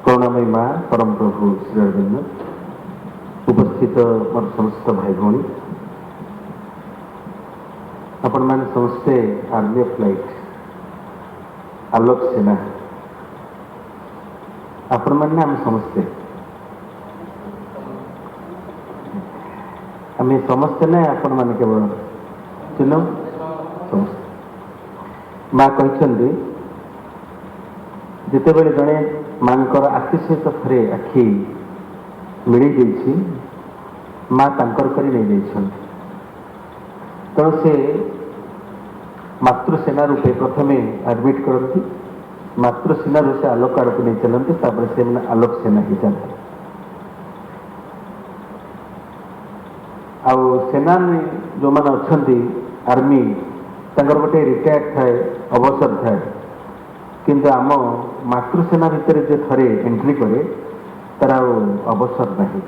करुणामयी माँ परम प्रभु श्री अरविंद उपस्थित मोर समस्त भाई भौणी आपण मैंने समस्ते आर्मी ऑफ लाइट आलोक सेना आपण मैंने आम समस्ते आम समस्ते ना आपण मैंने केवल चिन्ह समस्ते माँ कहते जितेबले जड़े मांकर आखि सहित थरे आखि मिली जाइए माँ तांकर करी नहीं जाइछन तेणु से मातृसेना रूपे प्रथम एडमिट करती मातृसेना से आलोक आड़ को नहीं चलती तापर से आलोक सेना ही जाते आउ सेना जो मैंने अच्छा आर्मी तंकर गोटे रिटायर्ड थाए अवसर थाए किंतु आम मातृसेना भितर जो थरे एंट्री करे तार अवसर नहीं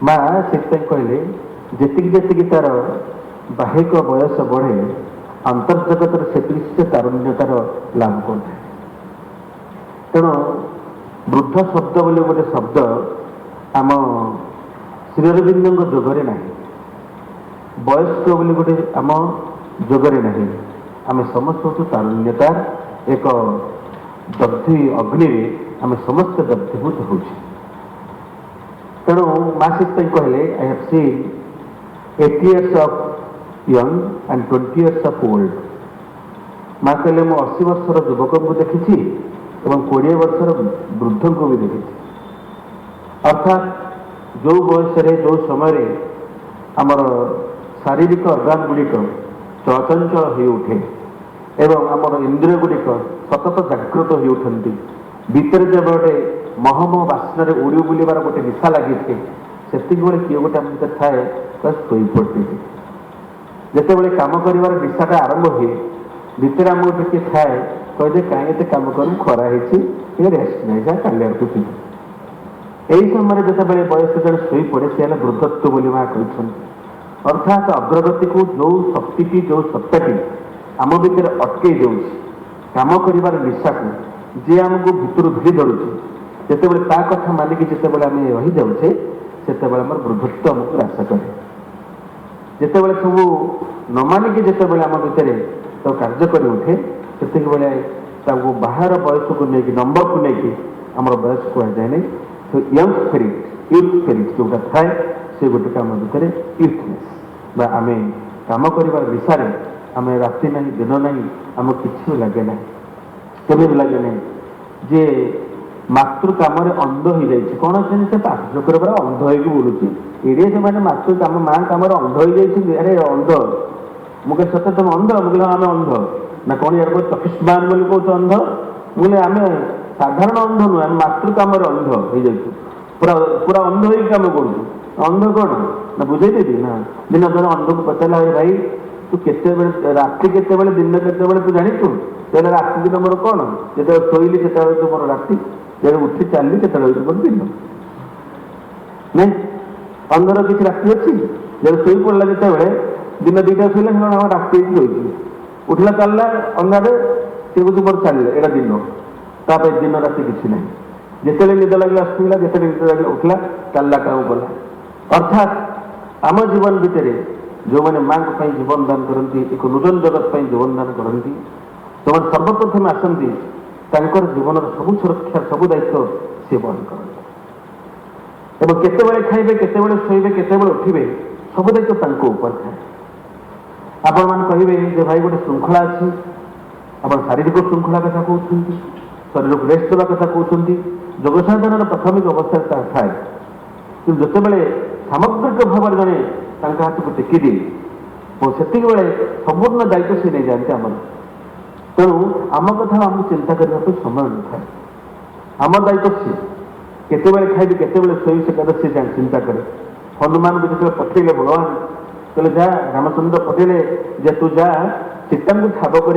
माँ से कहले जी तार बाहिक बयस बढ़े अंतर्जगतर से तारुण्यतार लाभ करे तेणु वृद्ध शब्द बोले गोटे शब्द आम श्री अरविंद जोगरे ना वयस्क बोले गोटे आम जोगरे ना आम समस्त तारुण्यतार एक दग्धि अग्नि आम समस्त दग्धीभूत हो तेणु माँ से कहले I have seen 80 years of young and 20 years of old माँ कहले मु 80 वर्षर युवक को देखी 20 वर्षर वृद्ध को भी देखी अर्थात जो बयस जो समय आमर शारीरिक अर्गान गुड़िक चचंचल हो उठे एवं आमर इंद्रिय गुड़िक सतत जागृत हो उठती भीतर जब गोटे महम बास्नार उड़ी बुलवार गोटे निशा लगी थे से किए गोटे आम भर थाए शोई पड़ती जिते बड़े कम कर निशाटा आरंभ हुए भितर आम गोटे किए थाए कहते कहीं कम करूँ खरा रेस्ट नहीं जा काली आड़ को यही समय जिते बड़े बयस जन शोई पड़े सी वृद्धत्व बोली माँ कहते अर्थात अग्रगति को जो शक्ति जो सत्ताटी आम भितर अटकई कम कर निशा को जी आमको भितर भिड़ी धरुचे जितेबाला ता कथा मानिक जितेबाला आम रही जाऊे से वृद्धत्व आमको ग्रास करे जितेबाला सब न मानिक जितेबाला आम भितर तो कार्य कर उठे से बाहर बयस को लेकिन नंबर को लेकिन आम बयस कहुए नहीं तो यंग स्पिरिट यूथ स्पिरिट जोटा थाए से गोटे आम भितर यूथनेस आम कम कर निशारे आम राति ना दिन ना आम कि लगे ना केवे भी लगे ना जे मातृ कम अंध हो जाए कौन से पाठ कर अंध हो बुलूची एरिया से मैंने मातृ कम माँ कम अंध हो जाए अरे अंध मुझे सत्य तुम अंध मुझे आम अंध ना कौन यार चक्षुष्मान बोली कौच अंध मुझे आम साधारण अंध नुह आम मातृ कम अंध हो जाए पूरा पूरा अंध हो कम करूँ अंध कौन ना बुझे देती ना दिन धर अंध को पचारा भाई तू केते राति केते दिन केते तू जानी तू राति दिन मोर कौन जो शोली से मोर राति जो उठी चलि के मोर दिन नहीं अंधर किसी राति अच्छी जब शोई पड़ा जिते दिन दुईटा शोला से राति रही उठला चलला अंधारे सी कह मोर चलिए एटा दिन ताप दिन राति किसी ना जिते निद लगे शुला जिते निद लगे उठला चलला काम कला अर्थात आम जीवन भितर जो मैंने माँ को जीवन दान करती एक नूतन जगत जीवन दान करती जो मैंने सर्वप्रथम आसती जीवन सब सुरक्षा सब दायित्व सी बहन करते केतबेले खाइबे केतबेले शोइबे केतबेले उठिबे सब दायित्व ऊपर थाए आपण मान कहिबे जे भाई गोटे श्रृंखला अच्छी आप शारीरिक श्रृंखला कथा कहते शरीर को रेस्ट देवा कथा कहते जोग साधन प्राथमिक अवस्था थाए कि जितेबले सामग्रिक भाव जड़े हाथ को टेकी दिए और से संपूर्ण दायित्व से नहीं जाते आम तेणु आम कथा आम चिंता करने समय न था आम दायित्व सी केतबेले खाइबे केतबेले शोई से कदा सी चिंता करे हनुमान को जो पठेले भगवान कहले जा रामचंद्र पठेले जे तू जा सीता को ठाब कर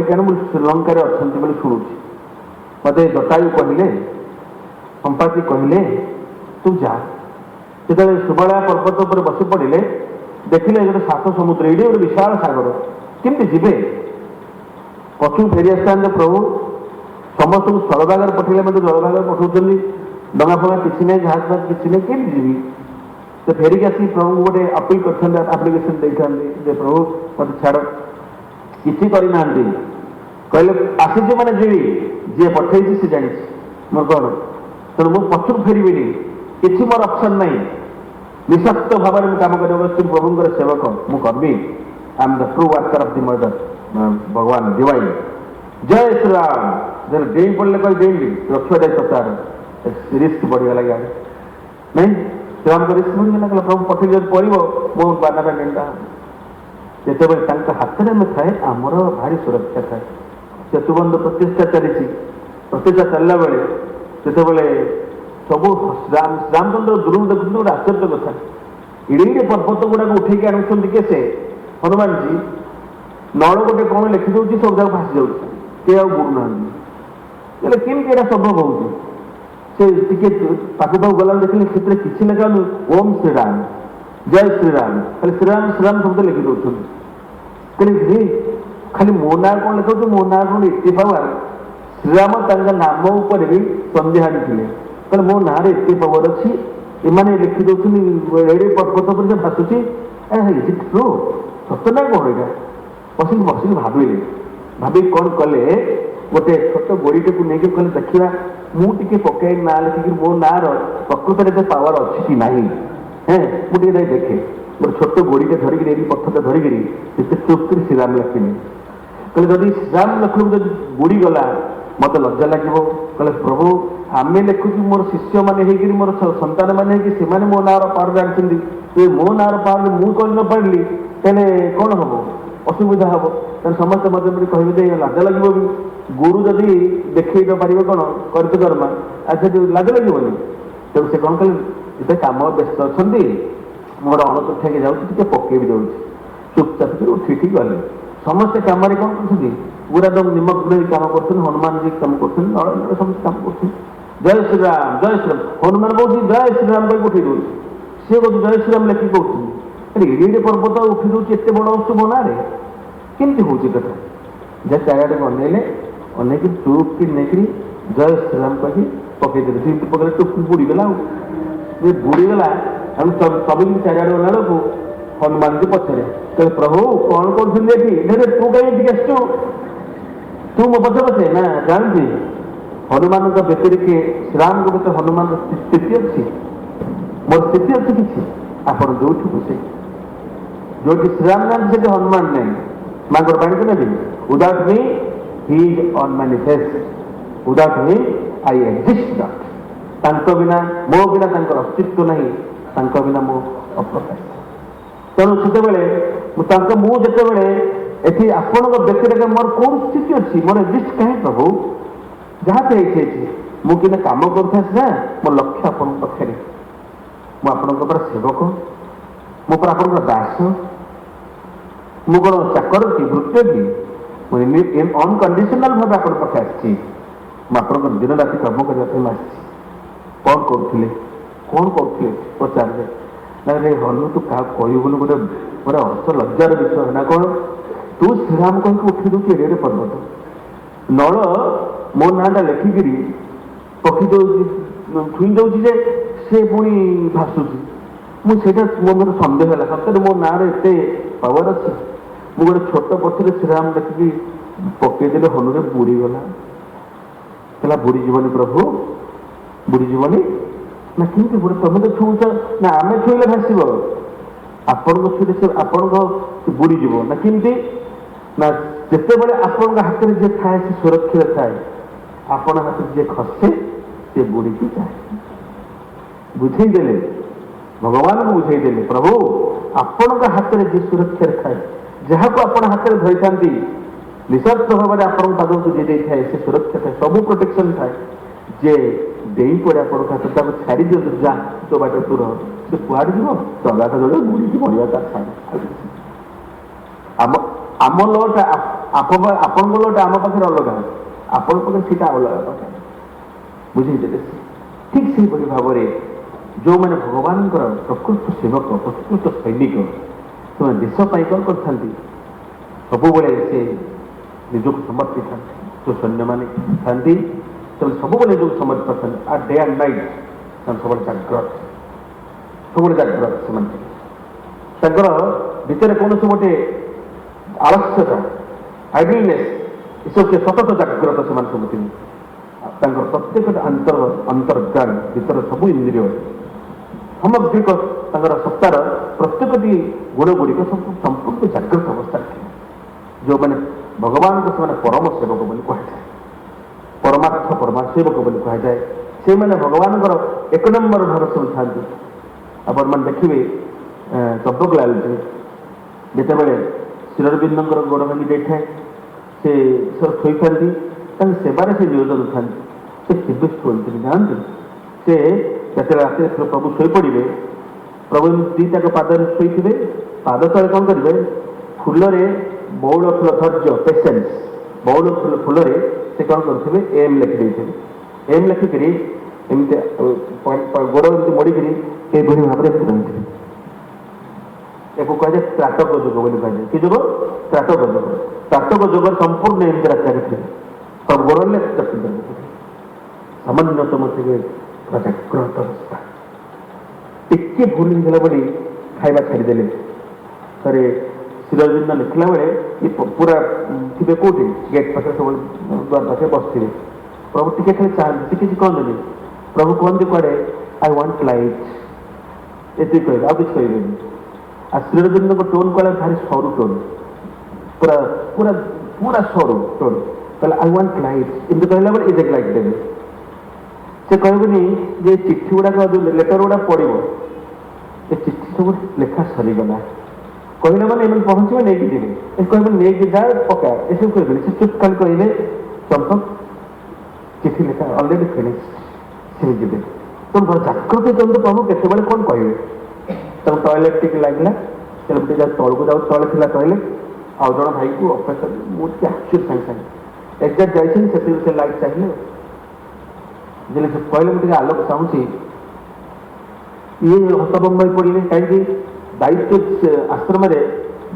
श्रीलंका अच्छा शुणुची मत जटायु कहले संपाति कहले तू जा जो सुबला पर्वत पर बसी पड़े देखिले गोटे 7 समुद्र ये गोटे विशाल सागर केमती जीवे पक्षु फेरी आसते प्रभु समस्त को स्थलभाग पठेले जलभाग पठाऊँ डंगा फंगा किसी नहीं जहाज फाज किसी नहीं केमी जी तो फेरिक आसी प्रभु गोटे अपील कर आप्लिकेसन देते प्रभु मत छाड़ किसी करना कहले आसी मैंने जीवी जी पठे सी जानी मोर कौन तेणु मुझे पछुक फेरबी किसी मोर ऑप्शन नहीं निःस्वार्थ भाव में काम कर प्रभुंर सेवक मुझे I am the true worker of the mother भगवान डिवाइन जय श्री राम जब डेई पड़े कह डेली रक्षा जाए प्रचार रिस्क बढ़ीगला गाड़ी नहीं श्रीराम को रिस्क बढ़ीगला कहला प्रभु पठे जब पड़ो मो बाना डेंटा जिते हाथ में थाए आमर भारी सुरक्षा थाए सेतुबंध प्रतिष्ठा चली प्रतिष्ठा चलला बेले जिते सब रामचंद्र दूर देखुं गोटे आश्चर्य कथा इड़े पर्वत गुड़ाक उठेक आनुंट के से हनुमान जी नल गोटे कौन लिखिदे सब जगह भासी जाऊँ के बुड़ूना केमी संभव हो पाक गला देखिए से किसी लिखा ओम श्रीराम जय श्रीराम खाली श्रीराम श्रीराम शब्द लिखि दौरान कहले खाली मो ना कौन लिखा मो ना कौन एत पावर श्रीराम नाम उपर भी संदेहानी थे कहले मो ना एत पावर अच्छी एमाने लिखि दौरान पर्वत पर भासुची ट्रू सत ना कौन यहाँ बसिक बसिक भाविले भाभी कौन कले गोटे छोट गोड़ीटे को लेकिन कहले देखा मुझे पकई ना लिखिक मो नार प्रकृत में पावर अच्छी कि ना है मुझे देखे गोटे छोट गोड़ीटे धरिकी पथर धरिकी चुप कर श्रीराम लिखिनी कहले जदि श्रीराम लक्ष्मण जब बुड़ी गला मत लज्जा लगे कहले प्रभु आम लिखुच मोर शिष्य मैंने मोर सन्तान मैंने से मो नार पावर जानते मो नार पावर मुझे कर न पारि तेने कौन हम असुविधा हम तेना समस्त मत कहे लाज लगे भी गुरु जदि देखे न पारे कौन करते कर्मा अच्छा लाज लगे तेणु से कौन कहे जिते कम व्यस्त अच्छा मोर अणचोठा के जाऊँगी पकई भी दौर चुपचाप कर उठी गले समस्ते कम कौन कर पूरा दम निमग्न काम कर हनुमान जी कम कर समस्त कम कर जय श्रीराम हनुमान कौन जय श्रीराम कहीं उठे दौर सी कह जय श्रीराम लेखिक कहते एड़े पर्वत उठी दूसरी एत बड़ अस्तु मो ना केमती हूँ कथा जहाँ चारिड़े अनेले अनेक चुप कि नहीं जय श्रीराम कही पकईदे दुईटी पकड़े चुप बुड़ीगला बुड़ीगला सब चारिड़े गला बेलू हनुमान जी पचरे कहे प्रभु कौन कर तू कहीं आसचु तू मो पचे पचे ना जानती हनुमान व्यतिरिक्त श्रीराम को हनुमान स्थिति अच्छी मोर स्थिति अच्छी किसी आप जो खुशी जो श्रीराम नाम से हनुमान नहीं माँ को पानी तो नहीं without me he is unmanifest without me I exist not बिना मो बिना अस्तित्व नहीं बिना मो अप्रकाश तेणु से मुझे ये आपण व्यक्तिगत मोर कौन स्थिति अच्छी मोर एक्जिस्ट कहीं प्रभु जहाँ पे मुझे कम करा मो लक्ष्य आपण पाखे मुझे सेवक मुझे आप दास मु कौन चाकर कि भृत्य कि अनकंडीशनल भाव आप पाखे आसपण दिन राति कम करने कौन करुले कौन करुले पचारे ना रे हनु तू क्या कहबुन गोटे गोटे हर्ष लज्जार विषय ना कौन तू श्रीराम कहीं उठी दूसरी एड़े पर्वत नल मो नाटा लेखिकी पक्षी छुई दे सी पुणी भासुची मुझे मो सन्देह है सतरे मो ना एत पावर अच्छी मु गोटे छोट पथर श्रीराम देखिकी पकईदे हनुरे बुड़ीगला कहला बुड़ीजनी प्रभु बुड़ीजनी ना कि बुढ़े तुम तो छुच ना आम छुईले भाषब आपण छुईले से आपण बुड़ीज ना कि ना जिते बड़े आपण हाथ में जी थाए से सुरक्षा थाए आपण हाथ जी खसे से बुड़ीकी जाए बुझेदेले भगवान को बुझेदेले प्रभु आपण हाथ में जी सुरक्षा थाए जहाँ को आप हाथ में धरी था निस्वार्थ भाव में आपन पाद को जी थाए से सुरक्षा थाए सब प्रोटेक्शन थाए जे दे पड़े आप छाड़ी दियो जा तो बाट तू रह से कुआड़ जीव चलाटा जो बुड़ी मरिया तार आम लटा आपण लटा आम पाखे अलग आपण पाखे सीटा अलग पाखे बुझे ठीक से भाव में जो मैंने भगवान प्रकृत सेवक प्रकृत सैनिक से देश कौन कर सब से निजक समर्पित जो सैन्य मैंने था सब जो समर्थ आ डे एंड नाइट सब जाग्रत सब जाग्रत से भितर कौन गोटे आलस्यता आइडिलनेस सब सतत जाग्रत से सब प्रत्येक अंतर्ज्ञान भीतर सब इंद्रिय सामग्रिक सत्तार प्रत्येक गुण गुड़िक सब संपूर्ण जाग्रत अवस्था जो मैंने भगवान को से परम सेवक बोली कहुए परमार्थ परमा सेवक बोली कहुए से मैंने भगवान एक नंबर भाव सब था आप देखिए चंपकलाल जी जितेबाला श्रीअरविंद गोड़ भांगी जाए से थोई था सेवार से नियोजन था से केवे शोती जानते से जो रात प्रभु शोपड़े प्रभु दीटा पाद शोथे पाद तले कौन करेंगे फूल बौल फूल धैर्य पेसेंस बौल फूल से कौन करेंगे एम लिखिदे एम लिखिक एमती गोड़ एमती मोड़िकी एभली भाव में या कहुए त्राटक जोग बोली कहुए कि जोग त्राटक जोग त्राटक जोग संपूर्ण एमती रास्ता थे सब गोड़े सामान्यतम से जाग्रत अवस्था टिके भूल होगा खाଇବା छाड़देले थे श्रीअरविंद लिखला बेले ये पूरा थे कौटी गेट पाखे सब द्वार पाखे बसते प्रभु टिके खाली चाहते किसी कहते प्रभु कहते कड़े आई वांट लाइट ये कहे आ किसी कहे आ श्रीअरविंद को टोन कला भारी सरू टोन पूरा पूरा पूरा सरू टोन कहला आई वांट लाइट एमती कहला बेले ये लाइट देवे से कहबनी जे चिट्ठी गुड़ाक जो लेटर गुड़ा पड़ो ये चिट्ठी सब लेखा सरीगला कहले मैंने एम पहुँचे नहीं जी कह नहीं जा पका ये सब कह से चुप खाली कहले चंपक चिट्ठी लेखा अलरेडी फिनिश से जी तो जागृत जंतु प्रभु केत कौन कहे तब टॉयलेट टी लगे से तौक जाऊ तले थी टॉयलेट आउ जन भाई को अपेक्षा मुझे आश्चर्य सागे सागे एग्जाक्ट जाइए से लाइट चाहिए जिले से कहले मुझे आलोक चाहूँगी ये हस्तबंध पड़े कहीं दायित्व आश्रम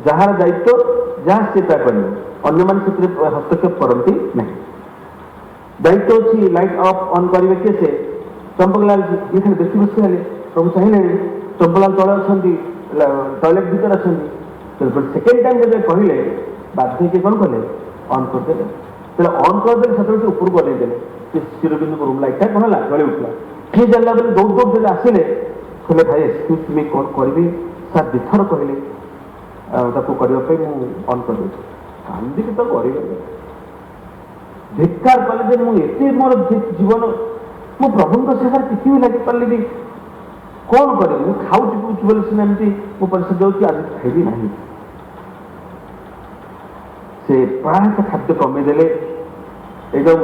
जार दायित्व जहाँ से करें अन्य मैंने हस्तक्षेप करती ना दायित्व अच्छी लाइट ऑफ ऑन करेंगे किए से चंपकलाल ये खाली बेसी बस गले प्रभु चाहिए चंपकलाल तले अच्छा टॉयलेट भीतर अच्छा सेकेंड टाइम जब कहले बाध्य के कौन कले ऑन करदे तेरे ऑन करदे से ऊपर को देदेले श्रीअरविंद को रूम लाइट कौन है जली उठला किए जानला बेले दौड़ दौड़ जब आसिले कहले भाई एक्सक्यूज मी कौन करी सर दिथर कहले करने ऑन कर कांदिक तो कर धिक्कार कले मुझे मोर जीवन मो प्रभु सेवा किसी भी लगे पारे कौन कर खाऊँ पीऊँ बोले सीना एमती मो परिषद जाऊँगी आज खाइबी ना से प्रायः खाद्य कमेदेले एकदम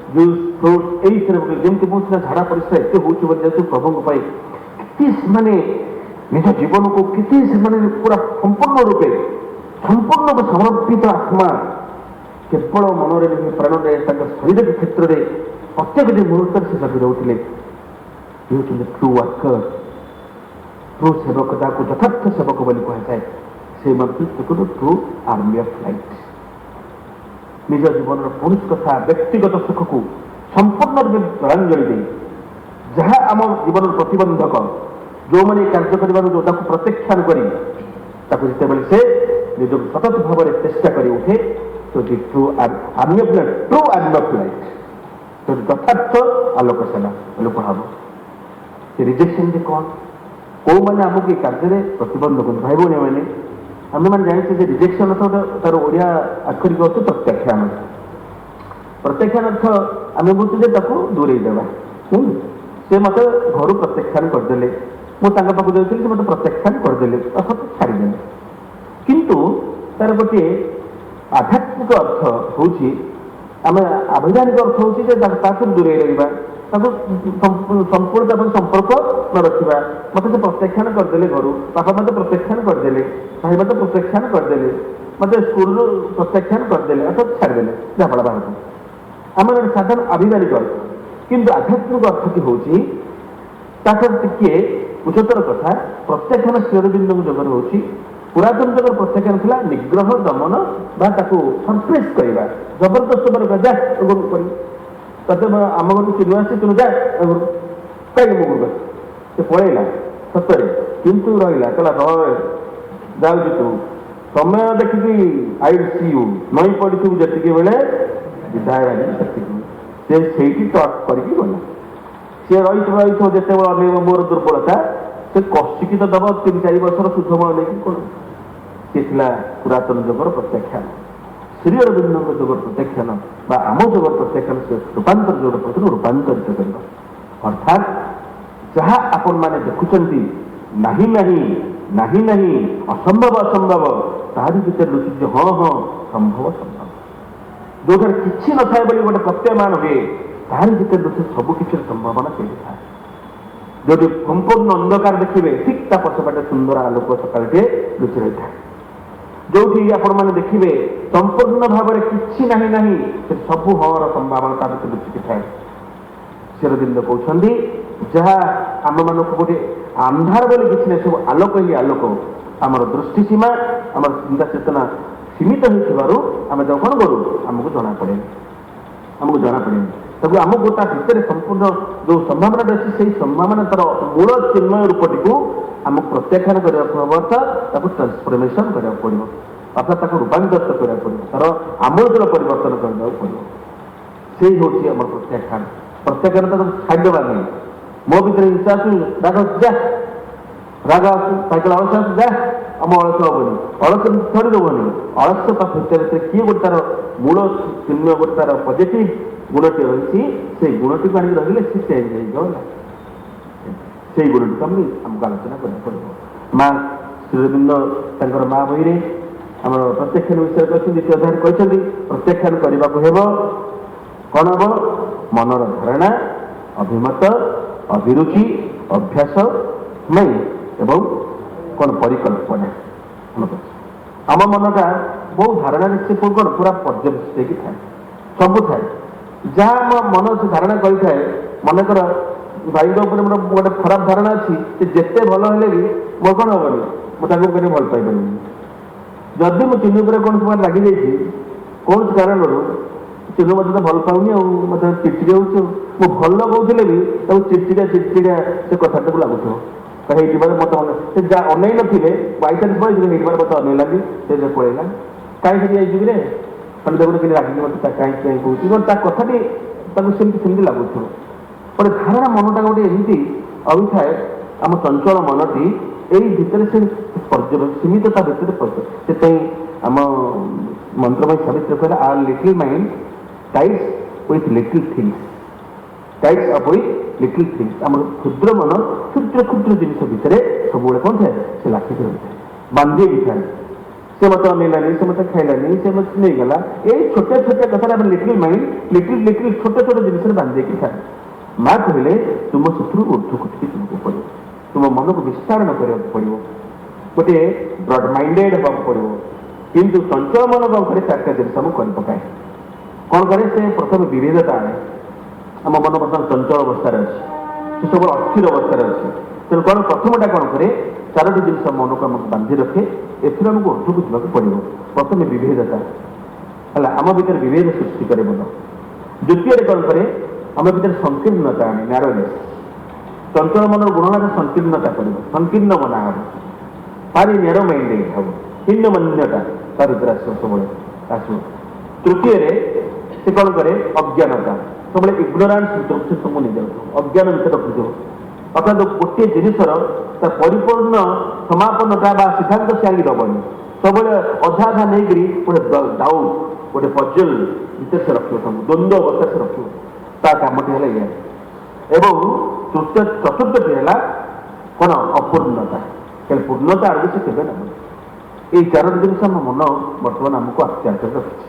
जूस फ्रूट यही जमी मुझे झाड़ा परिश्रा एत हो प्रभु माने निज जीवन को किसी पूरा संपूर्ण रूपे संपूर्ण समर्पित आत्मा केवल मनरे नुहे प्राणरे शरीर क्षेत्र में प्रत्येक मुहूर्त से जगि रोते ये ट्रू वर्कर ट्रू सेवक को यथार्थ सेवक बोली कहुए से ट्रू आर्मी ऑफ लाइट निज जीवन पुरुष कथा व्यक्तिगत सुख को संपूर्ण रूप जलांजलि दे जहाँ आम जीवन प्रतिबंधक जो मैंने कार्य करने प्रत्याख्यान करते से निज सतत भाव में चेष्टा कर उठे तो true army of light true army of light तो यथार्थ आलोक सेना बोले कह रिजेक्शन जे कौन कौ मैंने आमको ये कार्य प्रतिबंधक भाई भौणी मैंने आम मैंने जाने रिजेक्शन अर्थ तार ओडिया आक्षरिक अर्थ प्रत्याख्यान प्रत्याख्यान अर्थ आम बुझे दूरे देवा से मत घर प्रत्याख्यान करदे मुझे पाक जाऊँगी से मत प्रत्याख्यान करदे अर्थात छाड़दे किंतु तार गोटे आध्यात्मिक अर्थ हूँ आम आभिधानिक अर्थ हूँ दूरे रहा संपूर्ण संपर्क न रखा मत से प्रत्याख्यान करदे घर बापा मत प्रत्याख्यान करदे भाई मत प्रत्याख्यान करदे मत स्कूल प्रत्याख्यान करदे अर्थात छाड़दे जहाँफल बाहर आम साधारण आभिधानिक अर्थ किंतु आध्यात्मिक अर्थ की हूँ टी उच्चतर कथा प्रत्याख्यान श्रीअरविंद जगह हूँ पुरातन जगह प्रत्याख्यान था निग्रह दमन बा सरप्रेस करवा जबरदस्त भाव जा तब आम घर चिन्ह आसी तुम जा कहीं मो घर से पलैला सतरे किंतु रहा कहला जाऊँ तू समय देखिकी आई सी यू नई पड़ू जी बेले विदाय से टच करके गला सी रही जिते मोर दुर्बलता से कषिकी तो दब 3-4 वर्षर शुद्धमय नहीं कौन सी पुरातन जगर प्रत्याख्यान श्री अरविंद जगर प्रत्याख्यान आम जगर प्रत्याख्यान से रूपांतर जो रूपांतरित कर अर्थात जहाँ आपण मैंने देखुंट नहीं नहीं नहीं नहीं असंभव असंभव तारी भीतर लुचि हाँ हाँ संभव संभव जो किसी न था गोटे प्रत्ययमान हुए तारी भीतर लुचि सबकि संभावना से था जो संपूर्ण अंधकार देखिए ठीक पछपटे सुंदर आलोक सकाटे लुचि रही था जो आपण मैंने देखिए संपूर्ण भाव में किसी नहीं नहीं सब हाँ संभावना ता भीतर लुचिकी थाए शेरविंद कहते जहाँ आम मान गोटे अंधार बोली किसी नहीं सब आलोक ही आलोक आमर दृष्टि सीमा आम चिंता चेतना सीमित होम जो कौन करूँ आमको जना पड़े आमको जना पड़े तब आमको ता भीतर संपूर्ण जो संभावना अच्छी से संभावना तार मूल चिन्मय रूपटी को आमको प्रत्याख्यान करने ट्रांसफॉर्मेशन करा पड़ो अर्थात रूपांतरित करा पड़ो तार आमूल परिवर्तन करने पड़ो से हूँ आम प्रत्याख्यान प्रत्याख्यान तो छाड़देवा नहीं मो भर हिंसा राग जा राग साइकेल अलस जा आम अलस हेनी अलस थोड़ी देवनी अलस भितर किए गोटे तार मूल चिन्ह गोटे तार पॉजिटिव गुणटी रही से गुणटी को आगे रही सी चेंज होगा से गुणटी को आमको आलोचना करना पड़ो माँ श्रीरविंद माँ बही आम प्रत्याख्यान विषय कहते द्वितीय अध्याय कहते प्रत्याख्यान करने को हेब कौन हम मनर धारणा अभिमत अभिरुचि अभ्यास नहीं एवं कौन परिकल्पना आम मनटा बहुत धारणा से कौन पूरा पर्यवेक्षित थाए सब थाए जहाँ मन से धारणा करें मनकर भाई मोर गोटे खराब धारणा अच्छी जिते भल हेले भी मोर कौन हेनी मुझे कहीं भल पाई जदि मो चिन्ह पर कौन बार लगी जाइए कौन कारण चिन्ह मत तो भल पाऊनी मत चिड़चिड़ी हो भल कहते भी चिड़चिड़ा चिड़चिड़ा से कथा को लगुथ मत मन अनै नी बाईचान्स पड़े मत अनैला से पड़ेगा कहीं से जाइए मैंने देखो कि रागिनी मत कहीं कहीं कौन कथाटी सेमती लगुथ गोटे धारणा मनटा गोटे एमती अभिथाए आम चंचल मनटी यही भितर से सीमितता भितर से आम मंत्रमय सावित्री कहला आर little mind tights with little things tights up with little things आम क्षुद्र मन क्षुद्र क्षुद्र जिनिस भितर सब कौन थाए से लाखिक रही है बांधे भी थाए से मत अनैलानी से मत खाइलानी से मत नहीं गला ये छोटे छोटे कथा लिटिल माइंड लिटिल लिटिल छोटे छोटे जिनिस बांधे की थाए माँ कहले तुम शत्रु ऊर्ध्व उठिक तुमको पड़ो तुम मन को विस्तारण करने पड़ो गोटे ब्रड माइंडेड हाँ पड़ो किंतु चंचल मन कौन करे चार्टा जिन कर पकाए कौन करे से प्रथम विभेदता आए आम मन बर्तमान चंचल अवस्था अच्छे से सब अस्थिर अवस्था अच्छे तेणु कौन प्रथमटा कौन करे चारोटी जिन मन को आमको बांधि रखे एथर आमको ऊर्ध्वक जावाक पड़ो प्रथम विभेदता है आम भर विभेद सृष्टि करे मन द्वितीय कौन करे आम भर संकीर्णता आने न्यारोनेस चंचल मन गुणना संकीर्णता पड़ो संकीर्ण मना हम भारी न्यारो माइंडेड हम भिन्न मान्यता तार भर आस सब आस तृतीय से कौन करे अज्ञानता सब इग्नोरान्स भितर सब नहीं जाऊ अज्ञान भितर रखुथ अर्थात गोटे जिनसर तार परिपूर्ण समापनता सिद्धांत से आगे दबनी सब अधा अधा नहीं गोटे डाउट गोटे पजल भितर से रख द्वंद्व अवस्था से रख कामटी है ये एवं चतुर्थटी है कौन अपूर्णता क्या पूर्णता आगे से केवे ना ये चारोटी जिन मन बर्तमान आमको आश्चर्य रखी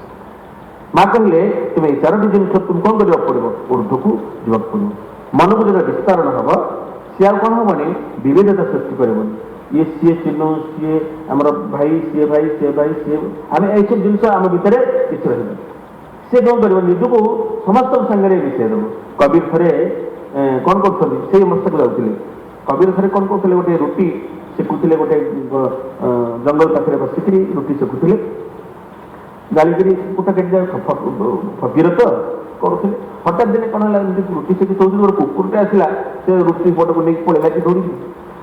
माँ कहले तुम ये चारोटी जिन तुम कौन करने पड़ो ऊर्ध्व को जावाक पड़ो मन को जो विस्तारण हम सी आ कौन हेनी विविधता सृष्टि करनी ये सी चिन्ह सी आम भाई सी भाई सी भाई सी आम यह सब जिन आम भितर किसी रही सी कौन कर निजक समस्त सागर मिसई देव कबीर थे कौन कर अवस्था को जाते कबीर थे कौन कहते गोटे रुटी सेकुले गोटे जंगल पाखे बसिकी रुटी सेकुले गालिकी कुटा केटी विरत करुले हठात दिने कौन है रुटी सेकी दौड़ गोटे कुकुरटे आसला से रुटी पटक नहीं पड़ेगा कि दौड़ी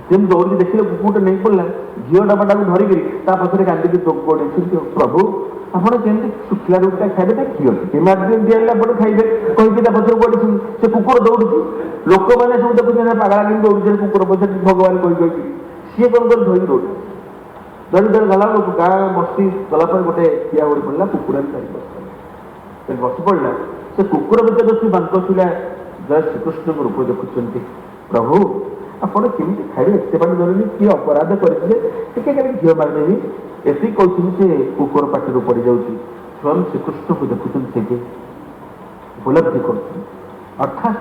जमी दौड़ी देखिए कुकुरटे नहीं पड़ा झील डबाटा को धरिकी पछे कांदी गोड़े प्रभु ଆପଣ କେମିତି ଶୁଖିଲା ରୁଟିଟା ଖାଇବେ ତା ଘିଅ ଟିକେ ମାରିଦିଅ ଦିଆହେଲା ପରେ ଖାଇବେ କହିକି ତା ପଛରେ ଗୋଟିଏ ସେ କୁକୁର ଦୌଡୁଛି ଲୋକମାନେ ସବୁ ଦେଖୁଛନ୍ତି ପାଗଳା କେମିତି ଦୌଡୁଛନ୍ତି କୁକୁର ପଛରେ ଭଗବାନ କହିକି ସିଏ କ'ଣ କରି ଧରିକି ଦୌଡୁଛି ଧରି ଧରି ଗଲା ବେଳକୁ ଗାଁ ବସ୍ତି ଗଲା ପରେ ଗୋଟେ ଠିଆ ହୋଇ ପଡ଼ିଲା କୁକୁର ଚାରି ବସି ପଡ଼ିଲା ସେ କୁକୁର ଭିତରେ ସେ ବାଙ୍କ ଥିଲା ଜୟ ଶ୍ରୀକୃଷ୍ଣଙ୍କ ରୂପ ଦେଖୁଛନ୍ତି ପ୍ରଭୁ ଆପଣ କେମିତି ଖାଇବେ ଏତେ ପାଣି ଧରିନି କିଏ ଅପରାଧ କରିଥିଲେ ଟିକେ ଖାଲି ଘିଅ ମାରିଦେବି ଏତିକି କହୁଛନ୍ତି ସେ କୁକୁର ପାଟିରୁ ପଡ଼ିଯାଉଛି ସ୍ୱୟଂ ଶ୍ରୀକୃଷ୍ଣକୁ ଦେଖୁଛନ୍ତି ସେଠି ଉପଲବ୍ଧି କରୁଛନ୍ତି ଅର୍ଥାତ୍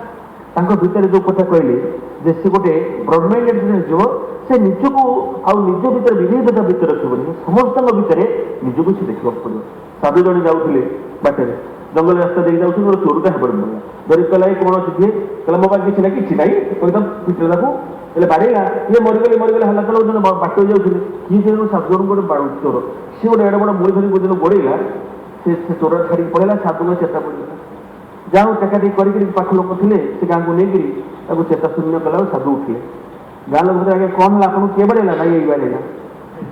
ତାଙ୍କ ଭିତରେ ଯେଉଁ କଥା କହିଲେ ଯେ ସେ ଗୋଟେ ବ୍ରହ୍ମାଣ୍ଡ ଯିବ ସେ ନିଜକୁ ଆଉ ନିଜ ଭିତରେ ବିବିଧତା ଭିତରେ ରଖିବନି ସମସ୍ତଙ୍କ ଭିତରେ ନିଜକୁ ସେ ଦେଖିବାକୁ ପଡ଼ିବ ସାଧୁ ଜଣେ ଯାଉଥିଲେ ବାଟରେ ଜଙ୍ଗଲ ରାସ୍ତା ଦେଇକି ଯାଉଛନ୍ତି ଗୋଟେ ଚୋରଟା ହେବାର ପଡ଼ିଲା ଧରିକି କହିଲା ଏ କ'ଣ ଅଛି କିଏ କହିଲା ମୋ ପାଖରେ କିଛି ନାହିଁ କହିଲା ପିଟିଲେ ତାକୁ ହେଲେ ବାଡ଼େଇଲା ଇଏ ମରିଗଲେ ହେଲା କଲେ ଜଣେ ବାଟ ଯାଉଥିଲେ କିଏ ସେ ସାଧୁ ଜଣଙ୍କୁ ଗୋଟେ ବାଡ଼ଉଛି ଚୋର ସିଏ ଗୋଟେ ଏଡ଼େ ବଡ଼ ମୁଳି ଧରି ଗୋଟେ ଗୋଡ଼େଇଲା ସେ ଚୋର ଛାଡ଼ିକି ପଳେଇଲା ସାଧୁଙ୍କ ଚେତା ପଡ଼ିଗଲା ଯାହା ହଉ ଟେକା ଟିକେ କରିକି ପାଖ ଲୋକ ଥିଲେ ସେ ଗାଁକୁ ନେଇକିରି ତାକୁ ଚେତା ଶୂନ୍ୟ କଲା ସାଧୁ ଉଠିଲେ ଗାଁ ଲୋକ ଆଜ୍ଞା କ'ଣ ହେଲା ଆପଣଙ୍କୁ କିଏ ବାଡ଼େଇଲା ନା ଏଇ ବାଡ଼େଇଲା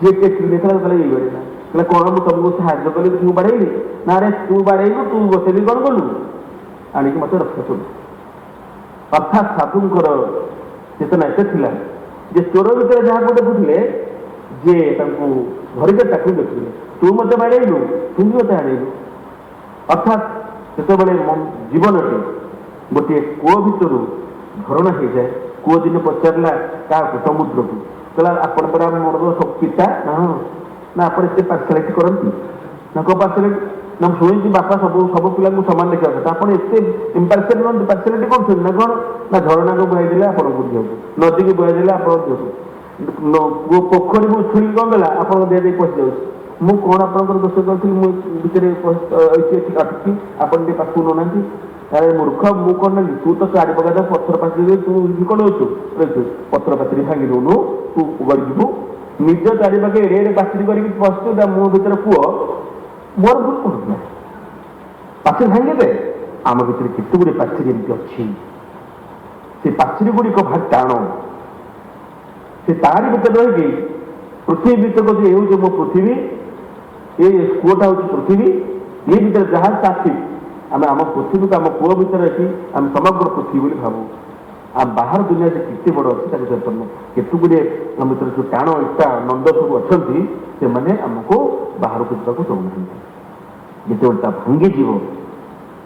ଯିଏ କିଏ ଦେଖିଲା କହିଲା ଏଇ ବାଡ଼େଇଲା କହିଲା କ'ଣ ମୁଁ ତମକୁ ସାହାଯ୍ୟ କଲି ତୁ ବାଡ଼େଇଲି ନା ରେ ତୁ ବାଡ଼େଇଲୁ ତୁ ବସେଇଲି କ'ଣ କଲୁ ଆଣିକି ମୋତେ ରକ୍ଷା କଲୁ ଅର୍ଥାତ୍ ସାଧୁଙ୍କର ଚେତନା ଏତେ ଥିଲା ଯେ ଚୋର ଭିତରେ ଯାହାକୁ ଦେଖୁଥିଲେ ଯେ ତାଙ୍କୁ ଧରିକି ତାକୁ ଦେଖୁଥିଲେ ତୁ ମୋତେ ବାଡ଼େଇଲୁ ତୁ ବି ମୋତେ ଆଡ଼େଇଲୁ ଅର୍ଥାତ୍ ସେତେବେଳେ ଜୀବନଟି ଗୋଟିଏ କୂଅ ଭିତରୁ ଝରଣା ହେଇଯାଏ କୂଅ ଦିନେ ପଚାରିଲା କାହାକୁ ସମୁଦ୍ରକୁ କହିଲା ଆପଣ ପରା ମୋର ସବୁ ପିତା ନା ଆପଣ ଏତେ ପାର୍ସିଆଲିଟି କରନ୍ତି ନା କ'ଣ ପାର୍ସିଆଲିଟି ନା ମୁଁ ଶୁଣିଛି ବାପା ସବୁ ପିଲାଙ୍କୁ ସମାନ ଦେଖିବା କଥା ଆପଣ ଏତେ ଇମ୍ପାର୍ସିଆଲ ନୁହନ୍ତି ପାର୍ସିଆଲିଟି କରୁଛନ୍ତି ନା କ'ଣ ନା ଝରଣାକୁ ବୁହାଇ ଦେଲେ ଆପଣଙ୍କୁ ଝିଅକୁ ନଦୀକୁ ବୁହାଇ ଦେଲେ ଆପଣଙ୍କ ଝିଅକୁ ପୋଖରୀକୁ ଛୁଇଁକି କ'ଣ ଦେଲା ଆପଣଙ୍କ ଦେହ ଦେଇ ପଶି ଯାଉଛି ମୁଁ କ'ଣ ଆପଣଙ୍କର ଦୋଷ କରିଥିଲି ମୁଁ ଭିତରେ ଅଟକି ଆପଣ ଟିକେ ପାଖକୁ ନେଉନାହାନ୍ତି ଆରେ ମୂର୍ଖ ମୁଁ କ'ଣ ନେଲି ତୁ ତ ଚାରି ପକା ପଥର ପାଚିରି ତୁ କ'ଣ ହେଉଛୁ ପଥର ପାଚିରି ଭାଙ୍ଗି ଦେଉନୁ ତୁ ଗଡ଼ିଯିବୁ ନିଜ ଚାରି ପାଖେ ଏଡ଼େ ପାଚିରି କରିକି ପଶୁଛୁ ତା ମୁହଁ ଭିତରେ ପୁଅ ମୋର ଭୁଲ କରୁଥିଲା ପାଚିରି ଭାଙ୍ଗିବେ ଆମ ଭିତରେ କେତେ ଗୁଡ଼ିଏ ପାଚିରି ଏମିତି ଅଛି ସେ ପାଚିରି ଗୁଡ଼ିକ ଭାରି ଟାଣ ସେ ତାରି ଭିତରେ ରହିକି ପୃଥିବୀ ଭିତରେ କହୁଛି ଏ ହେଉଛି ମୋ ପୃଥିବୀ ଏ କୂଅଟା ହେଉଛି ପୃଥିବୀ ଏ ଭିତରେ ଯାହା ଚାଷୀ ଆମେ ଆମ ପୃଥିବୀକୁ ଆମ କୂଅ ଭିତରେ ଅଛି ଆମେ ସମଗ୍ର ପୃଥିବୀ ବୋଲି ଭାବୁ ଆଉ ବାହାର ଦୁନିଆରେ କେତେ ବଡ଼ ଅଛି ତାକୁ ଚୈତନ୍ୟ କେତେ ଗୁଡ଼ିଏ ଆମ ଭିତରେ ଯେଉଁ ଟାଣ ଇଟା ନନ୍ଦ ସବୁ ଅଛନ୍ତି ସେମାନେ ଆମକୁ ବାହାରକୁ ଯିବାକୁ ଦେଉନାହାନ୍ତି ଯେତେବେଳେ ତା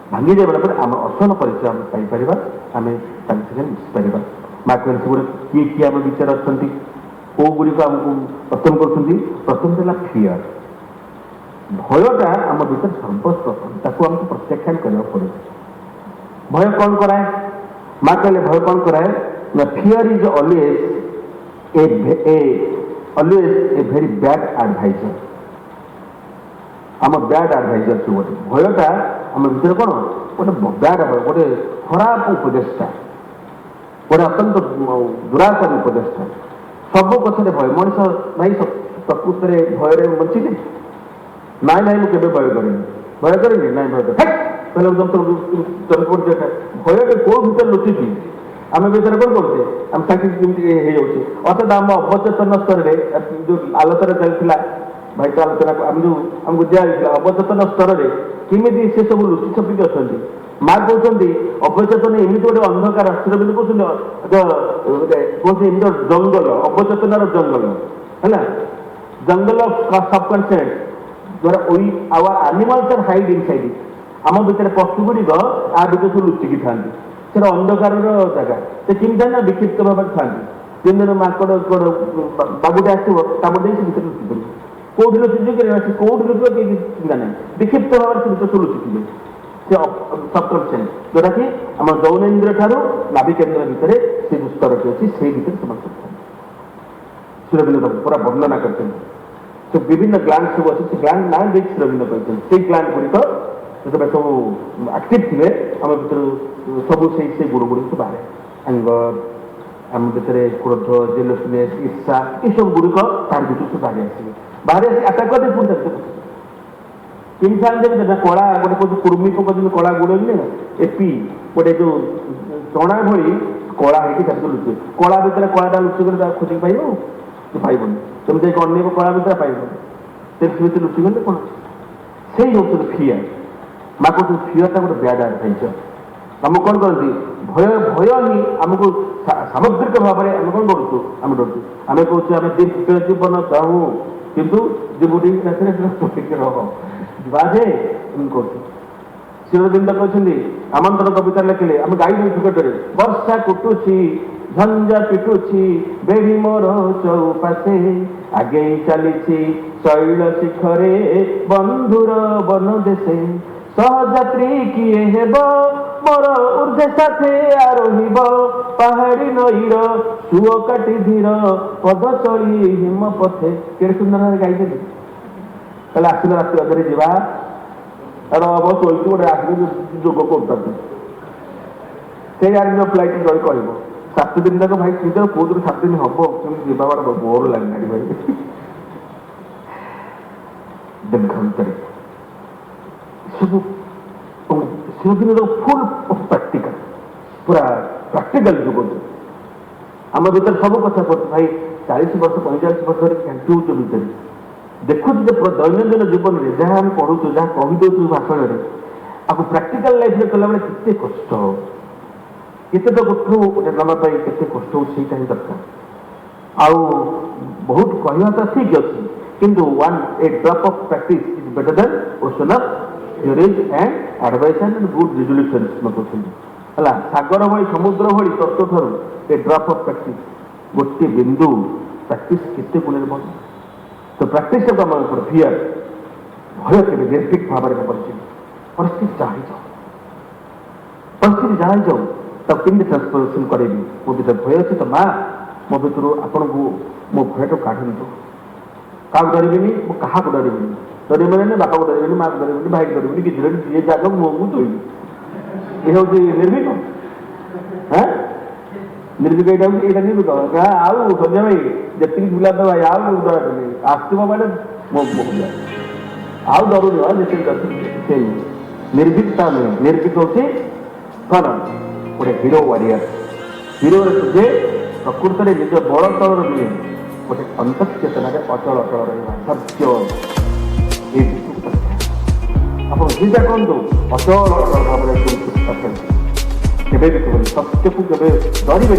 ଭାଙ୍ଗିଯାଇ ପରେ ଆମର ଅସଲ ପରିଚୟ ଆମେ ପାଇପାରିବା ଆମେ ତାଙ୍କ ସାଙ୍ଗରେ ମିଶିପାରିବା ମା କହିଲେ ସେଗୁଡ଼େ କିଏ କିଏ ଆମ ଭିତରେ ଅଛନ୍ତି କେଉଁ ଗୁଡ଼ିକ ଆମକୁ ପ୍ରଥମ କରୁଛନ୍ତି ପ୍ରଥମ ହେଲା ଫିୟର ଭୟଟା ଆମ ଭିତରେ ସର୍ବପ୍ରଥମ ତାକୁ ଆମକୁ ପ୍ରତ୍ୟାଖ୍ୟାନ କରିବାକୁ ପଡ଼ିବ ଭୟ କ'ଣ କରାଏ ମା କହିଲେ ଭୟ କ'ଣ କରାଏ ନା fear is always A very bad adviser ଆମ ବ୍ୟାଡ୍ ଆଡଭାଇଜର ସେ ଗୋଟେ ଭୟଟା ଆମ ଭିତରେ କ'ଣ ଗୋଟେ ବ୍ୟାଡ୍ ଗୋଟେ ଖରାପ ଉପଦେଶଟା ଗୋଟେ ଅତ୍ୟନ୍ତ ଦୁରାଚାରୀ ଉପଦେଶଟା ସବୁ କଥାରେ ଭୟ ମଣିଷ ଭାଇ ପ୍ରକୃତରେ ଭୟରେ ବଞ୍ଚିଛି ନାଇଁ ନାଇଁ ମୁଁ କେବେ ଭୟ କରିନି ନାଇଁ ଭୟ କରେ ଭୟଟା କୋଉ ଭିତରେ ଲୁଚିଛି ଆମେ ଭିତରେ କ'ଣ କରୁଛେ ଆମେ ସାଙ୍ଗେ କେମିତି ହେଇଯାଉଛି ଅର୍ଥାତ୍ ଆମ ଅବଚେତନ ସ୍ତରରେ ଯେଉଁ ଆଲୋଚନା ଚାଲିଥିଲା ଭାଇ ତ ଆଲୋଚନା ଆମେ ଯେଉଁ ଆମକୁ ଦିଆଯାଇଥିଲା ଅବଚେତନ ସ୍ତରରେ କେମିତି ସେ ସବୁ ଲୁଚି ଛପିକି ଅଛନ୍ତି ମା କହୁଛନ୍ତି ଅବଚେତନ ଏମିତି ଗୋଟେ ଅନ୍ଧକାର ଶ୍ରୀରବିନ୍ଦୁ କହୁଛନ୍ତି କହୁଛନ୍ତି ଏମିତି ଜଙ୍ଗଲ ଅବଚେତନାର ଜଙ୍ଗଲ ହେଲା ଜଙ୍ଗଲ of subconscious our animals are hide inside it ଆମ ଭିତରେ ପଶୁ ଗୁଡ଼ିକ ଆ ଭିତରେ ସବୁ ଲୁଚିକି ଥାନ୍ତି ସେଟା ଅନ୍ଧକାରର ଜାଗା ସେ କେମିତି ଥାନ୍ତି ନା ବିକ୍ଷିପ୍ତ ଭାବରେ ଥାନ୍ତି ଯେମିତି ମାଙ୍କଡ଼ ବାବୁଟେ ଆସିବ ତାପରେ ଦେଇ ସେ ଭିତରେ ଲୁଚି ପଡ଼ିବ କୋଉଠି ଲୁଚିଯିବ ସେ କୋଉଠି ଲୁଚିବ କେହି ଚିନ୍ତା ନାହିଁ ବିକ୍ଷିପ୍ତ ଭାବରେ ସେ ଭିତରେ ସବୁ ଲୁଚିଥିବେ ସେ ସବକନସିୟସ୍ ଯୋଉଟାକି ଆମ ଯୌନେନ୍ଦ୍ର ଠାରୁ ନାଭି କେନ୍ଦ୍ର ଭିତରେ ସେ ଯେଉଁ ସ୍ତରଟି ଅଛି ସେଇ ଭିତରେ ସେମାନେ ସବୁ ଥାନ୍ତି ଶ୍ରୀରବିନ୍ଦୁ ପୁରା ବର୍ଣ୍ଣନା କରିଛନ୍ତି ସେ ବିଭିନ୍ନ ଗ୍ଲାଣ୍ଡ ସବୁ ଅଛି ସେ ଗ୍ଲାଣ୍ଡ ନାଁ ଦେଇକି ଶ୍ରୀରବିନ୍ଦୁ କହିଛନ୍ତି ସେଇ ଗ୍ଲାଣ୍ଡ ଗୁଡ଼ିକ ଯେତେବେଳେ ସବୁ ଆକ୍ଟିଭ ଥିବେ ଆମ ଭିତରୁ ସବୁ ସେଇ ଗୁଣ ଗୁଡ଼ିକ ବାହାରେ ଆଙ୍ଗର आम भितर क्रोध जेलसनेस ईर्षा ये सब गुड़िक तार भितर बाहरी आसवे बाहरी आसी आटाक करते पुणी किन साल कला गोटे कौन कुर्मी पोक जो कला गुड़े एपी गोटे जो चणा भली कला हो लुचे कला भितर कलाटा लुचिक खोजिक पाइब कि पाइबन तुम जाए अनेक कला भितर पाइब लुचिगले कौन से हूँ फियर माँ कहते फियरटा गोटे बैड एडभेंचर आम कौन करती भय भय ही आमको सामग्रिक भाव में आम कौन करूँ आम डरु आम कहे आम दीर्घ जीवन चाहूँ किंतु जीवटी रह बाधे कर शिवरबिंद कहते आमंत्रण कविता लिखिले आम गाई टिकटे वर्षा कुटुची झंझा पिटुची बेड़ी मोर चौपाशे आगे चली शैल शिखरे बंधुर बन देशे सहयात्री किए हेब मोर ऊर्ध्वे साथे आरोहिब पहाड़ी नईर सुओ काटी धीर पद चली हिम पथे के सुंदर गाई कल आसिल राति अधरे जा बस शोची गोटे आसिक जोग कर फ्लाइट जड़े कह 7 दिन तक भाई चिंता कौन 7 दिन हम कमी जावार बोर लगे भाई दीर्घांतरे सब शिवदिन फुल प्राक्टिकल पूरा प्राक्टिकल जुग आम भर सब कथा भाई 40 वर्ष 45 वर्ष घाटी भितर देखु दैनंदिन जीवन में जहाँ आम पढ़ु जहाँ कहीदे भाषण में आपको प्राक्टिकल लाइफ में कला के कष्ट केते तो गोठू गोटे नामापाई के कष्ट हो दरकार आउ बहुत कहवा तो ठीक अच्छे किंतु one A drop of practice is better than ocean of theories and advice and good resolution है सागर भाई समुद्र भाई तत्व ठार ए ड्रॉप ऑफ प्रैक्टिस गोटे बिंदु प्रैक्टिस केते गुण बन तो प्रैक्टिस को आम फियर भय के निर्भीक भाव में परिस्थिति जहाँ जाओ परिस्थिति जहाँ जाओ तब कि ट्रांसफॉर्मेशन करी मो भर भय अच्छे तो माँ मो भर आपण को मो भय तो काढ़ क्या डरबी क्या डरबी डरबे बापा को डरबी माँ को डरबी भाई को डरबी कि जी जाग मुझे धोबी ये हूँ निर्भीक हाँ निर्भीक यहाँ निर्भीक आउ संजय भाई जी बुला तो भाई आउ डर आसव मैंने मो आउ डरुनि जी निर्भीकता नुहे निर्भीक हूँ कौन गोटे हिरो वारियर हिरो जे प्रकृत में निज बल तल नुहे गोटे अंतचेतना अचल अचल रहा धैर्य आप जीजा कहतु अचल अचल भाव में केवे भी कहते सत्य को केवे डरबे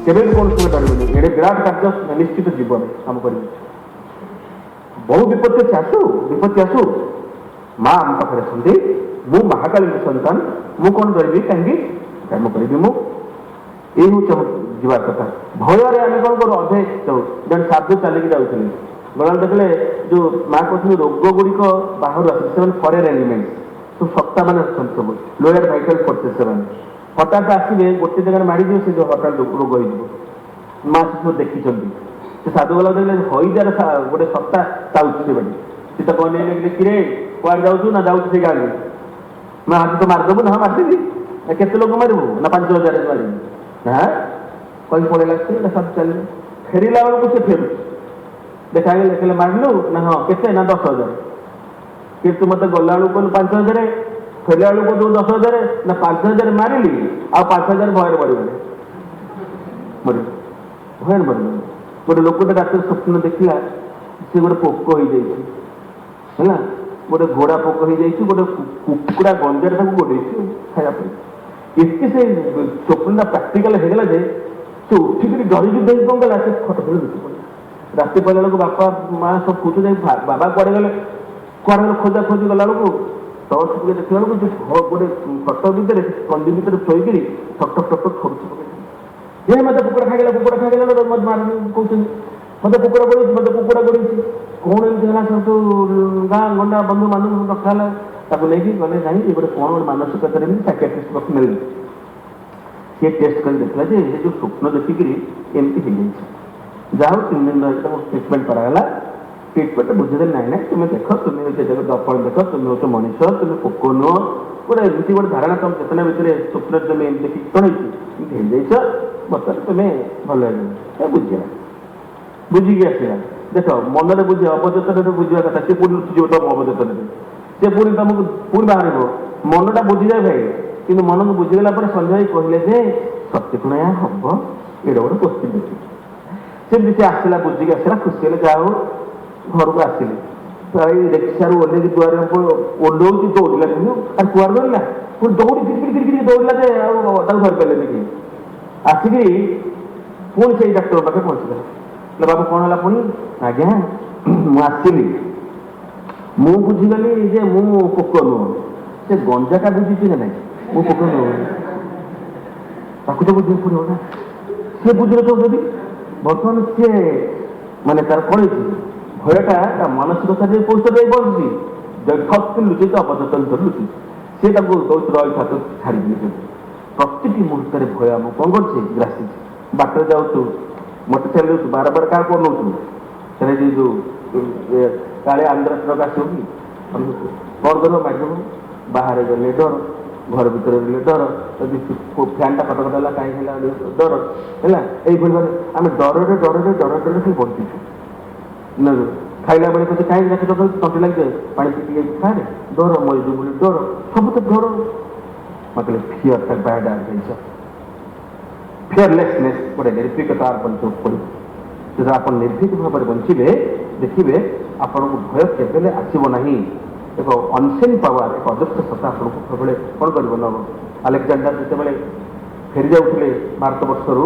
केवे भी कौन समय डरबे ये विराट कार्य निश्चित जीवन काम कर बहु विपत्ति आसू माँ आम पाखे अच्छे मु महाकाली सन्तान मु कौन डरबी कहीं कर्म करी मु ये हूँ जीवार कथा भयर आम कौन करूँ अधे जन साधु चलिकी जाऊे गला देखले जो माँ कहते रोग गुड़िक बाहर आसे फरेन एलिमेंट सब सत्ता मैंने सब लोअर भाइटाल फोर्सेस से हठात आसवे गोटे जगह माड़ी से जो हठात रोग हो माँ से देखी से साधु गला देखले हईजार गोटे सत्ता चाहूँ से बाटी सी तो कौन लगे किरे कुआड़ जाऊँ ना जाऊँ से गाँव मैं आज तो मारदेबू ना मारदेवी केते लोग मारू ना 5000 मारे हाँ कहीं पड़े लगे ना सब चल फेरला बेलू से फेर देखा लिखले मारलु ना हाँ केते ना 10,000 कि तू मत गला बेलू कहलु 5,000 फेरला बेलू कहू 10,000 ना 5,000 मारिली आ 5,000 भयर पड़े मर भयर मर गोटे लोकटे रात स्वप्न देखला से गोटे पोक हो है गोटे घोड़ा पोक हो गोटे कुकुड़ा गंजार गोड़े खायापी एति से स्वप्नटा प्राक्टिकाल होगा जे से उठिक डरिकी देख कौन कला से खट धरी लुचि पड़ा राति पड़ा बेलू बापा माँ सब खोज बाबा कुआड़े गले खोजा खोजी गला बेलू टर्च टे देखा बेलू जो गोटे खट भितर कंदी भितर शोक ठक ठक ठक ठक खड़ुच ये मत कुकुड़ा खाईगला मत मार कहते मत कुकुड़ा गोड़ी मत कुकुड़ा गोड़ी कौन एमती है सब गाँ गंडा बंधु बांधव रखा ताको लेकिन गले ना ये गोटे कौन गोटे मानसिकता साइकियाट्रिस्ट पाक मिले सी टेस्ट कर देखला जे जो स्वप्न देखिक एमती हो जाओ 3 दिन रही ट्रिटमेंट कराला ट्रिटमेंट बुझे ना ना तुम्हें देख तुम्हें दर्पण देख तुम हो मनीष तुम्हें पोक नुह गोटे एमती गोटे धारणा तुम चेतना भितर स्वप्न तुम एमती कौन हो ପଚାରେ ତୁମେ ଭଲ ହେଇଯିବ ବୁଝିଲା ବୁଝିକି ଆସିଲା ଦେଖ ମନରେ ବୁଝିବ ଅବଚେତନରେ ବୁଝିବା କଥା ସେ ପୁଣି ଲୁଚିଯିବ ତମ ଅବଚେତନରେ ସେ ପୁଣି ତମକୁ ପୁଣି ବାହାରିବ ମନଟା ବୁଝିଯାଏ ଭାଇ କିନ୍ତୁ ମନକୁ ବୁଝିଗଲା ପରେ ସଞ୍ଜୟ ଭାଇ କହିଲେ ଯେ ସତ୍ୟ କଣ ଏହା ହବ ଏଇଟା ଗୋଟେ କୋଶ୍ଚିନ୍ ଅଛି ସେମିତି ସେ ଆସିଲା ବୁଝିକି ଆସିଲା ଖୁସି ହେଲେ ଯାହା ହଉ ଘରକୁ ଆସିଲେ ଏଇ ରିକ୍ସାରୁ ଓହ୍ଲେଇକି ଦୁଆରେ ଓହ୍ଲଉଛି ଦୌଡ଼ିଲା କିନ୍ତୁ ଆଉ କୁଆଡ଼େ ଦୌଡ଼ିଲା ପୁଣି ଦୌଡ଼ି କିରି ଦୌଡ଼ିଲା ଯେ ଆଉ ତାକୁ ଧରିପାରିଲେନି କି ଆସିକି ପୁଣି ସେଇ ଡାକ୍ତର ପାଖରେ ପହଞ୍ଚିଗଲା ବାବୁ କଣ ହେଲା ପୁଣି ଆଜ୍ଞା ମୁଁ ଆସିଲି ମୁଁ ବୁଝିଗଲି ଯେ ମୁଁ ପୋକ ନୁହଁ ସେ ଗଞ୍ଜାଟା ବୁଝିଛି ନା ନାଇଁ ମୁଁ ପୋକ ନୁହଁ ତାକୁ ତ ବୁଝିବାକୁ ପଡ଼ିବ ନା ସିଏ ବୁଝିଲେ ଚାହୁଁଛନ୍ତି ବର୍ତ୍ତମାନ ସିଏ ମାନେ ତାର କଣ ହେଇଛି ଭୟଟା ତା ମାନସିକତା ଯେ ପୌଷରେ ବସୁଛି ଯଥାର୍ଥ ଲୁଚିଛି ଅବଚେତନ ଲୁଚିଛି ସେ ତାକୁ ଦଉଛି ରହିଥାତ ଛାଡ଼ି ଦେଇଛନ୍ତି ପ୍ରତିଟି ମୁହୂର୍ତ୍ତରେ ଭୟ ଆମକୁ କଣ କରୁଛି ଗ୍ରାସିଛି ବାଟରେ ଯାଉଛୁ ମୋଟର ସାଇକେଲ ଯାଉଛୁ ବାର କାହାକୁ ଅନଉଛୁ ସେଟା ଯୋଉ କାଳେ ଆନ୍ଧ୍ର ଟ୍ରକ୍ ଆସିବ କି କଣ କରିବ ମାଧ୍ୟମ ବାହାରେ ଗଲେ ଡର ଘର ଭିତରେ ଗଲେ ଡର ଯଦି ଫ୍ୟାନ୍ଟା କଟକଟ ହେଲା କାହିଁକି ହେଲା ଡର ହେଲା ଏଇଭଳି ଭାବେ ଆମେ ଡରରେ ଖାଲି ବଞ୍ଚିଛୁ ଖାଇଲା ବେଳେ କହୁଛେ କାହିଁକି ଯାକେ ତଣ୍ଟି ଲାଗିଯାଏ ପାଣି ପିଟି ଖାଏ ଡର ମରିଯିବ ବୋଲି ଡର ସବୁ ତ ଡର ମତେ ଫିୟରଟା ବ୍ୟାଡ୍ ଜିନିଷ ଫିୟରଲେସନେସ୍ ଗୋଟେ ନିର୍ଭୀକତା ବଞ୍ଚିବାକୁ ପଡ଼ିବ ଯଦି ଆପଣ ନିର୍ଭୀକ ଭାବରେ ବଞ୍ଚିବେ ଦେଖିବେ ଆପଣଙ୍କୁ ଭୟ କେବେ ଆସିବ ନାହିଁ ଏକ ଅନସିନ୍ ପାୱାର ଏକ ଅଦୃଶ୍ୟ ସତ୍ତା ଆପଣଙ୍କୁ ସବୁବେଳେ କ'ଣ କରିବ ନେବ ଆଲେକ୍ଜାଣ୍ଡାର ଯେତେବେଳେ ଫେରି ଯାଉଥିଲେ ଭାରତବର୍ଷରୁ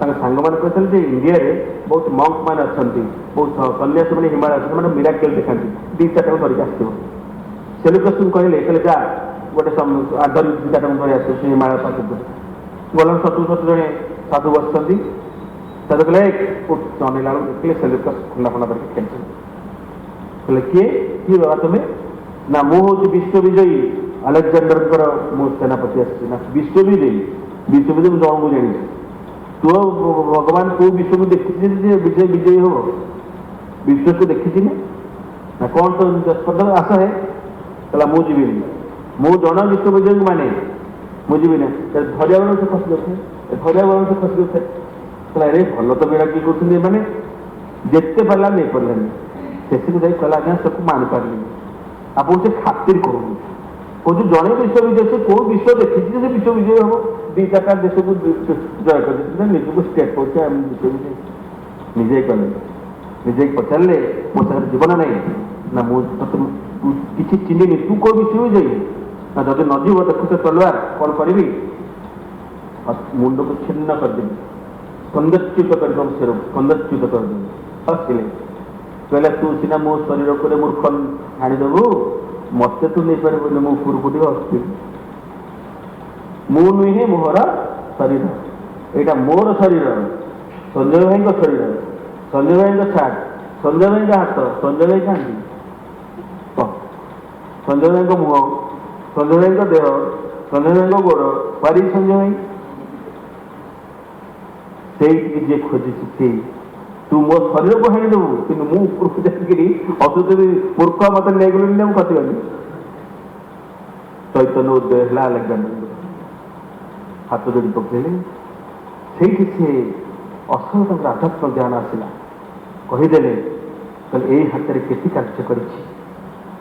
ତାଙ୍କ ସାଙ୍ଗମାନେ କହିଥିଲେ ଯେ ଇଣ୍ଡିଆରେ ବହୁତ ମଙ୍କ ମାନେ ଅଛନ୍ତି ବହୁତ ସନ୍ନ୍ୟାସୀମାନେ ହିମାଳୟ ଅଛନ୍ତି ସେମାନେ ମିରାକେଲ୍ ଦେଖାନ୍ତି 2-4ଟାକୁ ଧରିକି ଆସିଥିବ ସେଲିବ୍ରେସନ୍ କହିଲେ ଯା ଗୋଟେ ଆଦରି 2-4ଟାକୁ ଧରି ଆସିବ ସେ ହିମାଳୟ ପାଖକୁ ଗଲା ସତୁ ଜଣେ ସାଧୁ ବସିଛନ୍ତି ସାଧୁ କହିଲେ ଅନେଇଲା ବେଳକୁ ଦେଖିଲେ ସେଲିବ୍ରେସ ଖଣ୍ଡା କରିକି ଖେଳିଛନ୍ତି କହିଲେ କିଏ ବାବା ତୁମେ ନା ମୁଁ ହେଉଛି ବିଶ୍ୱବିଜୟୀ ଆଲେକ୍ଜାଣ୍ଡରଙ୍କର ମୁଁ ସେନାପତି ଆସିଛି ନା ବିଶ୍ୱବିଜୟୀ ମୁଁ ଜଣକୁ ଜାଣିଛି ତୁ ଭଗବାନ କୋଉ ବିଶ୍ୱକୁ ଦେଖିଛି ଯେ ବିଜୟୀ ହବ ବିଶ୍ୱକୁ ଦେଖିଛି ନା କ'ଣ ତ ଆଶା ହେ କହିଲା ମୁଁ ଯିବିନି ମୁଁ ଜଣେ ବିଶ୍ୱବିଜୟୀଙ୍କୁ ମାନେ ମୁଁ ଯିବି ନା ଧରିବା ବେଳକୁ ସେ ଖସି ଯାଉଥାଏ କହିଲା ଆରେ ଭଲ ତ ବେଳା କିଏ କରୁଛନ୍ତି ଏମାନେ ଯେତେ ପାରିଲା ନେଇପାରିଲାନି ଶେଷକୁ ଯାଇ କହିଲା ଆଜ୍ଞା ତାକୁ ମାନିପାରିଲିନି ଆପଣ ସେ ଖାତିର କରୁନି କହୁଛୁ ଜଣେ ବିଶ୍ୱବିଜୟ ସେ କୋଉ ବିଶ୍ୱ ଦେଖିଛି ଯେ ବିଶ୍ୱବିଜୟ ହବ 2-4ଟା ଦେଶକୁ ଜୟ କରିଦେଇଛି ନିଜକୁ ଷ୍ଟେଟ୍ କରୁছে ଆମେ ବିଶ୍ୱବିଜୟ ନିଜେ କଲେ ନିଜେ ପଚାରିଲେ ମୋ ସାଙ୍ଗରେ ଜୀବନ ନାହିଁ ନା ମୁଁ ତତେ କିଛି ଚିହ୍ନିନି ତୁ କୋଉ ବିଶ୍ୱବିଜୟୀ ନା ଯଦି ନ ଯିବ ଦେଖୁଛ ତଲୱାର କ'ଣ କରିବି ମୁଣ୍ଡକୁ ଛିନ୍ନ କରିଦେବି ସ୍କନ୍ଦଚ୍ୟୁତ କରିଦେବ ସ୍କନ୍ଦଚ୍ୟୁତ କରିଦେବି ହସିଲେ କହିଲା ତୁ ସିନା ମୋ ଶରୀର ଉପରେ ମୂର୍ଖ ହାଣିଦେବୁ ମତେ ତୁ ନେଇପାରିବୁନି ମୁଁ ଉପରକୁ ଟିକେ ହସିବି ମୁଁ ନୁହେଁ ମୋର ଶରୀର ଏଇଟା ମୋର ଶରୀର ସଞ୍ଜୟ ଭାଇଙ୍କ ଶରୀର ସଞ୍ଜୟ ଭାଇଙ୍କ ସାର୍ଟ ସଞ୍ଜୟ ଭାଇଙ୍କ ହାତ ସଞ୍ଜୟ ଭାଇ କାନ୍ଦି ସଞ୍ଜୟ ଭାଇଙ୍କ ମୁହଁ ସଞ୍ଜୟ ଭାଇଙ୍କ ଦେହ ସଞ୍ଜୟ ଭାଇଙ୍କ ଗୋଡ଼ ପାରି ସଞ୍ଜୟ ଭାଇ ସେଇଠିକି ଯିଏ ଖୋଜିଛି ସେଇ ତୁ ମୋ ଶରୀରକୁ ହାଣିଦେବୁ କିନ୍ତୁ ମୁଁ ଉପରକୁ ଯାଇକିରି ଅସୁବିଧା ମୂର୍ଖ ମତେ ନେଇଗଲୁନି ନା ମୁଁ ଖସିଗଲି ଚୈତନ୍ୟ ଉଦୟ ହେଲା ଆଲେକ୍ଜାଣ୍ଡର ହାତ ଯୋଡ଼ି ପକେଇଲେ ସେଇଠି ସେ ଅସଲ ତାଙ୍କର ଆଧ୍ୟାତ୍ମ ଜ୍ଞାନ ଆସିଲା କହିଦେଲେ କହିଲେ ଏଇ ହାତରେ କେତେ କାର୍ଯ୍ୟ କରିଛି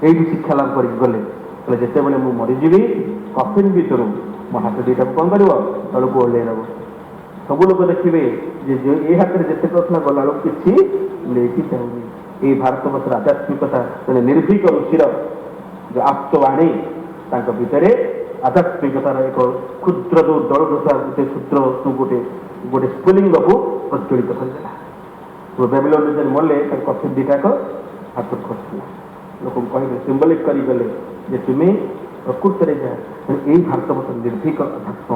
ଏଇଠି ଶିକ୍ଷା ଲାଭ କରିକି ଗଲେ କହିଲେ ଯେତେବେଳେ ମୁଁ ମରିଯିବି କଫିନ୍ ଭିତରୁ ମୋ ହାତ ଦୁଇଟାକୁ କ'ଣ କରିବ ତଳକୁ ଓହ୍ଲେଇ ନେବ ସବୁ ଲୋକ ଦେଖିବେ ଯେ ଏ ହାତରେ ଯେତେ କରିଥିଲା ଗଲାବେଳକୁ କିଛି ନେଇକି ଯାଉନି ଏଇ ଭାରତବର୍ଷର ଆଧ୍ୟାତ୍ମିକତା ଜଣେ ନିର୍ଭୀକ ଋଷିର ଯୋଉ ଆପ୍ତବାଣୀ ତାଙ୍କ ଭିତରେ ଆଧ୍ୟାତ୍ମିକତାର ଏକ କ୍ଷୁଦ୍ର ଯୋଉ ଦଳଦଶା ଗୋଟେ କ୍ଷୁଦ୍ର ଗୋଟେ ସ୍ଫୁଲିଙ୍ଗକୁ ପ୍ରଜ୍ୱଳିତ କରିଦେଲା ବ୍ୟାବିଲନ୍ ଯେତେବେଳେ ମଲେ ତାଙ୍କ କଫିନ୍ ଦୁଇଟାକ ହାତକୁ ଖସିଲା ଲୋକଙ୍କୁ କହିଲେ ସିମ୍ବଲିକ୍ କରିଗଲେ ଯେ ତୁମେ ପ୍ରକୃତରେ ଯା ଏଇ ଭାରତବର୍ଷ ନିର୍ଭୀକ ଅଧ୍ୟାତ୍ମ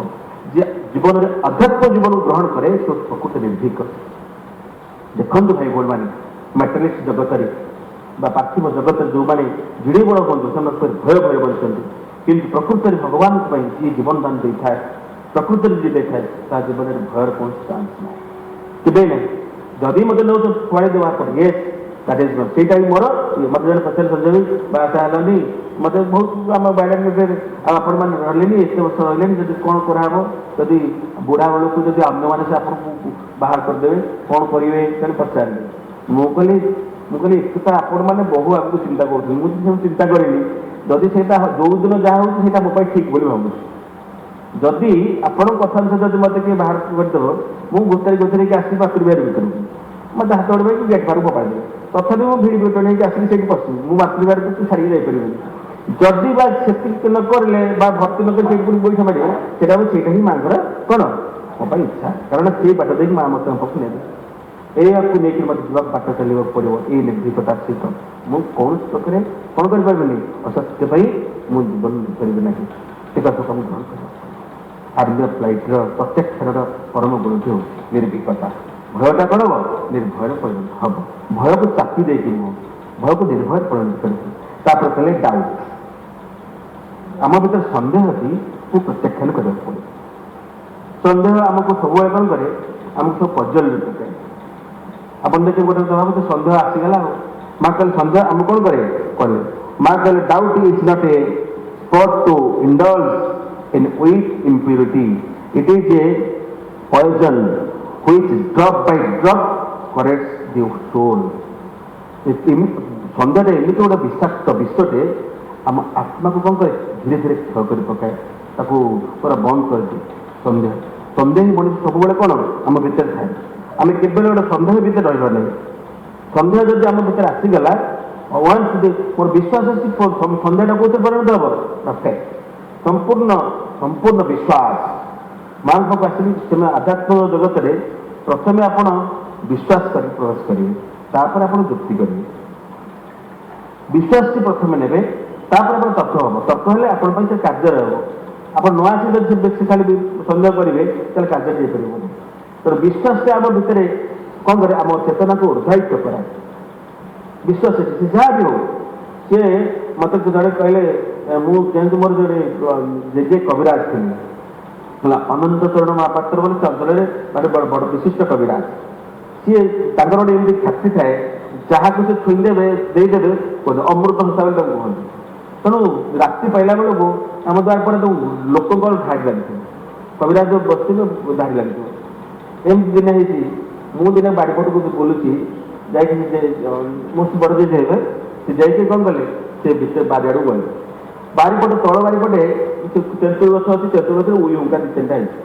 ଯେ ଜୀବନରେ ଅଧ୍ୟାତ୍ମ ଜୀବନକୁ ଗ୍ରହଣ କରେ ସେ ପ୍ରକୃତ ନିର୍ଭୀକ ଦେଖନ୍ତୁ ଭାଇ ଭଉଣୀମାନେ ମ୍ୟାଟେରିଆଲିଷ୍ଟ ଜଗତରେ ବା ପାର୍ଥିବ ଜଗତରେ ଯେଉଁମାନେ ଜିଡ଼ି ବଳ ହୁଅନ୍ତୁ ସେମାନେ ଭୟ ବଞ୍ଚନ୍ତି କିନ୍ତୁ ପ୍ରକୃତରେ ଭଗବାନଙ୍କ ପାଇଁ ଯିଏ ଜୀବନ ଦାନ ଦେଇଥାଏ ପ୍ରକୃତରେ ଯିଏ ଦେଇଥାଏ ତା ଜୀବନରେ ଭୟର କୌଣସି ଚାନ୍ସ ନାହିଁ କେବେ ନାହିଁ ଯଦି ମୋତେ ନେଉଛ କୁଆଡ଼େ ଦେବା ପରେ ୟେସ୍ दैट इज ସେଇଟା ହିଁ ମୋର ମୋତେ ଜଣେ ପଚାରି ସଞ୍ଜୟ ବାସ ହେଲାନି ମୋତେ ବହୁତ ଆମ ବାଇଡେନରେ ଆପଣମାନେ ରହିଲେନି ଏତେ ବର୍ଷ ରହିଲେନି ଯଦି କ'ଣ କରାହେବ ଯଦି ବୁଢ଼ା ବେଳକୁ ଯଦି ଅନ୍ୟମାନେ ସେ ଆପଣଙ୍କୁ ବାହାର କରିଦେବେ କ'ଣ କରିବେ ତେଣୁ ପଚାରିଲେ ମୁଁ କହିଲି ଏତେ ତ ଆପଣମାନେ ବହୁ ଆଗକୁ ଚିନ୍ତା କରୁଛନ୍ତି ମୁଁ ସବୁ ଚିନ୍ତା କରିନି ଯଦି ସେଇଟା ଯେଉଁଦିନ ଯାହା ହେଉଛି ସେଇଟା ମୋ ପାଇଁ ଠିକ୍ ବୋଲି ଭାବୁଛି ଯଦି ଆପଣଙ୍କ କଥା ଅନୁସାରେ ଯଦି ମୋତେ କିଏ ବାହାର କରିଦେବ ମୁଁ ଗୋଟାଇକି ଆସିବି ମାତୃ ବିହାର ଭିତରକୁ ମୋତେ ହାତ ବଢ଼ିକି ଗେଟ୍ ବାହାରକୁ ପକାଇଦେବେ ତଥାପି ମୁଁ ଭିଡ଼ି ଭିତରେ ନେଇକି ଆସିକି ସେଇଠି ପଶିବି ମୁଁ ମାତୃ ବିହାରକୁ ଛାଡ଼ିକି ଯାଇପାରିବିନି ଯଦି ବା ସେତିକି ନ କରିଲେ ବା ଭର୍ତ୍ତି ନ କରି ସେଇଠି ପୁଣି ପଇସା ମାଡ଼ିବ ସେଇଟା ହିଁ ମାଙ୍କର କ'ଣ ମୋ ପାଇଁ ଇଚ୍ଛା କାରଣ ସେଇ ବାଟ ଦେଇକି ମା ମୋତେ ପାଖକୁ ନେବେ ଏହାକୁ ନେଇକି ମୋତେ ଯିବା ବାଟ ଚାଲିବାକୁ ପଡ଼ିବ ଏଇ ନିର୍ଭୀକତା ସହିତ ମୁଁ କୌଣସି ପ୍ରକାରେ କ'ଣ କରିପାରିବିନି ଅସତ୍ୟ ପାଇଁ ମୁଁ ଜୀବନ କରିବି ନାହିଁ ସେ କଥାକୁ ମୁଁ ଗ୍ରହଣ କରିବି ଆର୍ମିର ଫ୍ଲାଇଟ୍ର ପ୍ରତ୍ୟେକ କ୍ଷଣର ପରମ ଗୁରୁଟି ହେଉଛି ନିର୍ଭୀକତା ଭୟଟା କ'ଣ ହେବ ନିର୍ଭୟରେ ପରିଣତ ହେବ ଭୟକୁ ଚାପି ଦେଇକି ମୁଁ ଭୟକୁ ନିର୍ଭୟରେ ପରିଣତ କରିବି ତାପରେ କହିଲେ ଡାଉଟ୍ ଆମ ଭିତରେ ସନ୍ଦେହ ଅଛି ମୁଁ ପ୍ରତ୍ୟାଖ୍ୟାନ କରିବାକୁ ପଡ଼ିବ ସନ୍ଦେହ ଆମକୁ ସବୁବେଳେ କ'ଣ କରେ ଆମକୁ ସବୁ ପର୍ଯ୍ୟବେକ୍ଷିତ କରେ ଆପଣ ଦେଖିବେ ଗୋଟେ ଭାବନ୍ତୁ ସନ୍ଦେହ ଆସିଗଲା ଆଉ ମା କହିଲେ ସନ୍ଦେହ ଆମକୁ କ'ଣ କରେ ମା କହିଲେ doubt is not a spot to indulge in weak impurity. It is a poison which drop by drop corrects the soul. ସନ୍ଦେହଟା ଏମିତି ଗୋଟେ ବିଷାକ୍ତ ବିଷଟେ ଆମ ଆତ୍ମାକୁ କ'ଣ କରେ ଧୀରେ ଧୀରେ କ୍ଷୟ କରି ପକାଏ ତାକୁ ପୁରା ବନ୍ଦ କରିଦିଏ ସନ୍ଦେହ ମଣିଷ ସବୁବେଳେ କ'ଣ ଆମ ଭିତରେ ଥାଏ ଆମେ କେବଳ ଗୋଟେ ସନ୍ଦେହ ଭିତରେ ରହିବା ନାହିଁ ସନ୍ଦେହ ଯଦି ଆମ ଭିତରେ ଆସିଗଲା ୱାନ୍ସ ମୋର ବିଶ୍ୱାସ ଅଛି ସନ୍ଦେହଟା କେଉଁଥିରେ ପରିଣତ ହେବ ପ୍ରତ୍ୟେକ ସମ୍ପୂର୍ଣ୍ଣ ବିଶ୍ୱାସ ମାଙ୍କ ପାଖକୁ ଆସିଲି ସେମାନେ ଆଧ୍ୟାତ୍ମ ଜଗତରେ ପ୍ରଥମେ ଆପଣ ବିଶ୍ୱାସ କରି ପ୍ରବେଶ କରିବେ ତାପରେ ଆପଣ ଯୁକ୍ତି କରିବେ ବିଶ୍ୱାସଟି ପ୍ରଥମେ ନେବେ ତାପରେ ଆପଣ ତର୍କ ହେବ ତର୍କ ହେଲେ ଆପଣଙ୍କ ପାଇଁ ସେ କାର୍ଯ୍ୟରେ ହେବ ଆପଣ ନ ଆସି ଯଦି ବେଶୀ ଖାଲି ସନ୍ଦେହ କରିବେ ତାହେଲେ କାର୍ଯ୍ୟ ହେଇପାରିବନି ତେଣୁ ବିଶ୍ୱାସଟା ଆମ ଭିତରେ କ'ଣ କରେ ଆମ ଚେତନାକୁ ଉର୍ଦ୍ଧାୟିତ କରାଏ ବିଶ୍ୱାସ ସେ ଯାହା ବି ହଉ ସିଏ ମୋତେ ଜଣେ କହିଲେ ମୁଁ ଯେହେତୁ ମୋର ଜଣେ ଜେଜେ କବିରାଜ ଥିଲି ହେଲା ଅନନ୍ତ ଚରଣ ମହାପାତ୍ର ବୋଲି ସେ ଅଞ୍ଚଳରେ ମାନେ ବଡ଼ ବିଶିଷ୍ଟ କବିରାଜ ସିଏ ତାଙ୍କର ଗୋଟେ ଏମିତି ଖ୍ୟାତି ଥାଏ ଯାହାକୁ ସେ ଛୁଇଁଦେବେ ଦେଇଦେବେ କୁହନ୍ତି ଅମୃତ ହିସାବରେ ତାକୁ କୁହନ୍ତି ତେଣୁ ରାତି ପାଇଲା ବେଳକୁ ଆମ ଦ୍ୱାରା ପରେ ତାକୁ ଲୋକଙ୍କର ଧାଡ଼ି ଲାଗିଥିବ କବିରାଜ ବସିଥିବେ ଧାଡ଼ି ଲାଗିଥିବ ଏମିତି ଦିନ ହେଇଛି ମୁଁ ଦିନେ ବାଡ଼ିପଟକୁ ବୁଲୁଛି ଯାଇକି ମୋ ବଡ଼ ଜେଜେ ହେବେ ସେ ଯାଇକି କ'ଣ କଲେ ସେ ଭିତରେ ବାରିଆଡ଼କୁ ଗଲେ ବାରିପଟେ ତଳ ବାରିପଟେ ତେନ୍ତୁଳି ଗଛ ଅଛି ତେନ୍ତୁଳି ଗଛରେ ଉଇ ହୁଙ୍କା ଦୁଇ ତିନିଟା ହେଇଛି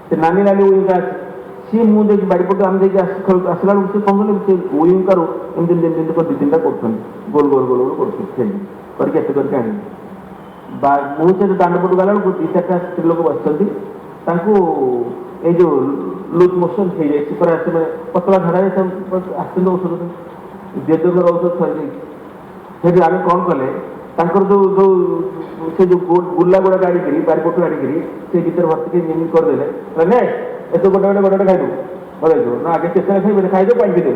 ସେ ନାଲି ଉଇ ହୁଙ୍କା ଅଛି ସିଏ ମୁଁ ଯାଇକି ବାରିପଟେ ଆମେ ଯାଇକି ଆସିଲା ବେଳକୁ ସେ କ'ଣ କଲେ ସେ ଉଇ ହୁଙ୍କାରୁ ଏମିତି ଦୁଇ ତିନିଟା କରୁଛନ୍ତି ଗୋଲ କରୁଛନ୍ତି ସେମିତି କରିକି ଏତେ କରିକି ଆଣିବି ମୁଁ ସେ ଦାଣ୍ଡପଟକୁ ଗଲା ବେଳକୁ ଦୁଇ ଚାରିଟା ସ୍ତ୍ରୀ ଲୋକ ବସିଛନ୍ତି ତାଙ୍କୁ ଏଇ ଯେଉଁ ଲୁଜ୍ ମୋସନ୍ ହେଇଯାଇଛି ପୁରା ସେମାନେ ପତଳା ଝାଡ଼ାରେ ଆସିଛନ୍ତି ଔଷଧ ଜେଜେଙ୍କର ଔଷଧ ସରିଯାଇଛି ସେଠି ଆମେ କ'ଣ କଲେ ତାଙ୍କର ସେ ଯେଉଁ ଗୁଲା ଗୁଡ଼ା ଗାଡ଼ିକିରି ବାରିପଟୁ ଆଣିକିରି ସେ ଭିତରେ ଭର୍ତ୍ତିକି ଯେମିତି କରିଦେଲେ ନେ ଏତେ ଗୋଟେ ଖାଇଦେବୁ ବଢ଼େଇଦେବୁ ନା ଆଗେ କେତେବେଳେ ଖାଇବେ ଖାଇଦେବୁ ପାଇକି ଦେବୁ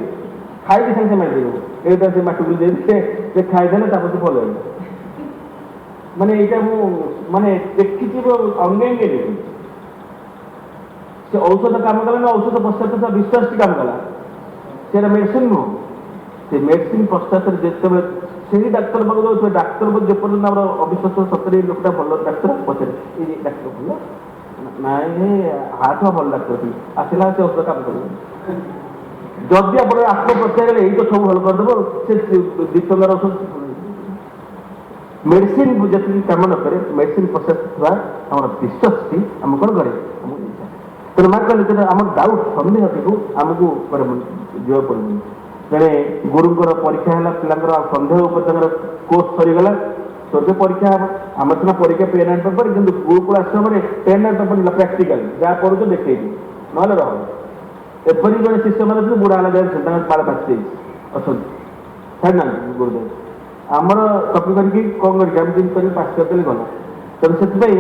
ଖାଇକି ସାଙ୍ଗେ ମାରିଦେବୁ ଏଇଟା ସେ ମାଟିକୁ ଦେଇକି ସେ ଖାଇଦେଲେ ତାପରେ ସେ ଭଲ ହେଇଗଲା ମାନେ ଏଇଟା ମୁଁ ମାନେ ଦେଖିଛି ଅନ୍ୟାନ୍ୟ ଦେଖିଛି ସେ ଔଷଧ କାମ କଲା ନା ଔଷଧ ପଶ୍ଚାତ ବିଶ୍ୱାସଟି କାମ କଲା ସେଟା ମେଡ଼ିସିନ୍ ନୁହଁ ସେ ମେଡ଼ିସିନ୍ ପଶ୍ଚାତରେ ଯେତେବେଳେ ସେହି ଡାକ୍ତର ପାଖକୁ ଯାଉଥିବେ ଡାକ୍ତର ଯେପର୍ଯ୍ୟନ୍ତ ଆମର ଅବିଶ୍ୱାସ ସତରେ ଲୋକଟା ଭଲ ଡାକ୍ତର ପଚାରେ ଏଇ ଡାକ୍ତର ଭଲ ନାଇଁ ହାର୍ଟ ଭଲ ଡାକ୍ତର ଥିଲି ଆସିଲା ସେ ଔଷଧ କାମ କରିବ ଯଦି ଆପଣ ଆତ୍ମପ୍ରତ୍ୟାୟ ଗଲେ ଏଇ ତ ସବୁ ଭଲ କରିଦେବ ସେ ଦୁଇ ଟଙ୍କାର ଔଷଧ ମେଡ଼ିସିନ୍ ଯେତିକି କାମ ନ କରେ ମେଡ଼ିସିନ୍ ପଶ୍ଚାତ ଥିବା ଆମର ବିଶ୍ୱାସଟି ଆମକୁ କ'ଣ କରେ ଆମକୁ ତେଣୁ ମା କହିଲେ ତେଣୁ ଆମର ଡାଉଟ୍ ସନ୍ଦେହଟିକୁ ଆମକୁ ଯିବାକୁ ପଡ଼ିବନି ଜଣେ ଗୁରୁଙ୍କର ପରୀକ୍ଷା ହେଲା ପିଲାଙ୍କର ଆଉ ସନ୍ଦେହ ଉପରେ ତାଙ୍କର କୋର୍ସ ସରିଗଲା ସ୍ୱର୍ଗ ପରୀକ୍ଷା ହେବ ଆମର ସିନା ପରୀକ୍ଷା ପେନ୍ ଆଣ୍ଡ ପେପର କିନ୍ତୁ ଗୁରୁକୁଳ ଆସିବା ପରେ ପେନ୍ ଆଣ୍ଡ ପେପର ପ୍ରାକ୍ଟିକାଲ ଯାହା ପଢ଼ୁଛ ଦେଖେଇବି ନହେଲେ ରହ ଏପରି ଜଣେ ଶିଷ୍ୟମାନେ ଅଛନ୍ତି ବୁଢ଼ା ହେଲା ଯାଉଛନ୍ତି ତାଙ୍କ ବାଳ ପାଚି ଯାଇଛି ଅଛନ୍ତି ଛାଡ଼ିନାହାନ୍ତି ଗୁରୁଦେବ ଆମର କପି କରିକି କ'ଣ କରିକି ଆମେ ଯେମିତି କରିକି ପାସ୍ କରିଦେଲେ ଗଲା ତେଣୁ ସେଥିପାଇଁ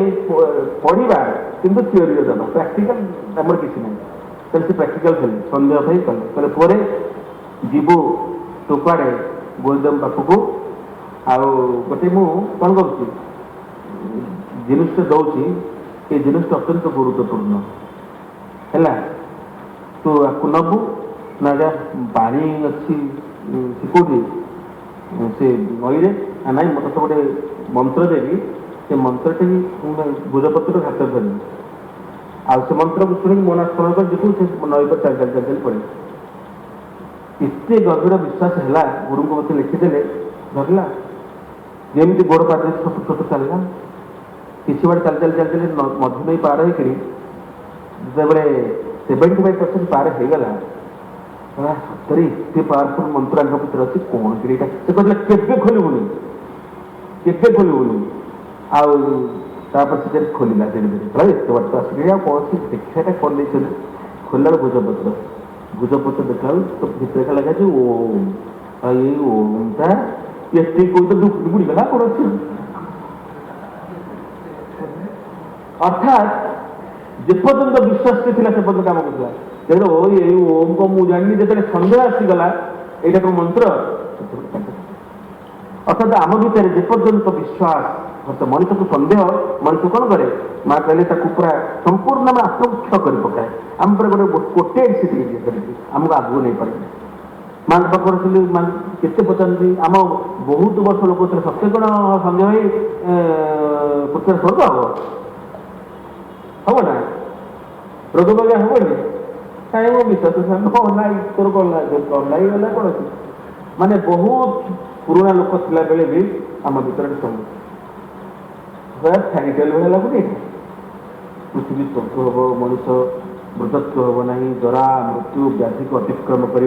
ପଢ଼ିବା କିନ୍ତୁ ଥିଓରିରେ ଦେବା ପ୍ରାକ୍ଟିକାଲ ଆମର କିଛି ନାହିଁ ତେଣୁ ସେ ପ୍ରାକ୍ଟିକାଲ ଥିଲେ ସନ୍ଦେହ ପାଇଁ କଲେ କହିଲେ ପରେ ଯିବୁ ତୁ କୁଆଡ଼େ ଗୁରୁଦେବ ପାଖକୁ ଆଉ ଗୋଟେ ମୁଁ କ'ଣ କରୁଛି ଜିନିଷଟା ଦେଉଛି ଏ ଜିନିଷଟା ଅତ୍ୟନ୍ତ ଗୁରୁତ୍ୱପୂର୍ଣ୍ଣ ହେଲା ତୁ ଆକୁ ନେବୁ ନା ଯା ପାଣି ଅଛି से कौटी से नईरे ना मत तो गोटे मंत्र देवी से मंत्रटी भोजपत्र हाथ धरनी आ से मंत्र को शुणी मन स्मरण कर देखू से नई पर चल चल चल चल पड़े एत गभीर विश्वास है गुरु को मत लिखिदे धरला जमी गोड़ पाटे छोट छोट चलला किसी बार चल चल चल चल मध्य नहीं पार होकर जो 75% पार हो गला सतरे एत पावरफुल मंत्र भितर अच्छी कौन से कहते खोलबुनि केवे खोलबुनि आपर से खोलला धीरे धीरे एत बार तो आसिक कौन से देखा खोल खोलला भोजपत्र भोजपत्र देखा तो भितर लगा ओम ये ओमटा एत कोई तो दुख बुड़ीगला कौन अच्छे अर्थात जेपर्यंत विश्वास से थिला से पर्यंत काम करथिला देखो ये ओम को मु जानि जेते संदेह आसीगला एटा को मंत्र अर्थात आम भितर जेपर्यंत विश्वास मनुष्य को संदेह मनुष्य कौन करे माँ कहले पूरा संपूर्ण में आत्मक्ष कर पकाए आम पर गोटे कोटेड सिटी आमको आगू नहीं पारे माँ पाखे केते पचारती आम बहुत वर्ष लोक सत्य कौन संदेह पृथ्वी स्वर्ग हम ना रोग बगिया हेनी कहीं वो विश्वास ना तोर कौन गला कौन अच्छे माने बहुत पुराना लोक थिला बेले भी आम भीतर सब फैरीटेल भाई लगुनि पृथ्वी स्वर्ग हम मनुष्य मृतत्व हम ना जरा मृत्यु व्याधि को अतिक्रम कर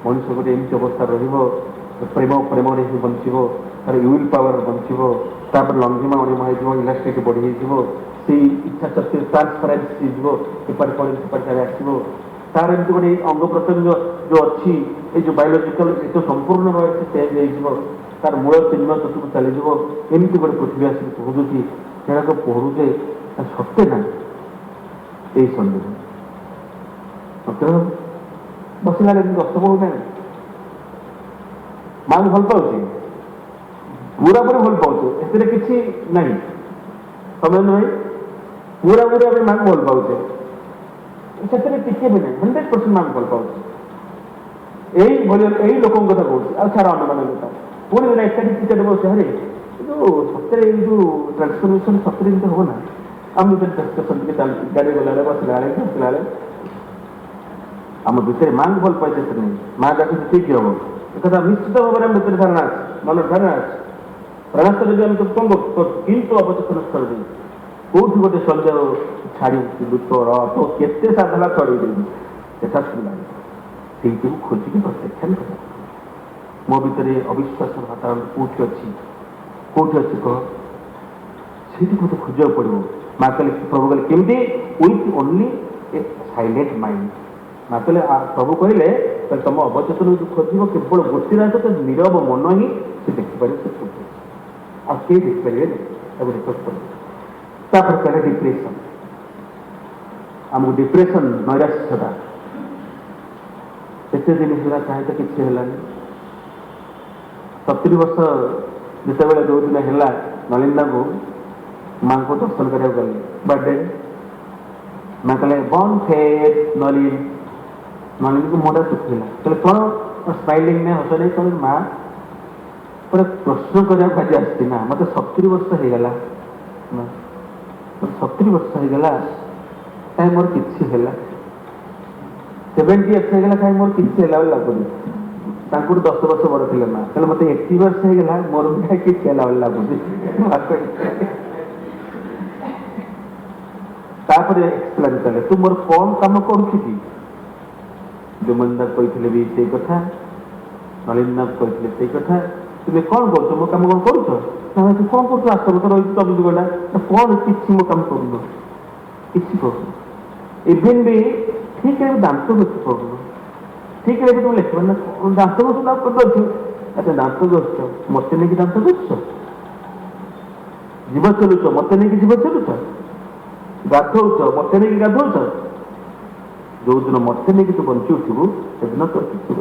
मनुष्य गोटे एमती अवस्था प्रेम प्रेम ही बंचो तार यूल पावर बंचो लंघिमा अणिमा हो इलास्टिक बढ़ी से इच्छा शक्ति ट्रांसफरेन्स एपटे पड़े सेपटे आसो तार एमती गोटे अंग प्रत्यंग जो अच्छी ये जो बायोलोजिकल ये तो संपूर्ण भाव से चेंज हो तार मूल चिन्ह चतुर्थ चलीज एमती गोटे पृथ्वी आसिक पहुँचुची से पढ़ुचे सत्य ना यही सन्देह सत्य बसला दस्तक हो माँ भल पाऊँ पूरा पूरी भल पाऊे ए कि ना समय भाई पूरा पूरी माँ भल पाऊे से टिके भी नहीं 100% माँ भल पाऊे यही लोक कथा कहूँ छाड़ अनुमान कथा पुणी ना एकाठी टिकेट बस अरे जो सत्य जो ट्रांसफर्मेशन सत्य हम ना आम डिस्कसन गाड़ी गला बसला बसला आम भितर माँ भल पाए नहीं माँ जाके ठीक हम एक निश्चित भाव में भितर धारणा मन धारणा प्रयास जब आम कौन किंतु अवचेतन स्तर कौटी गोटे सन्देह छाड़ी दुख तो केते साधना चढ़े देखा सुना से खोजिकी प्रत्याख्यान कर मो भितर अविश्वास वातावरण कौटी अच्छी कह से मत खोजा पड़ो माँ कहे प्रभु कहे केमती with only A silent mind माँ कहे प्रभु कहले तुम अवचेतन जो खोज केवल गोटे रात तो नीरव मन ही से देखिपारे से खोज आगे देखिपारे रिक्वेस्ट कर कहले डिप्रेशन आमको डिप्रेशन नैराश्यता एत दिन है चाहे तो किसी है 70 वर्ष जिते जो दिन है नलिंदा को माँ को दर्शन करा गले बर्थडे माँ कहले बन फेट नलिन को मुंडा सुखला कहले कौन स्माइलिंग में हस नहीं कह माँ पूरा प्रश्न करा भाजी आसती ना मत 70 वर्ष हो गला 70 वर्ष हो गला कहीं मोर किसी है 70 इयर्स होगा कहीं मोर किसी है लगुनि 10 वर्ष बड़ थे माँ कहले मत 80 वर्ष हो गला मोर भी किसी है लगुनि एक्सप्लेन कले तू मोर कौन कम करुच्छी विमंदा कहते भी से कथा नलिन कहते से कथा तुम्हें कौन कर मो कम कौन कर तू कौन कर आश्रम तो रही 24 घंटा कौन किसी मो कम कर किसी कर इवेन भी ठीक है दांत घोष कर ठीक है तुम लिख दांत घोष ना कर अच्छा दांत घोष मत नहीं दांत घोष जीव चलुच मत नहीं जीव चलुच गाधौच मत नहीं गाधौच जो दिन मत नहीं तू बंची उठू से दिन तो किसी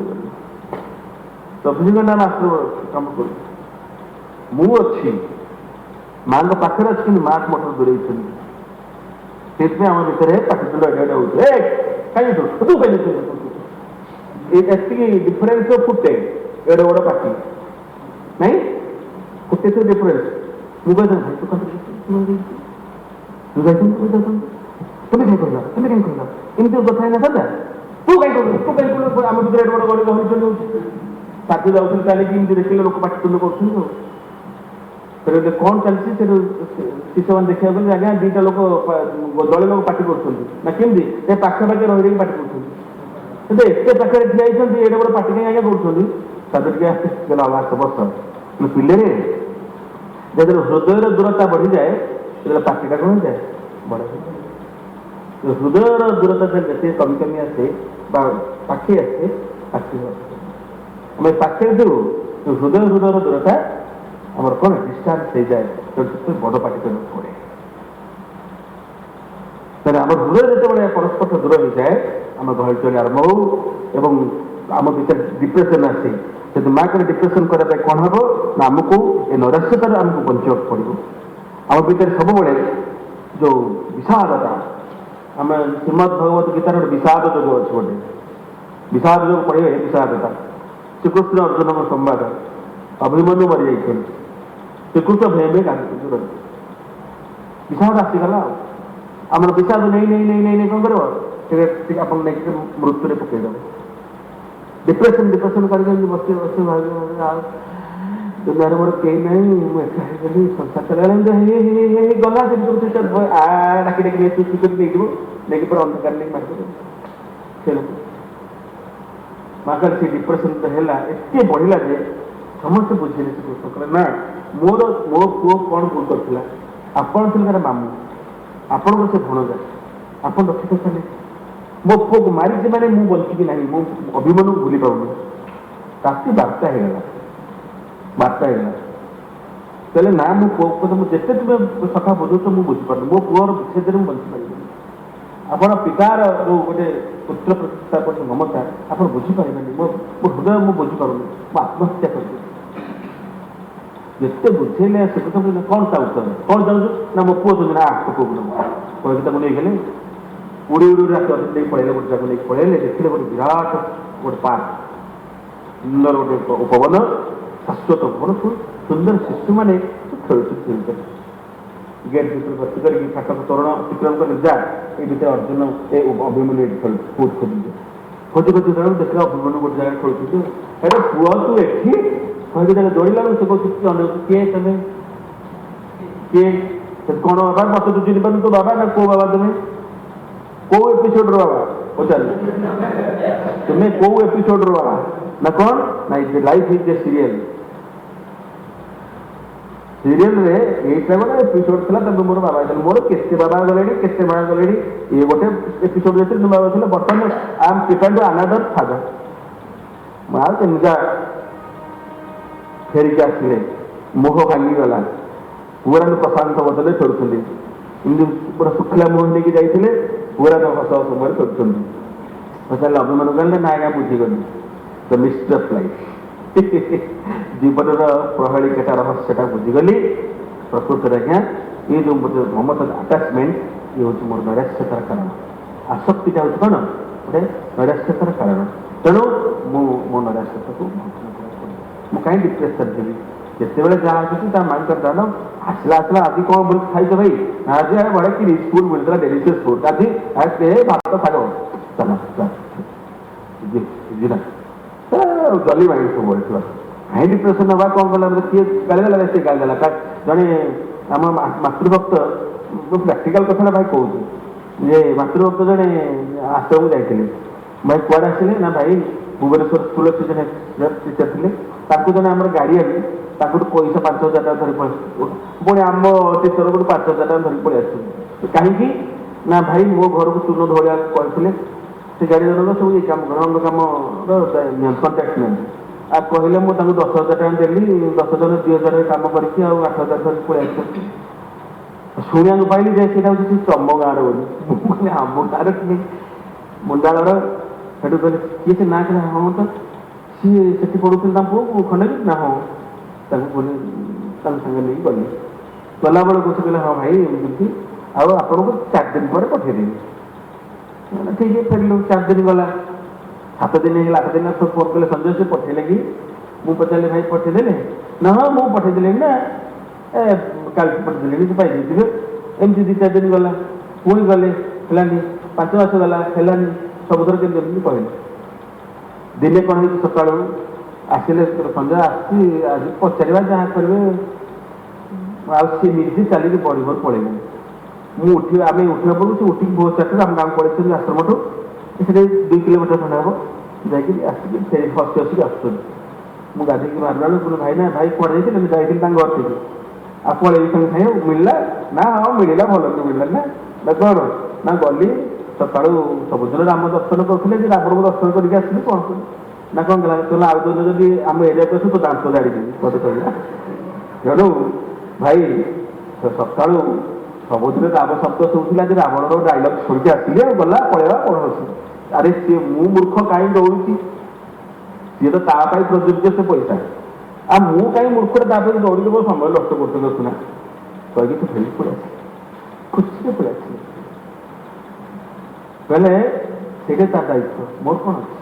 24 घंटा आश्रम कम कर मु अच्छी माँ पाखे अच्छी माँ मठ दूरे से आम भितर पाटितुल एडा हो कहीं तू कहीं ଏତିକି ଡିଫରେନ୍ସ ଫୁଟେ ଏଡ଼େ ବଡ଼ ପାଟି ନାଇଁ ଫୁଟେ ତ ଡିଫରେନ୍ସ ମୁଁ କହିଥାନ୍ତି ଭାଇ ତୁ ତୁମେ କାହିଁ କହିଲ ଏମିତି କଥା ହେଇନଥାନ୍ତା ତୁ କାହିଁ କହିଲୁ ତୁ କାହିଁ କହିଲୁ ଆମ ଭିତରେ ଏଡ଼େ ବଡ଼ ଗଳି ଗହଳି ହଉଛି ପାଟି ଯାଉଛନ୍ତି ଚାଲିକି ଏମିତି ଦେଖିଲେ ଲୋକ ପାଟିତୁଣ୍ଡ କରୁଛନ୍ତି ଆଉ ସେଟା କ'ଣ ଚାଲିଛି ସେଠୁ ଶିଶୁମାନେ ଦେଖିବାକୁ ଗଲେ ଆଜ୍ଞା ଦିଟା ଲୋକ ଦଳେ ଲୋକ ପାଟି କରୁଛନ୍ତି ନା କେମିତି ଏ ପାଖାପାଖି ରହିକି ପାଟି କରୁଛନ୍ତି କିନ୍ତୁ ଏତେ ପାଖରେ ଠିଆ ହେଇଛନ୍ତି ଏଡ଼େ ବଡ଼ ପାଟି କାହିଁ ଆଜ୍ଞା କରୁଛନ୍ତି ତାদের ଟିକେ ଆବାସ ବସ ପିଲେରେ ଯେତେବେଳେ ହୃଦୟର ଦୂରତା ବଢ଼ିଯାଏ ସେତେବେଳେ ପାଟିଟା କ'ଣ ହେଇଯାଏ ବଡ଼ ହେଇଯାଏ ହୃଦୟର ଦୂରତା ଯେତେ କମି କମି ଆସେ ବା ପାଖେଇ ଆସେ ପାଖି ଆମେ ପାଖେଇ ଦେଉ ହୃଦୟର ଦୂରତା ଆମର କ'ଣ ଡିଷ୍ଟାନ୍ସ ହେଇଯାଏ ବଡ଼ ପାଟି କରିବାକୁ ପଡ଼େ ତାହେଲେ ଆମ ହୃଦୟ ଯେତେବେଳେ ପରସ୍ପର ଦୂର ହେଇଯାଏ ଆମ ଗହଳି ଚଳି ଆରମ୍ଭ ହଉ ଏବଂ ଆମ ଭିତରେ ଡିପ୍ରେସନ୍ ଆସେ ଯଦି ମାଆଙ୍କର ଡିପ୍ରେସନ୍ କରିବା ପାଇଁ କ'ଣ ହେବ ନା ଆମକୁ ଏ ନୈରାଶ୍ୟତାରୁ ଆମକୁ ବଞ୍ଚିବାକୁ ପଡ଼ିବ ଆମ ଭିତରେ ସବୁବେଳେ ଯେଉଁ ବିଷାଦତା ଆମେ ଶ୍ରୀମଦ୍ ଭଗବତ ଗୀତାର ଗୋଟେ ବିଷାଦ ଯୋଗ ଅଛି ଗୋଟେ ବିଷାଦ ଯୋଗ ପଢ଼ିବେ ବିଷାଦତା ଶ୍ରୀକୃଷ୍ଣ ଅର୍ଜୁନଙ୍କ ସମ୍ବାଦ ଅଭିମନ୍ୟୁ ମରିଯାଇଛନ୍ତି ଶ୍ରୀକୃଷ୍ଣ ଭେମେ ଗାନ୍ଧୀ ବିଷାଦ ଆସିଗଲା ଆଉ ଆମର ବିଷାଦ ନେଇ କ'ଣ କରିବ ଟିକେ ଆପଣ ନେଇକି ମୃତ୍ୟୁରେ ପକେଇଦେବ ଡିପ୍ରେସନ୍ କରିକି ବସି ଦୁନିଆରେ ମୋର କେହି ନାହିଁ ମୁଁ ଏକା ହେଇଗଲି ସଂସାର ଗଲା ଡାକି ନେଇ ନେଇଯିବ ନେଇକି ପୁରା ଅନ୍ଧକାର ନେଇକି ମାରିଦେବ ସେ ଲୋକ ମାଙ୍କର ସେ ଡିପ୍ରେସନ୍ ହେଲା ଏତେ ବଢ଼ିଲା ଯେ ସମସ୍ତେ ବୁଝିଲେ ସେ କୃଷ୍ଣ କହିଲେ ନା ମୋ ପୁଅ କ'ଣ ଭୁଲ କରିଥିଲା ଆପଣ ଥିଲେ ତାର ମାମୁଁ ଆପଣଙ୍କର ସେ ଭଣଜା ଆପଣ ରକ୍ଷିତ କଲେ ମୋ ପୁଅକୁ ମାରିଛି ମାନେ ମୁଁ ବଞ୍ଚିବି ନାହିଁ ମୁଁ ଅଭିମନ୍ୟୁକୁ ଭୁଲି ପାରୁନି ରାତି ବାର୍ତ୍ତା ହେଇଗଲା କହିଲେ ନା ମୋ ପୁଅ କଥା ମୁଁ ଯେତେ ତୁମେ ସଖା ବୁଝୁଛ ମୁଁ ବୁଝିପାରୁନି ମୋ ପୁଅର ବିଚ୍ଛେଦରେ ମୁଁ ବଞ୍ଚିପାରିବିନି ଆପଣ ପିତାର ଯେଉଁ ଗୋଟେ ପୁତ୍ର ପ୍ରତିଷ୍ଠା ପ୍ରତି ମମତା ଆପଣ ବୁଝିପାରିବେନି ମୋ ହୃଦୟ ମୁଁ ବୁଝିପାରୁନି ମୁଁ ଆତ୍ମହତ୍ୟା କରିବି ଯେତେ ବୁଝେଇଲେ ସେ କଥା କ'ଣ ଚାହୁଁଛ କ'ଣ ଚାହୁଁଛୁ ନା ମୋ ପୁଅ ଚାହୁଁଛି ନା ପୁଅକୁ କହିକି ତାକୁ ନେଇଗଲେ ଉଡ଼ି ରାତି ଅଧେ ନେଇକି ପଳେଇଲେ ଗୋଟେ ଜାଗାକୁ ନେଇକି ପଳେଇଲେ ଦେଖିଲେ ଗୋଟେ ବିରାଟ ଗୋଟେ ପାର୍କ ସୁନ୍ଦର ଗୋଟେ ଉପବନ ଶାଶ୍ୱତ ଉପବନ ସୁନ୍ଦର ଶିଶୁମାନେ ଖେଳୁଛନ୍ତି ଗେଟ୍ ଭିତରେ ଭର୍ତ୍ତି କରିକି ଫାଟକ ତୋରଣ ଅତିକ୍ରମ କରି ଯା ଏ ଭିତରେ ଅର୍ଜୁନ ଏ ଅଭିମନ୍ୟୁ ଏଠି ଖେଳୁଛି କୋଉଠି ଖୋଜି ଦେଖିଲା ଅଭିମନ୍ୟୁ ଗୋଟେ ଜାଗାରେ ଖେଳୁଛନ୍ତି ଏଟା ପୁଅ ତୁ ଏଠି କହିକି ତାକୁ ଦୌଡ଼ିଲା ବେଳକୁ ସେ କହୁଛି କିଏ ତମେ କିଏ କ'ଣ ବାବା ମତେ ତୁ ଚିହ୍ନି ପାରୁନୁ ତୋ ବାବା ନା କୋଉ ବାବା ତମେ କୋଉ ଏପିସୋଡର ବାବା ପଚାରିଲେ ତୁମେ କୋଉ ଏପିସୋଡର ବାବା ନା କ'ଣ ନା ଲାଇଫ୍ ଇଜ୍ ଏ ସିରିଏଲରେ ଏଇଟା ଗୋଟେ ଏପିସୋଡ ଥିଲା ତମେ ମୋର ବାବା ହେଇଥିଲା ମୋର କେତେ ବାବା ଗଲେଣି ଇଏ ଗୋଟେ ଏପିସୋଡ ଯେତେବେଳେ ତୁମ ବାବା ଥିଲା ବର୍ତ୍ତମାନ I am prepared to another father ମୁଁ ଆଉ କେମିତି ଫେରିକି ଆସିଲେ ମୁହ ଭାଙ୍ଗିଗଲା ପୁରା ପ୍ରଶାନ୍ତ ବଦଳରେ ଫେରୁଛନ୍ତି ଏମିତି ପୁରା ଶୁଖିଲା ମୁହଁ ନେଇକି ଯାଇଥିଲେ ପୁରା ହସ ସମୟରେ ଫେରୁଛନ୍ତି ପଚାରିଲେ ଅଭିମନ୍ୟୁ କହିଲେ ନା ଆଜ୍ଞା ବୁଝିଗଲି ଦ ମିଷ୍ଟରୀ ଅଫ୍ ଲାଇଫ୍ ଜୀବନର ପ୍ରହେଳିକାଟା ରହସ୍ୟଟା ବୁଝିଗଲି ପ୍ରକୃତରେ ଆଜ୍ଞା ଏ ଯେଉଁ ମମତା ଆଟାଚମେଣ୍ଟ ଇଏ ହେଉଛି ମୋର ନୈରାଶ୍ୟତାର କାରଣ ଆସକ୍ତିଟା ହେଉଛି କ'ଣ ଗୋଟେ ନୈରାଶ୍ୟତାର କାରଣ ତେଣୁ ମୁଁ ମୋ ନୈରାଶ୍ୟତାକୁ ମୁଁ କାହିଁ ଡିପ୍ରେସନ୍ ହେବି ଯେତେବେଳେ ଯାହା ଆସୁଛି ତା ମାଇଣ୍ଡ ଦାନ ଆସିଲା ଆଜି କ'ଣ ବୋଲି ଖାଇଛ ଭାଇ ଆଜି ବଢ଼ିଆ କି ରିଚ୍ ଫୁଡ୍ ମିଳିଥିଲା ଡେଲିସିୟସ୍ ଫୁଡ୍ ଆଜି ଭାତ ଶାଗ ବୁଝିଲା ଜଲି ମାଇଣ୍ଡ ସବୁବେଳେ ଥିବା କାହିଁ ଡିପ୍ରେସନ୍ ହେବା କ'ଣ କଲା କିଏ ଗାଳିଦେଲା ସେ ଗାଳିଦେଲା ଜଣେ ଆମ ମାତୃଭକ୍ତ ମୁଁ ପ୍ରାକ୍ଟିକାଲ କଥାଟା ଭାଇ କହୁଛି ଯେ ମାତୃଭକ୍ତ ଜଣେ ଆଶ୍ରମକୁ ଯାଇଥିଲେ ଭାଇ କୁଆଡ଼େ ଆସିଲେ ନା ଭାଇ ଭୁବନେଶ୍ୱର ସ୍କୁଲର ସେ ଜଣେ ଟିଚର ଥିଲେ ତାଙ୍କୁ ଜଣେ ଆମର ଗାଡ଼ି ଆଣି ତାଙ୍କଠୁ ପଇସା 5,000 ଟଙ୍କା ଧରି ପଳେଇ ପୁଣି ଆମ ଟିଚର ଗୋଟେ 5,000 ଟଙ୍କା ଧରିକି ପଳେଇ ଆସୁଛନ୍ତି କାହିଁକି ନା ଭାଇ ମୋ ଘରକୁ ଚୂନ ଧୋଳିବାକୁ କହିଥିଲେ ସେ ଗାଡ଼ି ଜଣକ ସବୁ ଏଇ କାମ ଘର କାମର କଣ୍ଟ୍ରାକ୍ଟ ନିଅନ୍ତି ଆଉ କହିଲେ ମୁଁ ତାଙ୍କୁ 10,000 ଟଙ୍କା ଦେଲି 10 ଜଣ 2,000 କାମ କରିକି ଆଉ 8,000 ଧରିକି ପଳେଇ ଆସିଛନ୍ତି ଶୁଣିବାକୁ ପାଇଲି ଯେ ସେଇଟା ହେଉଛି ସେ ତମ ଗାଁର ବୋଲି ମୁଁ କହିଲି ଆମ ଗାଁର କିଏ ମୁଣ୍ଡାଳର ସେଠୁ କହିଲେ କିଏ ସେ ନାଁ କହିଲେ ହଁ ତ ସିଏ ସେଠି ପଢ଼ୁଥିଲେ ତାଙ୍କ ପୁଅକୁ ଖଣ୍ଡଗିରି ନା ହଁ ତାଙ୍କୁ ପୁଣି ତାଙ୍କ ସାଙ୍ଗେ ନେଇକି ଗଲି ଗଲାବେଳକୁ ସେ କହିଲେ ହଁ ଭାଇ ଏମିତି ଆଉ ଆପଣଙ୍କୁ 4 ଦିନ ପରେ ପଠେଇଦେବି ଠିକ୍ ଫେରିଲୁ 4 ଦିନ ଗଲା 7 दिन ହେଇଗଲା 8 ଦିନ ସବୁ ଫୋନ୍ କଲେ ସଞ୍ଜୟ ସେ ପଠେଇଲେ କି ମୁଁ ପଚାରିଲି ଭାଇ ପଠେଇଦେଲେ ନା ହଁ ମୁଁ ପଠେଇଦେଲିଣି ନା କାଲି ପଠେଇଦେଲିଣି ସେ ପାଇଯାଇଥିବେ ଏମିତି 2-4 ଦିନ ଗଲା ପୁଣି ଗଲେ ହେଲାନି 5 ମାସ ଗଲା ହେଲାନି ସବୁଥର କେମିତି ଏମିତି କହିଲେ ଦିନେ କ'ଣ ହେଇଛି ସକାଳୁ ଆସିଲେ ସଞ୍ଜୟ ଆସିଛି ଆଜି ପଚାରିବା ଯାହା କରିବେ ଆଉ ସିଏ ନିଜେ ଚାଲିକି ବଡ଼ିଭୋର ପଳେଇଲେ ମୁଁ ଆମେ ଉଠିବା ପୂର୍ବରୁ ସେ ଉଠିକି ଭୋର 4টাରେ ଆମ ଗାଁକୁ ପଳେଇଛନ୍ତି ଆଶ୍ରମଠୁ ସେଠି 2 କିଲୋମିଟର ଖଣ୍ଡେ ହେବ ଯାଇକି ଆସିକି ଫେରି ହସି ହସିକି ଆସୁଛନ୍ତି ମୁଁ ଗାଧୋଇକି ବାହାରିଲା ବେଳକୁ ଭାଇ ନା ଭାଇ କୁଆଡ଼େ ଯାଇଥିଲେ ମୁଁ ଯାଇଥିଲି ତାଙ୍କ ଘର থেকে ଆଉ ପଳେଇବି ସାଙ୍ଗେ ସାଙ୍ଗେ ମିଳିଲା ନା ହଁ ମିଳିଲା ଭଲ କି ମିଳିଲା ନା କ'ଣ ନା ଗଲି ସକାଳୁ ସବୁଦିନ ରାମ ଦର୍ଶନ କରୁଥିଲେ ଯେ ରାବଣଙ୍କୁ ଦର୍ଶନ କରିକି ଆସିଲି କ'ଣ କଲି ନା କ'ଣ କଲା କହିଲା ଆଉ ଦିନ ଯଦି ଆମ ଏରିଆକୁ ଆସୁ ତ ଦାନ୍ତ ଜାଣିଦେବି ମୋତେ କହିଲା ତେଣୁ ଭାଇ ସକାଳୁ ସବୁଦିନ ରାମ ଶବ୍ଦ ଶୁଣୁଥିଲା ଯେ ରାବଣର ଡାଇଲଗ ଶୁଣିକି ଆସିଲେ ଆଉ ଗଲା ପଳେଇବା କ'ଣ ଅଛି ଆରେ ସିଏ ମୁଁ ମୂର୍ଖ କାହିଁ ଦୌଡ଼ୁଛି ସିଏ ତ ତା ପାଇଁ ପ୍ରଯୁଜ୍ୟ ସେ ପଇସା ଆଉ ମୁଁ କାହିଁ ମୂର୍ଖରେ ତା ପାଇଁ ଦୌଡ଼ିକି ମୋ ସମୟ ନଷ୍ଟ କରୁଛି ଦେଖୁନା କହିକି ସେ ଫେରିକି ପଳେଇ ଆସିଲେ ଖୁସିରେ ପଳେଇ ଆସିଲେ କହିଲେ ସେଇଟା ତା ଦାୟିତ୍ୱ ମୋର କ'ଣ ଅଛି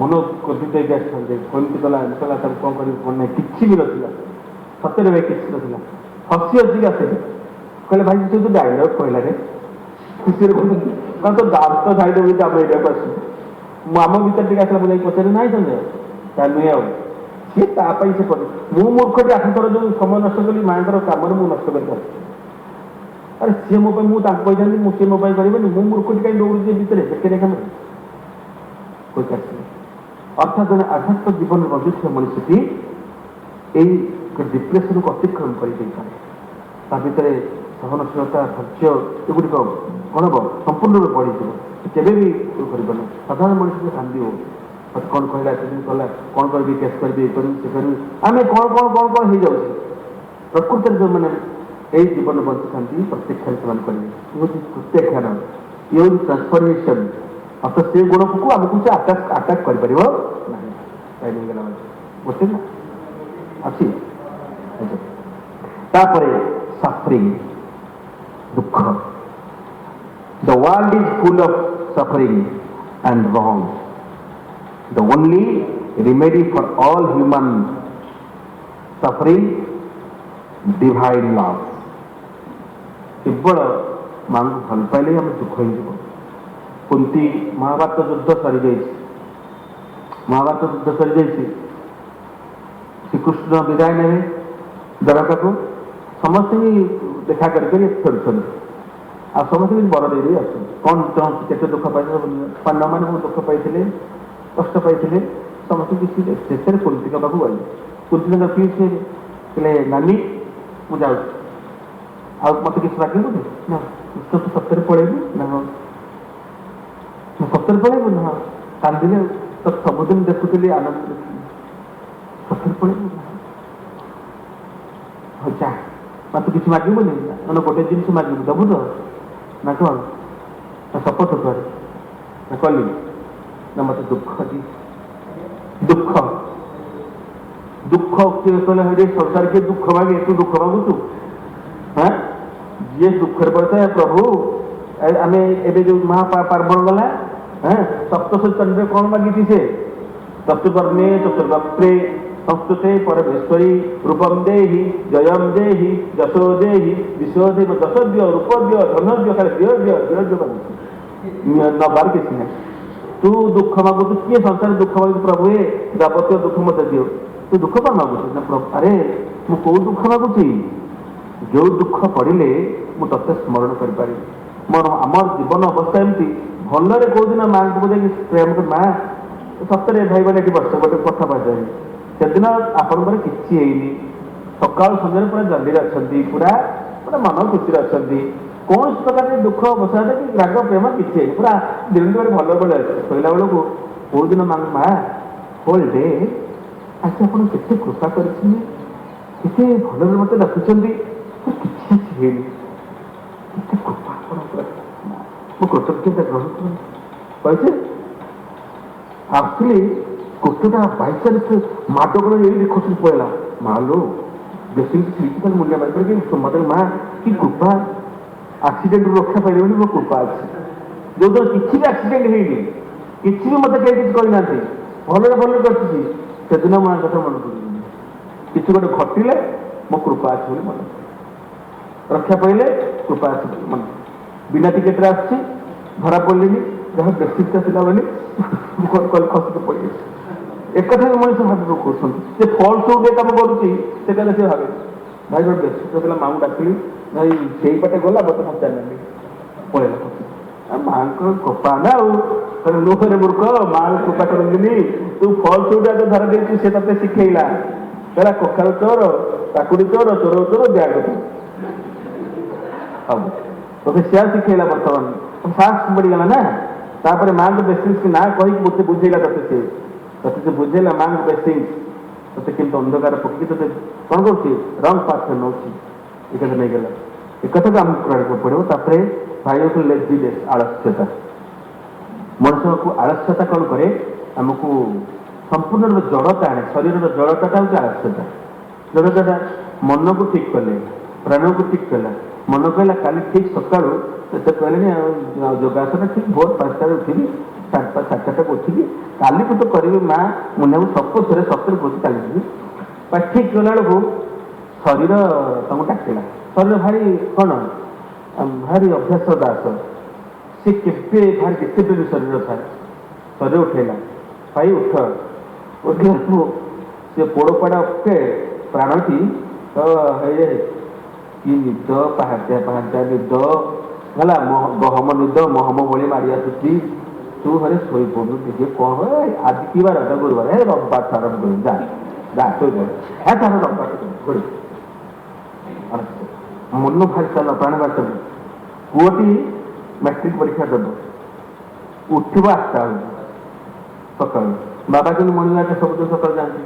ମନ କୋଦି ଦେଇକି ଆସିଥାନ୍ତେ କେମିତି କଲା କଲା ତାକୁ କ'ଣ କରିବି କ'ଣ ନାହିଁ କିଛି ବି ନଥିଲା ସତରେ ଭାଇ କିଛି ନଥିଲା ହସି ହସିକି ଆସିଲେ କହିଲେ ଭାଇ ସେ ଯୋଉ ଡାଇଲଗ କହିଲା ରେ ଖୁସିରେ କହୁଛନ୍ତି କ'ଣ ତ ଦାନ୍ତ ଛାଡ଼ିଦେବୁ ଯଦି ଆମ ଏରିଆକୁ ଆସିବୁ ମୁଁ ଆମ ଭିତରେ ଟିକେ ଆସିଲା ମୁଁ ଯାଇକି ପଚାରି ନାହିଁ ସଞ୍ଜୟ ତା ନୁହେଁ ଆଉ ସିଏ ତା ପାଇଁ ସେ ପଡ଼େ ମୁଁ ମୂର୍ଖଟି 8 ଥର ଯୋଉ ସମୟ ନଷ୍ଟ କଲି ମାଆଙ୍କର କାମରେ ମୁଁ ନଷ୍ଟ କରିପାରିବି ଆରେ ସିଏ ମୋ ପାଇଁ ମୁଁ ତାଙ୍କୁ କହିଥାନ୍ତି ମୁଁ ସିଏ ମୋ ପାଇଁ କରିବେନି ମୁଁ ମୂର୍ଖଟି କାହିଁ ଦୌଡ଼ୁଛି ଭିତରେ ବେକାରିଆ କାମରେ କହିପାରିଥିଲି ଅର୍ଥାତ୍ ଜଣେ ଆଧ୍ୟାତ୍ମିକ ଜୀବନରେ ବଞ୍ଚୁଥିବା ମଣିଷଟି ଏଇ ଡିପ୍ରେସନକୁ ଅତିକ୍ରମ କରିଦେଇପାରେ ତା ଭିତରେ ସହନଶୀଳତା ଧୈର୍ଯ୍ୟ ଏଗୁଡ଼ିକ କ'ଣ ହେବ ସମ୍ପୂର୍ଣ୍ଣ ରୂପେ ବଢ଼ିଯିବ କେବେ ବି କରିବନି ସାଧାରଣ ମଣିଷକୁ କାନ୍ଦିବ ମୋତେ କ'ଣ କହିଲା ସେଦିନ କଲା କ'ଣ କରିବି କେସ୍ କରିବି ଏ କରିବି ସେ କରିବି ଆମେ କ'ଣ ହେଇଯାଉଛି ପ୍ରକୃତରେ ଯେଉଁମାନେ ଏଇ ଜୀବନ ବଞ୍ଚିଥାନ୍ତି ପ୍ରତ୍ୟକ୍ଷରେ ସେମାନେ କରିବେ ଇଏ ହେଉଛି ପ୍ରତ୍ୟାଖ୍ୟାନ ଇଏ ହେଉଛି ଟ୍ରାନ୍ସଫର୍ମେସନ୍ ଅର୍ଥାତ୍ ସେ ଗୁଣକୁ ଆମକୁ ସେ ଆଟାକ୍ କରିପାରିବ ନାହିଁ ଟାଇମ୍ ହେଇଗଲା ଗୋଟେ ନା ଅଛି ତାପରେ ସଫରିଂ ଦୁଃଖ The world is full of suffering and wrong. The only remedy for all human suffering, divine love. କେବଳ ମାଙ୍କୁ ଭଲ ପାଇଲେ ଆମେ ଦୁଃଖ ହେଇଯିବ କୁନ୍ତୀ ମହାଭାରତ ଯୁଦ୍ଧ ସରିଯାଇଛି ଶ୍ରୀକୃଷ୍ଣ ବିଦାୟ ନେବେ ଦ୍ୱାରକାକୁ ସମସ୍ତେ ଦେଖା କରିକରି ଫେରୁଛନ୍ତି ଆଉ ସମସ୍ତେ ବର ଦେଇ ଆସୁଛନ୍ତି କ'ଣ ଚାହୁଁଛି କେତେ ଦୁଃଖ ପାଇଥିଲେ ପାଣ୍ଡବମାନେ ବହୁତ ଦୁଃଖ ପାଇଥିଲେ କଷ୍ଟ ପାଇଥିଲେ ସମସ୍ତେ କିଛି ଶେଷରେ କୁନ୍ତୀଙ୍କ ପାଖକୁ ଗଲେ କୁନ୍ତୀ ତାଙ୍କର ପିସ୍ କହିଲେ ନାନୀ ମୁଁ ଯାଉଛି ଆଉ ମୋତେ କିଛି ମାଗିବୁନି ନା ତୁ ସତରେ ପଳେଇବୁ ନା ହଁ ମୁଁ ସତରେ ପଳେଇବୁ ନା ହଁ କାନ୍ଦିଲେ ତ ସବୁଦିନ ଦେଖୁଥିଲି ଆନନ୍ଦ ଦେଖିଲି ସତରେ ପଳେଇବୁ ନା ହଉ ଯା ତୁ କିଛି ମାଗିବୁନି ମାନେ ଗୋଟେ ଜିନିଷ ମାଗିବୁ ଦେବୁ ତ ନା କ'ଣ ନା ଶପଥ କରେ ନା କଲି ନା ମୋତେ ଦୁଃଖ କିଏ କହିଲେ ହେ ସଂସାର କିଏ ଦୁଃଖ ମାଗେ ତୁ ଦୁଃଖ ମାଗୁଛୁ ହଁ ଯିଏ ଦୁଃଖରେ ପଡ଼ିଥାଏ ପ୍ରଭୁ ଆମେ ଏବେ ଯୋଉ ମହାପାର୍ବଣ ଗଲା ସପ୍ତଶତୀରେ କ'ଣ ମାଗିଛି ସେ ଚତୁର୍ବର୍ଣ୍ଣେ ଚତୁର୍ବକ୍ତ୍ରେ ସଂସ୍କୃତେ ପରମେଶ୍ୱରୀ ରୂପମ ଦେହି ଜୟମ ଦେହି ଯଶୋ ଦେହି ବିଶ୍ୱ ଦେବ ଯଶ ଦିଅ ରୂପ ଦିଅ ଧନ ଦିଅ ଖାଲି ଦିଅ ମାଗୁଛି ନବାର କିଛି ନାହିଁ ତୁ ଦୁଃଖ ମାଗୁଛୁ କିଏ ସଂସାରରେ ଦୁଃଖ ମାଗୁଛୁ ପ୍ରଭୁ ଏ ଯାବତୀୟ ଦୁଃଖ ମୋତେ ଦିଅ ତୁ ଦୁଃଖ କ'ଣ ମାଗୁଛୁ ନା ପ୍ରଭୁ ଆରେ ମୁଁ କୋଉ ଦୁଃଖ ମାଗୁଛି ଯୋଉ ଦୁଃଖ ପଡ଼ିଲେ ମୁଁ ତତେ ସ୍ମରଣ କରିପାରିବି ମୋର ଆମର ଜୀବନ ଅବସ୍ଥା ଏମିତି ଭଲରେ କୋଉଦିନ ମାଆଙ୍କୁ ଯାଇକି ପ୍ରେମ ମା ସତରେ ଭାଇ ମାନେ ଏଠି ବସ ଗୋଟେ କଥା ପଚାରିବି ସେଦିନ ଆପଣଙ୍କର କିଛି ହେଇନି ସକାଳୁ ସନ୍ଧ୍ୟାରେ ପୁରା ଜଲ୍ଦିରେ ଅଛନ୍ତି ପୁରା ମନ ଖୁସିରେ ଅଛନ୍ତି କୌଣସି ପ୍ରକାର ଦୁଃଖ ଅବସାଦ କି ରାଗ ପ୍ରେମ କିଛି ହେଇନି ପୁରା ଦିନ ଗୋଟେ ଭଲ ବେଳେ ଅଛି ଶୋଇଲା ବେଳକୁ କୋଉଦିନ ମା ହୋଲ୍ ଡେ ଆଜି ଆପଣ କେତେ କୃପା କରିଛନ୍ତି କେତେ ଭଲରେ ମୋତେ ରଖୁଛନ୍ତି କିଛି ହେଇନି କେତେ କୃପା ଆପଣଙ୍କର ମୁଁ କୃତଜ୍ଞତା ଗ୍ରହଣ କରୁଛି କହିছে ଆକ୍ଚୁଆଲି କୃଷ୍ଣଟା ବାଇଚାନ୍ସ ମାଡ଼ ଗୋଡ଼ ଏଇ ଖସି ପଳେଇଲା ମାଲୋ ବେଶୀ କ୍ରିଟିକାଲ ମୂଲ୍ୟ ମାରିପାରିକି ମୋତେ ମା କି କୃପା ଆକ୍ସିଡେଣ୍ଟରୁ ରକ୍ଷା ପାଇଲେ ବୋଲି ମୋ କୃପା ଅଛି ଯୋଉଦିନ କିଛି ବି ଆକ୍ସିଡେଣ୍ଟ ହେଇନି କିଛି ବି ମୋତେ କେହି କିଛି କହିନାହାନ୍ତି, ଭଲରେ ଭଲରେ କରିଛି। ସେଦିନ ମୋ କଥା ମନେ ପଡ଼ିବନି। କିଛି ଗୋଟେ ଘଟିଲେ ମୋ କୃପା ଅଛି ବୋଲି ମନେ ପଡ଼େ, ରକ୍ଷା ପାଇଲେ କୃପା ଅଛି ବୋଲି ମନେ ପଡ଼େ। ବିନା ଟିକେଟରେ ଆସିଛି, ଧରା ପଡ଼ିଲିନି, ଯାହା ବେସିକ୍ଟା ଥିଲା ବୋଲି ଖସିକି ପଡ଼ିଯାଇଛି। ଏକଥା ବି ମଣିଷ ଭାବି ପକାଉଛନ୍ତି ଯେ ଫଲ୍ସ ଗୋଟେ କାମ କରୁଛି, ସେ କହିଲେ ସେ ଭାବେ ଭାଇ ଗୋଟେ ବେସିକ୍ ଥିଲା, ମାମୁଁ ଡାକିଲି, ଭାଇ ସେଇ ବାଟେ ଗଲା, ମୋତେ ପଚାରିଲାନି, ପଳେଇଲା। ଆଉ ମାଆଙ୍କର କୃପା ନା, ଆଉ ଲୋକରେ ମୂର୍ଖ, ମାଆଙ୍କୁ କୃପା କରନ୍ତିନି। ତୁ ଫଲ୍ସ ଗୋଟେ ଧରା ଦେଇଛୁ, ସେ ତତେ ଶିଖେଇଲା, କହିଲା କଖାରୁ ଚୋର, କାକୁଡି ଚୋର, ଚୋର ଚୋର ବ୍ୟାଗ ହବ, ତତେ ସେୟା ଶିଖେଇଲା। ବର୍ତ୍ତମାନ ସାହସ ପଡ଼ିଗଲା ନା। ତାପରେ ମାଆଙ୍କ ବେସିକ୍ସ ନା କହିକି ମୋତେ ବୁଝେଇଲା, ତତେ ସେ ବୁଝେଇଲା ମାଆଙ୍କ ବେସିକ୍ସ, ତତେ କିନ୍ତୁ ଅନ୍ଧକାର ପକେଇକି ତତେ କ'ଣ କରୁଛି, ରଙ୍ଗ ପାଥରେ ନେଉଛି, ଏ କଥା ନେଇଗଲା। ଏ କଥାକୁ ଆମକୁ କରିବାକୁ ପଡ଼ିବ। ତାପରେ ଭାଇଙ୍କୁ ଲେଜିନେସ୍, ଆଳସ୍ୟତା। ମଣିଷକୁ ଆଳସ୍ୟତା କ'ଣ କରେ, ଆମକୁ ସମ୍ପୂର୍ଣ୍ଣ ରୂପେ ଜଡ଼ତା ଆଣେ। ଶରୀରର ଜଡ଼ତାଟା ହେଉଛି ଆଳସ୍ୟତା। ଜଡ଼ତାଟା ମନକୁ ଠିକ୍ କଲେ, ପ୍ରାଣକୁ ଠିକ୍ କଲା। ମନ କହିଲା କାଲି ଠିକ୍ ସକାଳୁ ସେ କହିଲେନି ଆଉ ଯୋଗାସନ ଠିକ୍ ଭୋର 5ଟାରେ ଉଠିବି, 4:30ଟାକୁ ଉଠିକି କାଲିକୁ ତ କରିବି ମା, ମୁଁ ନେବୁ ସତରେ କହୁଛି କାଲି ଯିବି। ଠିକ୍ କଲାବେଳକୁ ଶରୀର ତମକୁ ଡାକିଲା। ଶରୀର ଭାରି କ'ଣ, ଭାରି ଅଭ୍ୟାସ ଦାସ, ସେ କେବେ ଭାରି ଡିସିପ୍ଲିନ ଶରୀର ଥାଏ। ଶରୀର ଉଠେଇଲା, ଭାଇ ଉଠ, ଉଠିବାକୁ ସେ ପୋଡ଼ପଡ଼ା ଅଟେ ପ୍ରାଣଟି ତ ହେଇଯାଏ। କି ନିଦ, ପାହାନ୍ତିଆ ପାହାନ୍ତିଆ ନିଦ ହେଲା, ଗହମ ନିଦ ମହମ ଭଳି ମାରି ଆସୁଛି। ତୁ ଘରେ ଶୋଇପଡ଼ୁ ଟିକେ, କ'ଣ ଆଜି କି ବାର, ଗୁରୁବାର, ରବିବାର ଆରମ୍ଭ କରିବୁ, ଯା ଶୋଇପଡ଼, ତାର ରବିବାର ମନ ଭାରି ଚାଲ, ପ୍ରାଣ ଭାରି ଚାଲ। ପୁଅଟି ମ୍ୟାଟ୍ରିକ ପରୀକ୍ଷା ଦେବ, ଉଠିବ 8ଟା ବେଳକୁ ସକାଳୁ। ବାବା କିନ୍ତୁ ମର୍ଣ୍ଣିଂ ୱାକ୍ ସବୁଦିନ ସକାଳୁ ଯାଆନ୍ତି,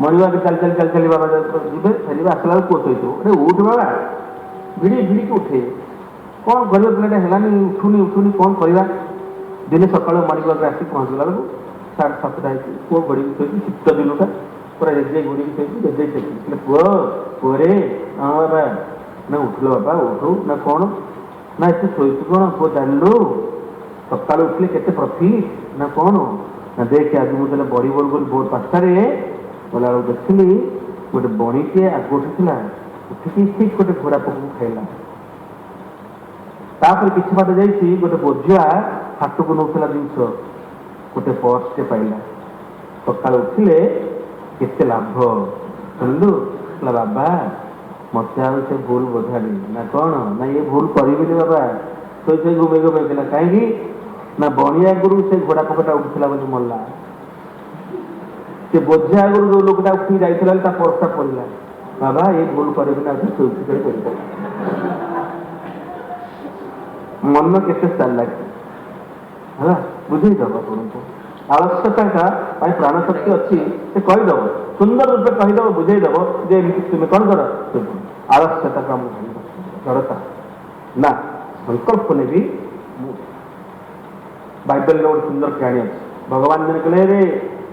ମର୍ଣ୍ଣିଂ ୱାକ୍ ଚାଲି ବାବା ଯିବେ, ଫେରିବେ, ଆସିଲା ବେଳକୁ ପୁଅ ଶୋଇଥିବ। ଉଠ ବାବା, ଭିଡ଼ିକି ଉଠେ, କ'ଣ କରିବା, ପିଲାଟା ହେଲାନି, ଉଠୁନି, କ'ଣ କରିବା। ଦିନେ ସକାଳୁ ମର୍ଣ୍ଣିଂ ୱାକ୍ରେ ଆସି ପହଞ୍ଚିଲା ବେଳକୁ 7:30 ହେଇଛି, ପୁଅ ଘୋଡ଼ିକି ଶୋଇଛି। ଶୀତ ଦିନଟା ପୁରା ରେଜେଇ ଘୋଡ଼ିକି ଶୋଇଛି, ରେଜେଇ ଶୋଇଛି। ପୁଅରେ ହଁ ବାବା, ନା ଉଠିଲ ବାବା, ଉଠୁ ନା କ'ଣ, ନା ଏତେ ଶୋଇଛୁ କ'ଣ, ପୁଅ ଜାଣିଲୁ ସକାଳୁ ଉଠିଲେ କେତେ ପ୍ରଫିଟ୍, ନା କ'ଣ, ନା ଦେଖେ ଆଜି ମୁଁ ତାହେଲେ ବଡ଼ି ବୋଲ ଗଲି ଭୋର 5ଟାରେ ଗଲାବେଳକୁ ଦେଖିଲି ଗୋଟେ ବଣିଟିଏ ଆଗ ଉଠିଥିଲା, ଉଠିକି ଠିକ୍ ଗୋଟେ ଘୋଡ଼ା ପୋକକୁ ଖାଇଲା। ତାପରେ କିଛି ବାଟ ଯାଇଛି, ଗୋଟେ ବୋଝୁଆ ହାଟକୁ ନେଉଥିଲା ଜିନିଷ, ଗୋଟେ ପର୍ସଟେ ପାଇଲା। ସକାଳୁ ଉଠିଲେ କେତେ ଲାଭ ଶୁଣିଲୁ, କହିଲା ବାବା ମୋତେ ଆଉ ସେ ଭୁଲ ବୋଝାନି, ନା କ'ଣ, ନା ଇଏ ଭୁଲ କରିବିନି ବାବା। ଶୋଇ ଘୁମେଇଥିଲା, କାହିଁକି ନା ବଣି ଆଗରୁ ସେ ଘୋଡ଼ା ପୋକଟା ଉଠିଥିଲା ବୋଲି ମଲା। ସେ ବୋଝା ଆଗରୁ ଯୋଉ ଲୋକଟା ଉଠିକି ଯାଇଥିଲା ତା ପର୍ସଟା ପଡ଼ିଲା। ବାବା ଏଇ ଭୁଲ କରିବିନି, ଆଉ ଶୋଇଛି କରିପାରିବ। ମନ କେତେ ଚାଲାକ ହେଲା, ବୁଝେଇଦବ ଆପଣଙ୍କୁ। ଆଳସ୍ୟତା ପାଇଁ ପ୍ରାଣ ଶକ୍ତି ଅଛି, ସେ କହିଦବ, ସୁନ୍ଦର ରୂପେ କହିଦବ, ବୁଝେଇଦବ ଯେ ଏମିତି ତୁମେ କ'ଣ କର। ଆଳସ୍ୟତା କାମ ଜଡ଼ତା ନା, ସଂକଳ୍ପ ନେବି। ବାଇବେଲରେ ଗୋଟେ ସୁନ୍ଦର କାହାଣୀ ଅଛି। ଭଗବାନ ଦିନେ କହିଲେ ରେ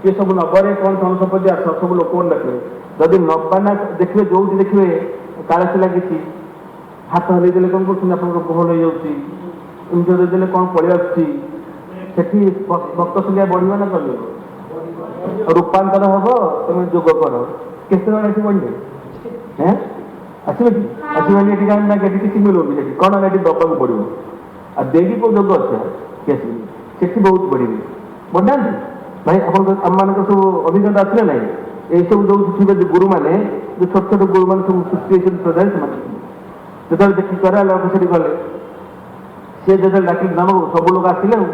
କିଏ ସବୁ ନବରେ କ'ଣ ଧନ ସମ୍ପତ୍ତି ଆସ, ସବୁ ଲୋକମାନେ ଡାକିବେ, ଯଦି ନବାନା ଦେଖିବେ, ଯୋଉଠି ଦେଖିବେ କାଳସୀ ଲାଗିଛି, ହାତ ହଲେଇ ଦେଲେ କ'ଣ କରୁଛନ୍ତି, ଆପଣଙ୍କର କୋହଳ ହେଇଯାଉଛି, ଏମିତି ଦେଇଦେଲେ କ'ଣ ପଳେଇ ଆସୁଛି, ସେଠି ଭକ୍ତ ସଂଖ୍ୟା ବଢ଼ିବ ନା କରିବ, ରୂପାନ୍ତର ହବ। ତମେ ଯୋଗ କର, କେତେ ଜଣ ଏଠି ବଢ଼ିବେ, ଆସିବେ କି ଆସିବେନି ଏଠି, କାହିଁକି ନା ଏଠି କିଛି ମିଳୁନି, ସେଠି କ'ଣ ଏଠି ଦବାକୁ ପଡ଼ିବ। ଆଉ ଦେଇକି କେଉଁ ଯୋଗ ଅଛି କି ଆସିବେନି, ସେଠି ବହୁତ ବଢ଼ିବେ। ବଢ଼ାନ୍ତି ଭାଇ, ଆପଣଙ୍କ ଆମମାନଙ୍କର ସବୁ ଅଭିଜ୍ଞତା ଅଛି ନା ନାହିଁ। ଏଇସବୁ ଯୋଉ ଥିବେ ଗୁରୁମାନେ, ଯୋଉ ଛୋଟ ଛୋଟ ଗୁରୁମାନେ ସବୁ ସୃଷ୍ଟି ହେଇଛନ୍ତି ପ୍ରଜାରେ, ସେମାନେ ଯେତେବେଳେ ଦେଖି କରାହେଲେ ସେଠି ଗଲେ, ସିଏ ଯେତେବେଳେ ଡାକିଲି ନେବୁ, ସବୁ ଲୋକ ଆସିଲେ, ଆଉ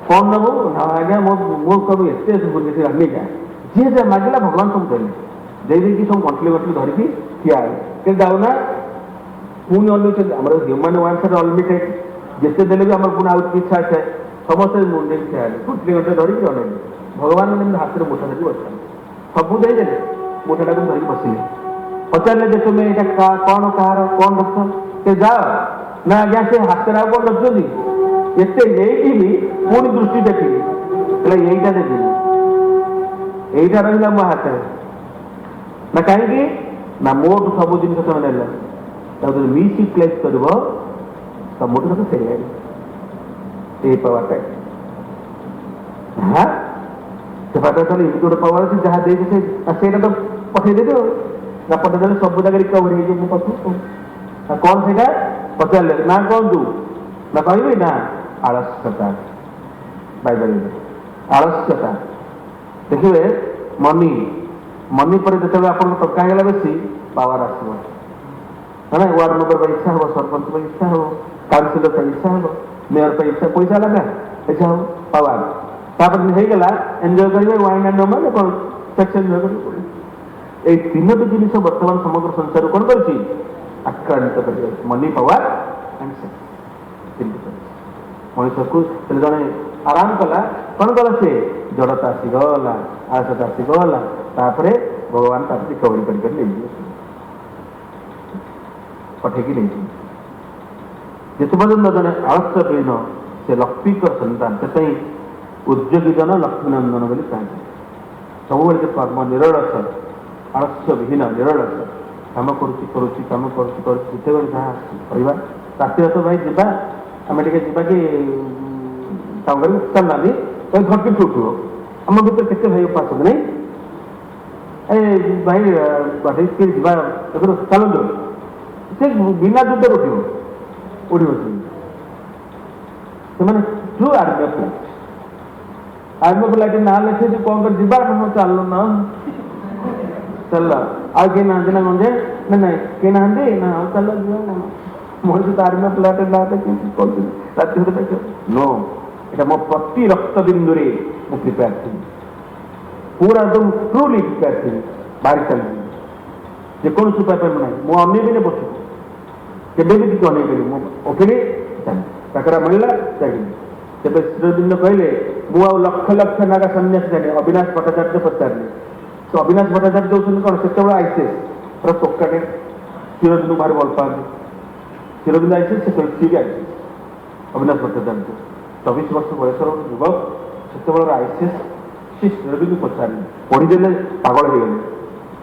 କ'ଣ ନେବୁ ନା ଆଜ୍ଞା ମୋ ସବୁ ଏତେ ନେଇଯା, ଯିଏ ଯେ ମାଗିଲା ଭଗବାନ ସବୁ ଦେଲେ, ଦେଇକି ସବୁ ଗଣ୍ଟଲି ଧରିକି ଠିଆ ହେଲେ। କିନ୍ତୁ ଯାଉନା ପୁଣି ଅନେଇଛନ୍ତି, ଆମର ହ୍ୟୁମାନ ୱାନ୍ସରେ ଅନଲିମିଟେଡ୍, ଯେତେ ଦେଲେ ବି ଆମର ପୁଣି ଆଉ ଇଚ୍ଛା ଆସିଥାଏ। ସମସ୍ତେ ମୁଣ୍ଡେଇ ଠିଆ ହେଲେ, ଗଣ୍ଟଲି ଧରିକି ଅନେଇଲେ। ଭଗବାନ ଯେମିତି ହାତରେ ମୁଠା ଧରିକି ବସିଥାନ୍ତି, ସବୁ ଦେଇଦେଲେ, ମୁଠାଟାକୁ ଧରିକି ବସିଲେ। ପଚାରିଲେ ଯେ ତୁମେ ଏଇଟା କ'ଣ କାହାର କ'ଣ ରଖ, ସେ ଯାଅ ନା ଆଜ୍ଞା ସେ ହାତରେ ଆଉ କ'ଣ ରଖୁଛନ୍ତି, ଏତେ ନେଇକି ବି ପୁଣି ଦୃଷ୍ଟି ଦେଖିଲି, ହେଲେ ଏଇଟା ଦେବିନି, ଏଇଟା ରହିଲା ମୋ ହାତରେ। ନା କାହିଁକି ନା ମୋଠୁ ସବୁ ଜିନିଷ ତମେ ନେଲ, ତାକୁ ଯଦି ମିସ୍ୟୁଟିଲାଇଜ୍ କରିବ ତମଠୁ ତତେ ଫେରାଇବ। ये पावर हाँ से पावर ताले एमती गोटे पावर अच्छे जहाँ दे से तो पठेदेवी ना पठेदे सब जगह रिकवर हो पाखु कौन से पचारे ना कौन तू ना कह ना आलस्यता बाइबल आलस्यता देखिए मनी मनी पर जो आप टका होगा बेसी पावर आसो है वार्ड मेम्बर इच्छा हम सरपंच इच्छा हम काउनसिलर इच्छा हम मेयर पर इच्छा पैसा लगा इच्छा हम पावर होगा एंजय करेंगे वाइन एंड मैंने कौन सेक्स एंजय कर तीनोटी जिन बर्तमान समग्र संसार कौन कर आक्रांत कर मनी पावर एंड सेक्स मनुष्य को जड़े आराम कला कौन कला सी जड़ता आसीगला आलसता आसीगला भगवान रिकवरी कर पठेकी नहीं जिते पर्यटन जड़े आलस्यहीन से लक्ष्मीकर सन्तान से उद्योगी जन लक्ष्मीनंदन बोली कहते सब कर्म निरलस आलस्य विहीन निरलस कम करुच्ची कम करते जहाँ कहवा राति तो भाई जा आम टे जा कि चलना घटी उठू आम भर के भाई उपास नहीं ए भाई बाटे जा चलते से बिना युद्ध उठ से ट्रू आर्मी आर्मी को लाइट ना लिखे कौन कर जीवा चल ना चल आगे ना ना गंजे ना ना के ना ना चल मनुष्य तो आर्मी प्लाटे रात नो ये मो प्रति रक्त बिंदु मु प्रिपेयर थी पूरा एकदम ट्रूली प्रिपेयर थी बाहर चलती जेको उपाय पर ना मु अनेबी बस केवे भी किसी अनेबी ओके चाकरा मिलला चाहिए तेज श्रीरबिंद कहले मु लक्ष लक्ष नागा सन्यासी जाने अविनाश भट्टाचार्य पचारे तो अविनाश भट्टाचार्य दौरान कौन से आईसीएस पूरा टोकाटे श्रीरबिंद भारी भल पाती श्रीरबिंद आईसीएस से ठीक आईसीएस अविनाश भट्टाचार्य 24 वर्ष बयसर युवक से आईसीएस सी श्रीरबिंद पचारे पढ़ीदे पागल हो गले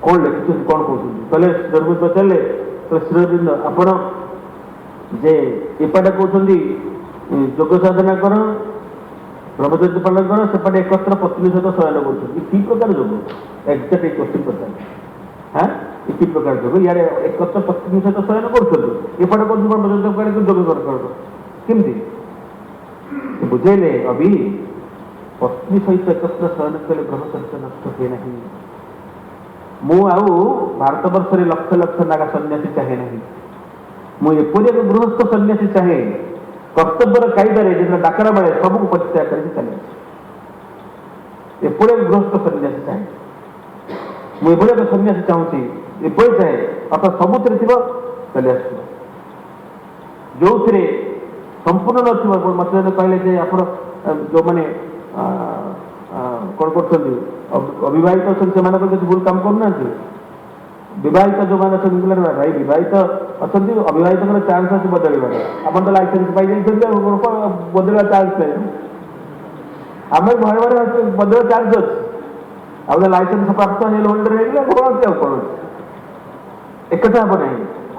कौन लिखुं कौन कहते कहले श्रीरबिंद पचारे तो श्रीरबिंद आपण जे एपटे कहते जोग साधना कर ब्रह्मचर्य पालन कर सेपटे एकत्र पत्नी सहित शयन कर प्रकार जोग एक्जाक्ट एक क्वेश्चन पचार हाँ कि प्रकार जोग इे एकत्र पत्नी सहित शयन करपटे ब्रह्मचर्य जोग कमी बुझेले अभी पत्नी सहित एकत्र शयन कले ब्रह्मचर्य नष्ट हुए ना मु भारत वर्ष लक्ष लक्ष नागा सन्यासी चाहे ना मुझे एक गृहस्थ सन्यासी चाहे कर्तव्यर कायदारे जो डाकरा बेले सबको परित्याग करके चले एपड़े गृहस्थ सन्यासी चाहे मुझे सन्यासी चाहूँगी एपड़े चाहे अर्थात सबुत चली आस जो संपूर्ण न मत कहले आप जो मैंने कौन कर अविवाहित अच्छा से भूल काम करना विवाहित जो मैंने भाई विवाहित अच्छा अविवाहित चान्स अच्छे बदल आप तो लाइसेंस पाई बदल चान्स नहीं आम घर घर बदल चान्स अच्छे आप लाइसेंस प्राप्त होल्डर कौन कौन एक हम ना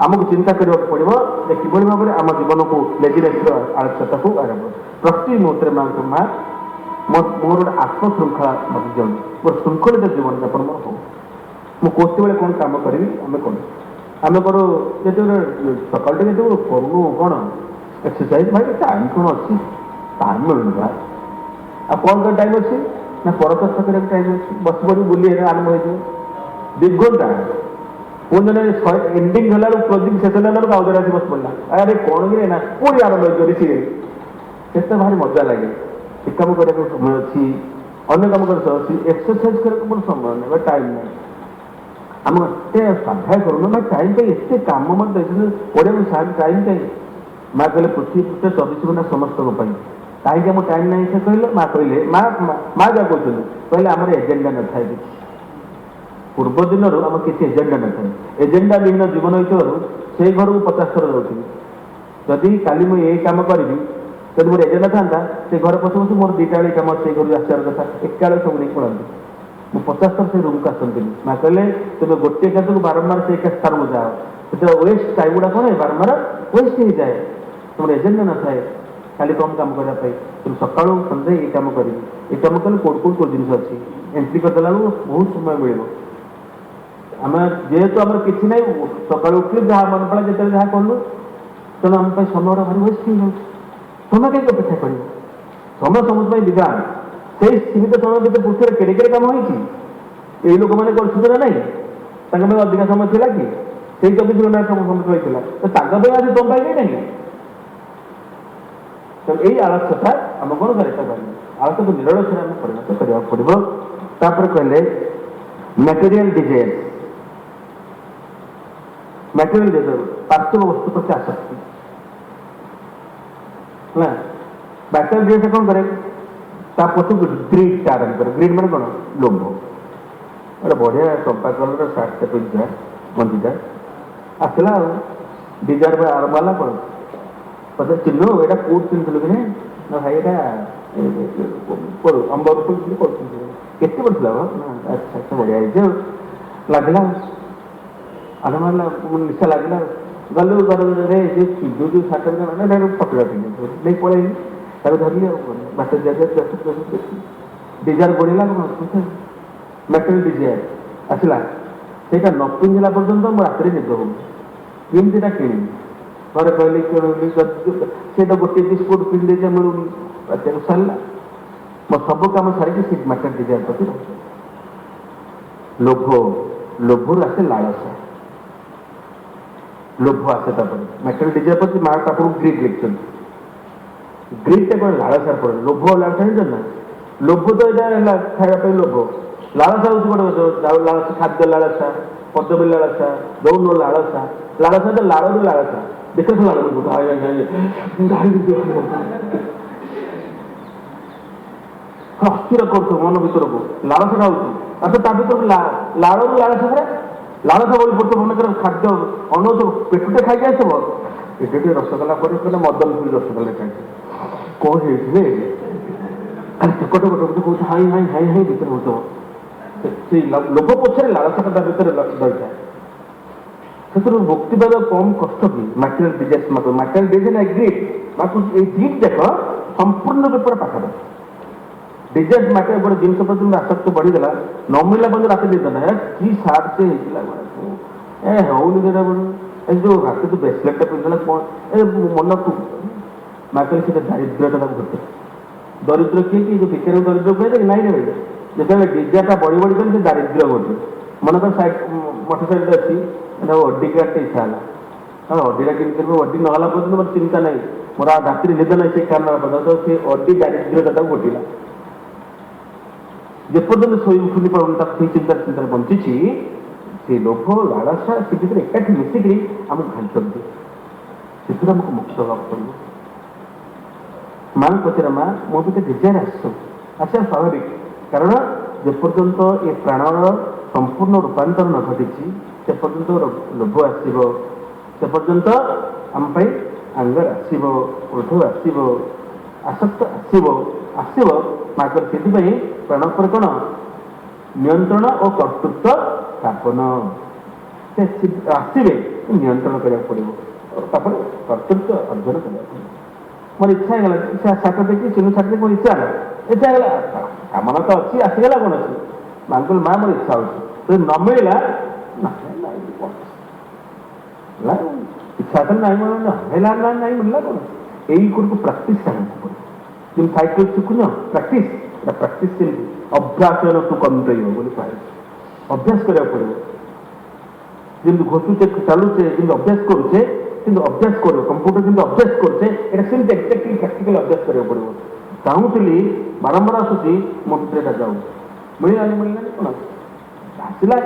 आमको चिंता करने पड़ो कि भाव में आम जीवन को लेजिनेस आलस्यता को आरंभ प्रति मुहूर्ते माँ मोर गोटे आत्मश्रृंखला मत दिखाँ मोर श्रृंखलित जीवन यापन मोर हो मु कोते बेले कौन काम करी आम करूँ सकाल टे जो करूँ कौन एक्सरसाइज भाई टाइम कौन अच्छी टाइम मिलूना आ कौन कौन टाइम अच्छी ना परचर्चा करने टाइम अच्छी बस पड़ी बुले आरंभ हो दीर्घटा पुणी जन एंडिंग है क्लोजिंग शेष है आउ जरा बस पड़ा अरे कौन कि ना पुणी आरंभ हो ऋषि से भारी मजा लगे एक कम करने समय अच्छी अन्य कम कर एक्सरसाइज करने मोर समय नहीं टाइम नहीं आम स्वाध्याय करूँ भाई टाइम कहीं एत कम मत पढ़े टाइम कहीं माँ कहले पृथ्वी पृष्ठ 24 घंटा समस्त कहीं आम टाइम ना से कहले माँ कहले माँ जहाँ कहते कहले आम एजेंडा न था पूर्व दिन आम किसी एजेंडा न था एजेंडा विहीन जीवन हो से घर को 50 थर जाऊँगी जदि काली मुझे यही कम करी जब मोर एजेंडा था से घर पशु पशु मोर 2टा बेले कम से घर आसार कथा एका सब नहीं पढ़ाती मु 50 थर से रूम को आसती माँ कहले तुम गोटे कार्य को बारंबार से एक स्थान को जाओ वेस्ट टाइम गुड़ा कौन बारंबार वेस्ट हो जाए तुम एजेंडा न थाए खाली कम काम करने सका सन्डे ये कम करी ये कम कले कौट कौट कौन जिन अच्छी एंट्री करदेला बहुत समय मिल आम जेहेतु आम कि ना सका उठे जहाँ मन पड़ा जिते जहाँ कलु तेणु आम समय भारी वेस्ट हो समय कहीं अपेक्षा कर समय समझ विधान से सीमित समय भितर पृथ्वी केड़े केड़े कम हो लोक मैंने कर ना अधिका समय थिला कि से 24 घंटा समय होता तो आज तुम पाई नहीं तो यही आलस्यता आम कौन करें आलस्य को निरलस्य आम परिणत करने पड़ो तापर कहले मटेरियल डिजायर मटेरियल डिजायर पार्थिव वस्तु प्रति आसक्ति है बैटरी डिजायर कौन करे पछू ग्रीड का आरंभ करे ग्रीड मैंने कौन लोभ गोटे बढ़िया चंपा कलर सार्टे पिंधा मंजीटा आसला डिजायर आरंभ है कौन पता चिन्ह यहाँ कौट किन कि ना भाई यहाँ अंबर के पड़ता अच्छा अच्छा बढ़िया लगला आधा मारला निशा लगला गलु गे जो सार्ट फटोग्राफी नहीं पड़े धरली बात डिजायर बढ़ला मेटेरियल डिजायर आसला से न पिंधला पर्यटन मो रात निद हो केमती कि घर कहली सी तो गोटे बिस्कुट पिंधे मिलूनी बात सरला मो सब कम सारी मेटेरियल डिजायर प्रति लोभ लोभर आसे लालसा लोभ आसे मेटेरियल डिजायर प्रति मार्क आप ग्रीड लिखते ग्रीड टा कौन लालसार पड़े लोभ लालसा ना लोभ तो यहाँ खावाई लोभ लालसा हूँ गोटे लालसा खाद्य लालसा पदवी लालसा दौड़ लालसा लालसा तो लाड़ू लालसा देख अस्थिर कर मन भर को लालसा हूँ अच्छा भर लाड़ू लालसा लालसा बोली पड़ते मन खाद्य अन्न पेटे खाई आसब पेटे रसगोला पर मदन फुल रसगोला खाई कौन टिकट गोटे कौन हाई हाई हाई हाई भर हो लोभ पछरे लालसा भर रही से मुक्ति पाइबा कम कष्ट कि material desire material design agreed greed देख संपूर्ण रूप पाखा डिजायर मटेरियल गोटे जिन प्रति आसक्ति बढ़ीगला न मिलला बंद रात देना कि सार्ट से होनी जो हाथ जो ब्रेसलेट पिंधला कौन मन को माकली से दारिद्र्यता घटे दरिद्र किए कि जो भिकार दरिद्र कहे ना रे जो डिजायरटा बढ़ी बढ़ी गले दारिद्र्य घटे मनकर मोटरसाइकेल अच्छी अड्डी गाड़े इच्छा है हाँ अड्डीटा कि अड्डी नहला पर्यटन मोर चिंता नहीं मोर रात निद ना से कारण तो से अड्डी दारिद्र्यता घटिला जेपर्यंत शोई उठुनी पाऊनी चिंता चिंता बंची से लोभ लालसा से भर एकाठी मिसिक आम घाटी से आमको मुक्त हवा पड़ो माँ पचरा माँ मो भी डिजायर आसा स्वाभाविक कारण जेपर्यंत ये प्राणर संपूर्ण रूपांतर न घटी से पर्यंत लोभ आसो से पर्यंत आम आंगर आसो क्रोध आसो आसक्त आसो आसो माकर से प्राण पर कौन नियंत्रण और कर्तृत्व स्थापन से आसवे नियंत्रण करा पड़ो कर्तृत्व अर्जन कर मोर इच्छा है सार्ट देखिए चिन्ह सार्ट देखिए मोर इच्छा है कामना तो अच्छी आसीगला कौन अच्छी मांगल माँ मोर इच्छा हो न मिलला इच्छा तो ना नहीं मिलला कौन यही को प्राक्टिस करना पड़े तुम साइकिल शिखुन प्राक्टिस से अभ्यास तू कंत बोली कहे अभ्यास करा पड़ो जमी घोषुचे चलुचे जमी अभ्यास करुचे किंतु अभ्यास कर कंप्यूटर किंतु अभ्यास करुचे सेमती एक्जाक्टली प्राक्टिकल अभ्यास करा पड़ो चाहूली बारंबार आसूसी मो भर जाऊ मिललानी मिललानी कौन आसला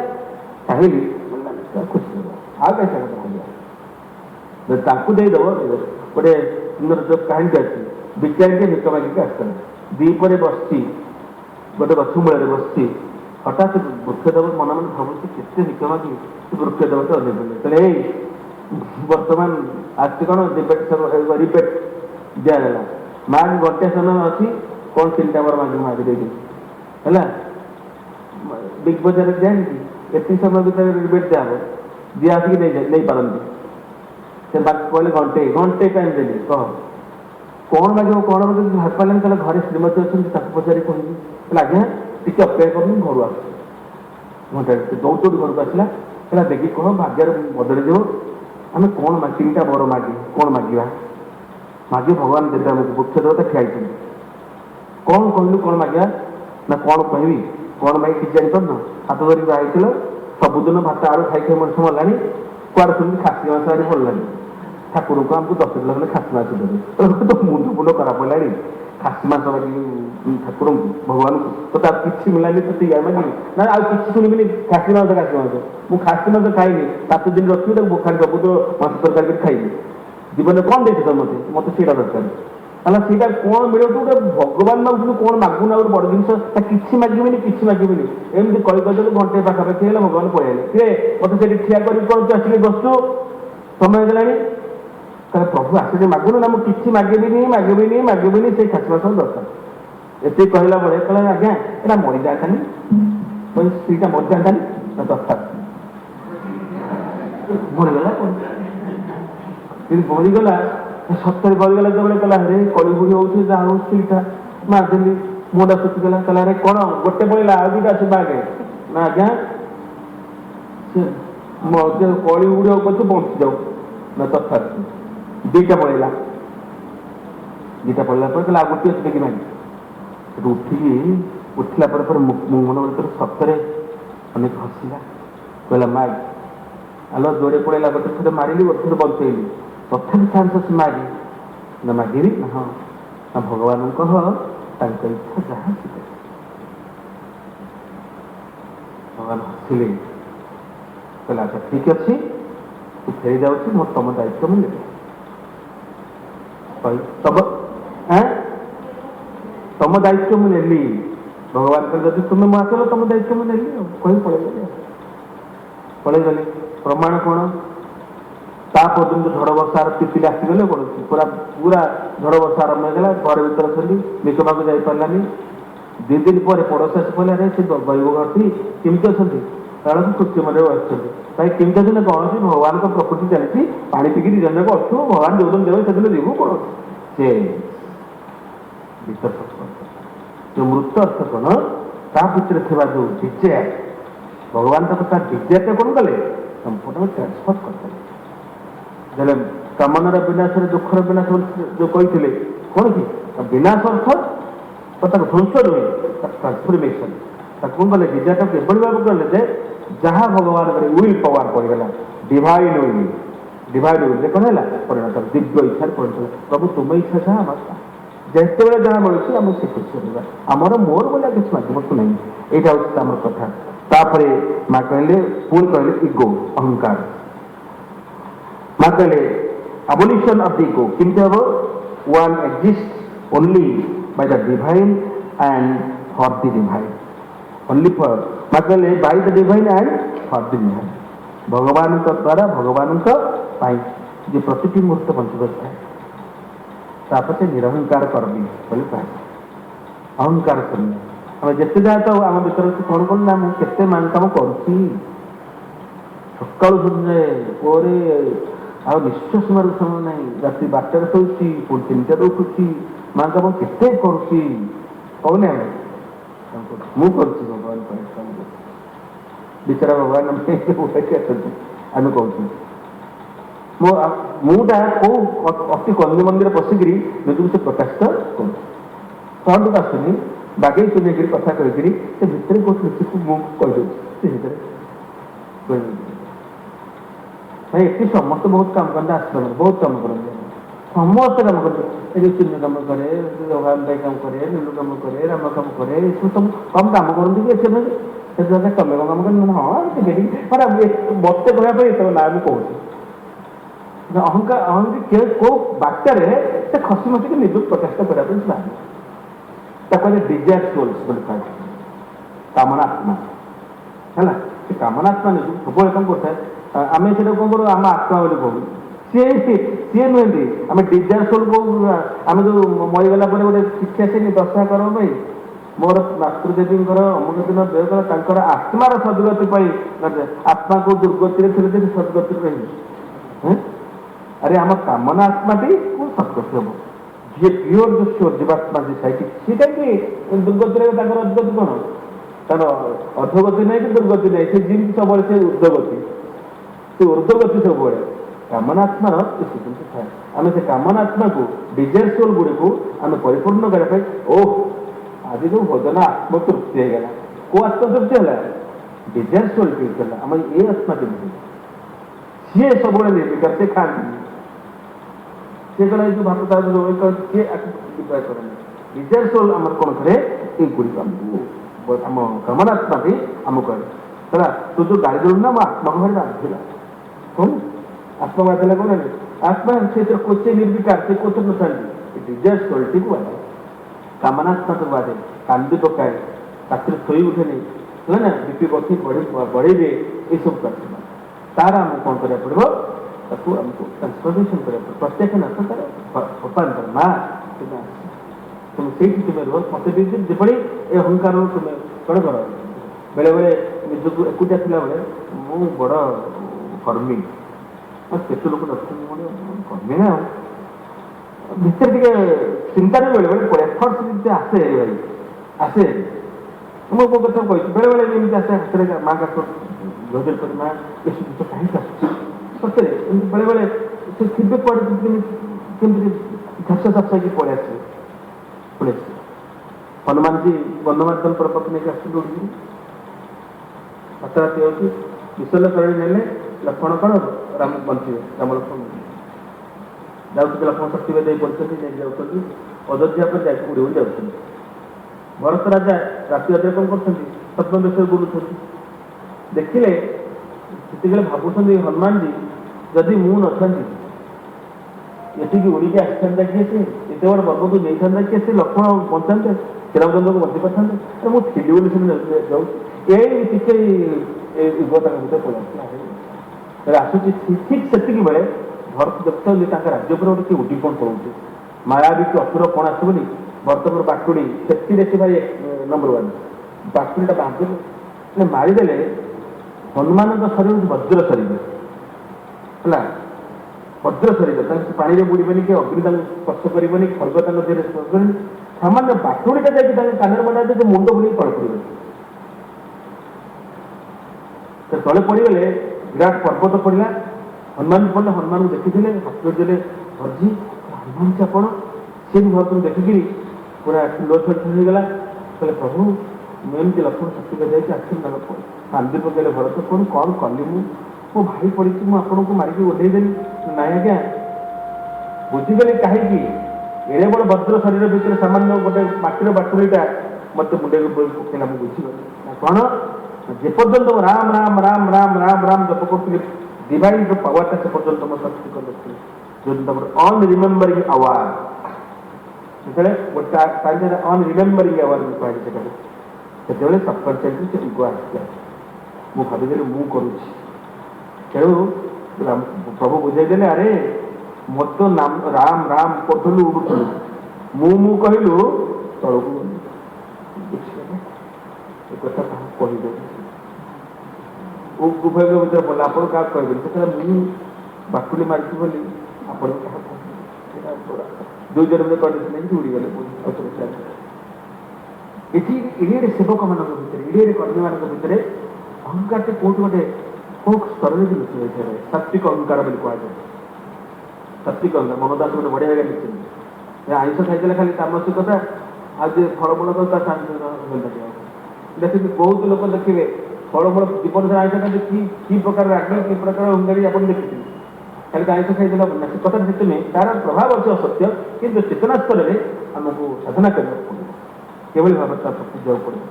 चाहिए मिललानी खुशी आ कैसे देदब गोटे सुंदर जो कहानी अच्छी विज्ञान के हिक मागिक आसला दीपर बस गोटे गछ मूल बस हठात वृक्षदेव मन मन भावुँ के हिक मागी वृक्षदेव तो अनेक बर्तमान आज कौन रिपेट दिगला माँ घंटे समय अच्छी कौन 3टा बार मागे मागे दे है बिग बजार जाए ये समय भर रिपेट दिहब जी आसिक नहीं पारती से बात कहले घंटे घंटे टाइम देली कह कौन मागे कौन भाग पारे कहला घरे श्रीमती अच्छी पचारि कहली आज्ञा टी अपेक्षा कर घर आस घंटे दौड़ दौड़ घर को आसला कहला देखिए कह भाग्य बदली देव आम कौन तीन टा बर मागे कौन मागे मागे भगवान देते आमको मुख्य देवता ठिया कौन कहलु कौन मागे ना कौन कहबी कौन मागे कि जापर न हाथ धरिक बाहर सबुदिन भात आलू खाई खाई मनुष्य मरलानी कुआड़े शुणी खासी मास आदि पड़लानी ठाकुर को आमको 10 किलो खंडे खासी मास देवे तो मुंड फुंड खराब पड़ानी खासी मास ठाकुर भगवान को तो किसी मिलानी तो मागे ना आज किसी शुणिबिनी खासी मास मुझे खासी मास खाइनी 7 दिन रखी बोखारी सब तो मास तरकारी खाइबी जीवन में कौन देते मत मत सीटा दरकार है सीटा कौन मिले गोटे भगवान मागुन कौन मागुना गोटे बड़ जिन किसी मागिबी किसी मागिबी एमती कही घंटे पाखापाखि है भगवान पलैले किए मत से ठिया कर आसिक बसु समय गला प्रभु आसिक मागुन ना मुझे किसी मागिबी से खासी मास दरकार ये कहला बेले कहला आज्ञा एटा मरी जाता स्त्रीटा मरी जाता ना तथा मरीगला मरीगला सतरे मरीगला जो कहला रे कली बुढ़ी हो जहाँ स्त्रीटा मारदेली मुंडा सुखीगला कहला रे कौन गोटे पड़ेगा आ दुटा अच्छे बागे ना आज्ञा कली बुढ़ी हो बंची जाऊ ना तथा दुटा पड़ेगा कहला आ गोटे अच्छे देखी मागे उठिला मन भर सतरे अनेक हसिला कहला माग आलो जोड़े पड़ेगा गोटे थोड़े मारिली गोटे थोड़े बचेली तथापि चांस अच्छे मागे ना मागिरी ना हाँ ना भगवान कह इच्छा जहाँ भगवान हसिले कहला अच्छा ठीक अच्छे तू फेरी जाऊँ मोर तुम दायित्व मुझे तब तुम दायित्व मुझे भगवान कह जब तुम्हें मुझे आसल तुम दायित्व मुझे कही पलैगली प्रमाण कौन तापर्यंत झड़ बर्षार तितिल आसीगले कौन पूरा पूरा झड़ बर्षा आरंभ होगा घर भर चली विषमा को जापारानी 2 दिन पर पड़ोसी आस पड़ा रे से दैवघटी केमती अच्छा खुशी मन आसमें केमती अच्छे कौन से भगवान को प्रकृति चलती पा पीकी 2 जन जाक अच्छु भगवान जो दिन देवे से जीवु कौन से जो मृत अर्थ कौन ता भितर जो डिजायर भगवान तक डिजायर कौन कले संपूर्ण ट्रांसफर करते कामनार विनाश दुखर विनाश जो कही कौन कि विनाश अर्थ तो ध्वंस नुहे ट्रांसफर्मेसन कौन कले डिजायर को एभली भाव कले जहाँ भगवान विल पावर पड़गला डिवाइन विल कौन है परिणत दिव्य इच्छा परिणत प्रभु तुम इच्छा जहाँ जिते बड़े जहाँ मिलूँ आम से खुशी आमर मोर बोला किसी माध्यम नहीं यहाँ हूँ आम कथा तापर माँ कहले पुणी कहले इगो अहंकार माँ कहले abolition of the ego किंतु अब one exists only by the divine and for the divine only for माँ कहले by the divine and for the divine भगवान द्वारा भगवान जो प्रतिटी मुहूर्त बंचुता है तापर से निरहंकार करनी बोले कह अहंकार करनी आम जिते जाए तो आम भर कौन कौन ना मुझे मान कम कर सका पुअरे आ निश्वास मार समय ना राति 12 शोची पुणी 3 उठुची माँ कम के कहने मुझे भगवान विचारा भगवान आम कहूँ मुझा कौ अति कंदी मंदिर पशिक निजक से प्रकाशित कर आसुनी बागे चुनी कथा करी भितर कौन मुझे कहीदे ये समस्त बहुत काम करते आश्रम बहुत काम करते समस्त काम करते ये चुनी कम करे भगवान भाई काम करे नीलू कम करे राम कम करे सब कम कम करते तमें कम कर हाँ मत कहना ये ना कहूँ अहंकार अहंकार कौ बाटर से खसी मसिक निज प्रकाशित करने डिजायर सोल्स बोले कामना आत्मा है से कामना आत्मा निज सब कौन करता आम से कौन करूँ आम आत्मा बोले कहूँ सी नुहति आम डिजायर सोल को आम जो मरीगला गोटे शिक्षा से दशा कर भाई मोर मातृदेवी अमुक दिन देह कर आत्मार सदगति आत्मा को दुर्गति थे सदगति रही अरे आम कामना आत्मा को सदगति हम ଯିଏ ପିଓର ଯୋ ସିଓର ଜୀବାତ୍ମା ଯେ ସାଇକି ସେ କାହିଁକି ଦୁର୍ଗତିରେ ତାଙ୍କର ଅଧଗତି କ'ଣ ତାର ଅଧୋଗତି ନାହିଁ କି ଦୁର୍ଗତି ନାହିଁ ସେ ଯେମିତି ସବୁବେଳେ ସେ ଉର୍ଦ୍ଧ୍ୱଗତି ସେ ଉର୍ଦ୍ଧ୍ୱଗତି ସବୁବେଳେ କାମନାତ୍ମାର କିଛି ଜିନିଷ ଥାଏ ଆମେ ସେ କାମନାତ୍ମାକୁ ଡିଜାୟାର ସୋଲ୍ ଗୁଡ଼ିକୁ ଆମେ ପରିପୂର୍ଣ୍ଣ କରିବା ପାଇଁ ଓହ ଆଜି ଯେଉଁ ଭୋଜନ ଆତ୍ମତୃପ୍ତି ହେଇଗଲା କୋଉ ଆତ୍ମତୃପ୍ତି ହେଲା ଡିଜାୟାର ସୋଲ୍ ଫିଲ୍ କଲା ଆମର ଏ ଆତ୍ମା କେମିତି ସିଏ ସବୁବେଳେ ନିର୍ବିକାର ସେ ଖାଆନ୍ତି ସେ କଲା ଏଇ ଯେଉଁ ଭାତ ତା ସିଏ କରେନି ଡିଜାୟାର ସୋଲ୍ ଆମର କ'ଣ କରେ ଏଇଗୁଡ଼ିକୁ ଆମକୁ ଆମ କାମନାତ୍ମା ବି ଆମକୁ କରେ ହେଲା ତୁ ଯେଉଁ ଗାଳି ଦେଲୁ ନା ମୋ ଆତ୍ମାକୁ ଭାରି ବାଧିଲା କ'ଣ ଆତ୍ମା ବାଧିଲା କ'ଣ ନାହିଁ ଆତ୍ମା ସେ କୋଚେ ନିର୍ବିକାର ସେ କୋଚ ନଥାନ୍ତି ଡିଜାୟାର ସୋଲ୍ଟିକୁ ବାଧେ କାମନାତ୍ମାକୁ ବାଧେ କାନ୍ଦି ପକାଏ ରାତିରେ ଶୋଇ ଉଠେନି ହେଲା ନା ବିପି ବସି ବଢ଼େଇବେ ଏସବୁ ପ୍ରାର୍ଥନା ତାର ଆମକୁ କ'ଣ କରିବାକୁ ପଡ଼ିବ ତାକୁ ଆମକୁ ଟ୍ରାନ୍ସଫର୍ମେସନ୍ କରିବାକୁ ପଡ଼ିବ ପ୍ରତ୍ୟେକ ନାଥ ତାର ରୂପାନ୍ତର ମା ତୁମେ ତୁମେ ସେଇଠି ତୁମେ ରୁହ ମୋତେ ବି ଯେଭଳି ଏ ଅହଙ୍କାରରୁ ତୁମେ କ'ଣ କର ବେଳେବେଳେ ନିଜକୁ ଏକୁଟିଆ ଥିଲାବେଳେ ମୁଁ ବଡ଼ କର୍ମୀ କେତେ ଲୋକ ରଖୁଛନ୍ତି ମୋର କର୍ମୀ ନା ଭିତରେ ଟିକେ ଚିନ୍ତାରେ ବେଳେବେଳେ ପଡ଼େ ଏଫର୍ଟ ଯେମିତି ଆସେ ଭାଇ ଆସେ ମୁଁ ମୋ କଥା କହିଛି ବେଳେବେଳେ ଏମିତି ଆସେ ହାତରେ ମା କାଠ ଯୋଜନ କରି ମା ଏସବୁ ଜିନିଷ କାହିଁକି ଆସୁଛି ସତରେ ଏମିତି ବେଳେବେଳେ ସେ ଥିବେ କୁଆଡ଼େ କେମିତି ଝାପ୍ସା ଝାପ୍ସା ହେଇକି ପଳେଇ ଆସିବେ ପଳେଇ ଆସିବେ ହନୁମାନଜୀ ଗନ୍ଧମାର୍ଦ୍ଦନ ପରପକ୍ଷ ନେଇକି ଆସୁଛନ୍ତି ଉଠିକି ରାତାରାତି ହେଉଛି ବିଶଲ୍ୟ ଶରଣୀ ନେଲେ ଲକ୍ଷ୍ମଣ କ'ଣ ରାମ ବଞ୍ଚିବେ ରାମ ଲକ୍ଷ୍ମଣ ଯାଉଛନ୍ତି ଲକ୍ଷ୍ମଣ ଶକ୍ତିବେ ଦେଇ ପଡ଼ିଛନ୍ତି ନେଇକି ଯାଉଛନ୍ତି ଅଯୋଧ୍ୟା ପରେ ଯାଇକି ଉଡ଼ି ଉଡ଼ି ଯାଉଛନ୍ତି ଭରତ ରାଜା ରାତି ରାତିରେ କ'ଣ କରୁଛନ୍ତି ସ୍ୱପ୍ନ ଦେଶରେ ବୁଲୁଛନ୍ତି ଦେଖିଲେ ସେତିକିବେଳେ ଭାବୁଛନ୍ତି ହନୁମାନଜୀ ଯଦି ମୁଁ ନଥାନ୍ତି ଏଠିକି ଉଡ଼ିକି ଆସିଥାନ୍ତା କିଏ ସେ ଏତେ ବଡ଼ ପର୍ବକୁ ନେଇଥାନ୍ତା କିଏ ସେ ଲକ୍ଷ୍ମଣ ବଞ୍ଚାନ୍ତେ ଶ୍ରୀରାମଚନ୍ଦ୍ରକୁ ବଞ୍ଚି ପାରିଥାନ୍ତେ ମୁଁ ଥିଲି ବୋଲି ସେ ଯାଉଛି ଏଇ ଟିକେ ୟୁଗ ତାଙ୍କ ଭିତରେ ପଳାଇଥିଲା ଆସୁଛି ଠିକ୍ ସେତିକି ବେଳେ ଭରତ ଦେଖୁଛନ୍ତି ତାଙ୍କ ରାଜ୍ୟ ଉପରେ ଗୋଟେ କିଏ ଉଡ଼ି କ'ଣ ପଳାଉଛି ମାୟାବୀ କି ଅସୁର କ'ଣ ଆସିବ ବୋଲି ଭରତପୁର ବାଟୁଡ଼ି ସେଥିରେ ସେ ଭାଇ ନମ୍ବର ୱାନ୍ ବାଟୁଡ଼ିଟା ବାନ୍ଧିଲେ ମାନେ ମାରିଦେଲେ ହନୁମାନଙ୍କ ଶରୀର ହେଉଛି ବଜ୍ର ଶରୀର ହେଲା ବଜ୍ର ଶରୀର ତାଙ୍କୁ ସେ ପାଣିରେ ବୁଡ଼ିବେନି କି ଅଗ୍ନି ତାଙ୍କୁ ସ୍ପର୍ଶ କରିବନି ଖର୍ଗ ତାଙ୍କ ଦେହରେ ସ୍ପର୍ଶ କରିବନି ସାମାନ୍ୟ ବାଟୁଡ଼ିଟା ଯାଇକି ତାଙ୍କ କାନରେ ମଣ୍ଡା ଯେ ମୁଣ୍ଡ ବୁଲେଇକି ତଳେ ପଡ଼ିବନି ସେ ତଳେ ପଡ଼ିଗଲେ ବିରାଟ ପର୍ବତ ପଡ଼ିଲା ହନୁମାନ ପଡ଼ିଲେ ହନୁମାନଙ୍କୁ ଦେଖିଥିଲେ ହାତ ଦେଲେ ଭର୍ଜି ହନୁମାନ ସେ ଆପଣ ସେ ବି ଭରତକୁ ଦେଖିକିରି ପୁରା ଲୋ ଛୋଟ ହେଇଗଲା କହିଲେ ପ୍ରଭୁ ମୁଁ ଏମିତି ଲକ୍ଷ୍ମଣ ଶକ୍ତିରେ ଯାଇଛି ଆଖି କାନ୍ଦି ପକାଇଲେ ଭରତ କ'ଣ କଲି ମୁଁ ମୋ ଭାଇ ପଡ଼ିଛି ମୁଁ ଆପଣଙ୍କୁ ମାରିକି ଓହ୍ଲେଇଦେଲି ନାଇଁ ଆଜ୍ଞା ବୁଝିଗଲି କାହିଁକି ଏଡ଼େ ବଡ଼ ଭଦ୍ର ଶରୀର ଭିତରେ ସାମାନ୍ୟ ଗୋଟେ ମାଟିର ବାଟୁଳିଟା ମୋତେ ମୁଣ୍ଡକୁ ପକାଇଲା ମୁଁ ବୁଝିଗଲି ନା କ'ଣ ଯେପର୍ଯ୍ୟନ୍ତ ରାମ ରାମ ରାମ ରାମ ରାମ ରାମ ଜପ କରୁଥିଲି ଡିଭାଇନ୍ର ପାୱାରଟା ସେ ପର୍ଯ୍ୟନ୍ତ ମୋ ଶକ୍ତି କରିଦେଉଥିଲି ଯେଉଁଠି ତାଙ୍କର ଅନରିମେମ୍ବରିଂ ଆୱାର ସେତେବେଳେ ଗୋଟେ ଟାଇମ୍ରେ ଅନରିମେମ୍ବରିଂ ଆୱାର କୁହାଯାଏ ସେଟାକୁ ସେତେବେଳେ ସବକନସିୟସଲି ସେ ଇଗୋ ଆସିଥିଲା ମୁଁ ଭାବିଦେଲି ମୁଁ କରୁଛି ତେଣୁ ପ୍ରଭୁ ବୁଝେଇଦେଲେ ଆରେ ମୋତେ ତ ରାମ ରାମ କରୁଥିଲୁ ଉଡ଼ୁଥିଲୁ ମୁଁ କହିଲୁ ତଳକୁ ବୁଝିଗଲେ ଏ କଥା କାହାକୁ କହିଦେବି ଉଭୟଙ୍କ ଭିତରେ ପଡ଼ିଲା ଆପଣ କାହାକୁ କହିବେନି ସେତେବେଳେ ମୁଁ ବାଟୁଳି ମାରିଛି ବୋଲି ଆପଣ କାହାକୁ ଦୁଇ ଜଣ ଭିତରେ କଣ୍ଡିସନ ହେଇକି ଉଡ଼ିଗଲେ ଏଠି ଏଡ଼ିଏଡ଼େ ସେବକମାନଙ୍କ ଭିତରେ ଏଡ଼ିଏଡ଼େ କର୍ମୀମାନଙ୍କ ଭିତରେ ଅହଙ୍କାରଟି କୋଉଠି ଗୋଟେ କୋଉ ସ୍ତରରେ ବି ଲୁଚି ରହିଥାଏ ସାତ୍ଵିକ ଅହଙ୍କାର ବୋଲି କୁହାଯାଏ ସାତ୍ଵିକ ଅହଙ୍କାର ମନଦାସ ଗୋଟେ ବଢ଼ିଆ ଜାଗା ଲିଖିଛନ୍ତି ଆଇଁଷ ଖାଇଦେଲେ ଖାଲି ତାମସିକତା ଆଉ ଯେ ଫଳମୂଳ ତ ତା ଦେଖିବେ ବହୁତ ଲୋକ ଦେଖିବେ ଫଳମୂଳ ଜୀବନ ସାରା ଆଇଁଷ ଖାଇଲେ କି ପ୍ରକାର ରାଗି କି ପ୍ରକାର ଅହଙ୍କାରୀ ଆପଣ ଦେଖିଥିବେ ଖାଲି ଆଇଁଷ ଖାଇଦେଲା ନା ସେ କଥା ସେଥିପାଇଁ ତାର ପ୍ରଭାବ ଅଛି ଅସତ୍ୟ କିନ୍ତୁ ଚେତନା ସ୍ତରରେ ଆମକୁ ସାଧନା କରିବାକୁ ପଡ଼ିବ କିଭଳି ଭାବରେ ତା ପ୍ରତି ଯିବାକୁ ପଡ଼ିବ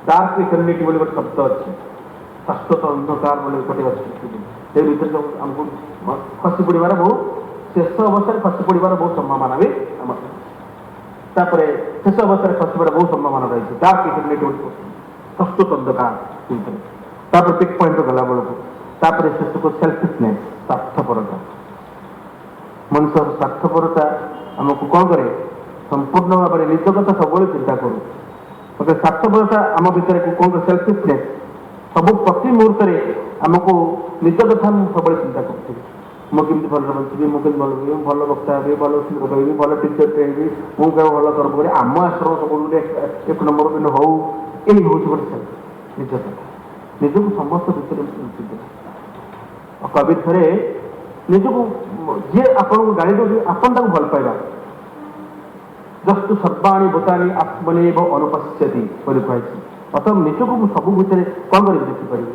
ଡାର୍କ ଇଟର୍ନିଟି ବୋଲି ଗୋଟେ ଶବ୍ଦ ଅଛି ଶାଶ୍ୱତ ଅନ୍ଧକାର ବୋଲି ଗୋଟେ ଅଛି ସେ ଭିତରେ ସବୁ ଆମକୁ ଖସି ପଡ଼ିବାର ବହୁ ଶେଷ ଅବସ୍ଥାରେ ଖସି ପଡ଼ିବାର ବହୁତ ସମ୍ଭାବନା ବି ଆମର ତାପରେ ଶେଷ ଅବସ୍ଥାରେ ଖସି ପଡ଼ିବାର ବହୁତ ସମ୍ଭାବନା ରହିଛି ଡାର୍କ ଇଟର୍ନିଟି ବୋଲି ଶାଶ୍ୱତ ଅନ୍ଧକାର ଭିତରେ ତାପରେ ପିକ୍ ପଏଣ୍ଟ ଗଲା ବେଳକୁ ତାପରେ ଶେଷକୁ ସେଲ୍ଫିଶନେସ୍ ସ୍ୱାର୍ଥପରତା ମଣିଷର ସ୍ୱାର୍ଥପରତା ଆମକୁ କ'ଣ କରେ ସମ୍ପୂର୍ଣ୍ଣ ଭାବରେ ନିଜ କଥା ସବୁବେଳେ ଚିନ୍ତା କରୁ ଗୋଟେ ସ୍ୱାର୍ଥପରତା ଆମ ଭିତରେ କ'ଣ କରେ ସେଲ୍ଫିଶନେସ୍ ସବୁ ପ୍ରତି ମୁହୂର୍ତ୍ତରେ ଆମକୁ ନିଜ କଥା ମୁଁ ସବୁବେଳେ ଚିନ୍ତା କରୁଥିଲି मुझे भल बची मुझे भल भल वक्ता हे भल श्लोक कहि भल टीचर हेबी मुझे भल कर्म करी आम आश्रम सब गोटे एक नंबर पिंड हूँ यही हूँ गोटे निज कथा निजक समस्त भितर कवि थे निजक जी आपन को गाड़ी दे आपन भल पाइबा जस्तु सर्वाणी भूतानी आत्मनिव अनुपश्यति कहुई अतः निजक सब भितर कौन कर देखिपारि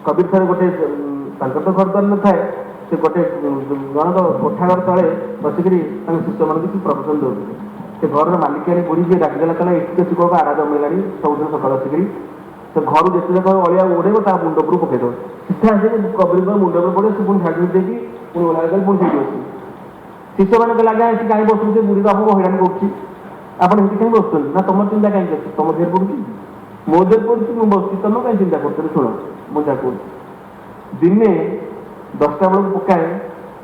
कवि थे गोटे तो घर द्वार न थाए से गोटे जन कोठाघर तले बसिक शिष्य मान किसी प्रवचन दौते से घर मालिकानी बुढ़ी जी डाकिदेला कहला ये शिव को आराध मिलानी सबुदिन सकाल आसिक से घर जिते जाक अलिया उड़ेब ता मुंड उपरू पकईदेव सीधा आसिक कबरी मुंड उपर पड़े से पुणी झाड़ी देकी पुणी ओह्ला पुणी सीठी बस शिष्य मैंने कहले आज्ञा ये कहीं बस बुढ़ी तो आपको हैरान कर कहीं बस ना तुम चिंता कहीं तुम देर पड़ू मो देर पड़ी मुझे बस तुम कहीं चिंता कर शुण मुझे कह दिने 10टा बेलू पकाए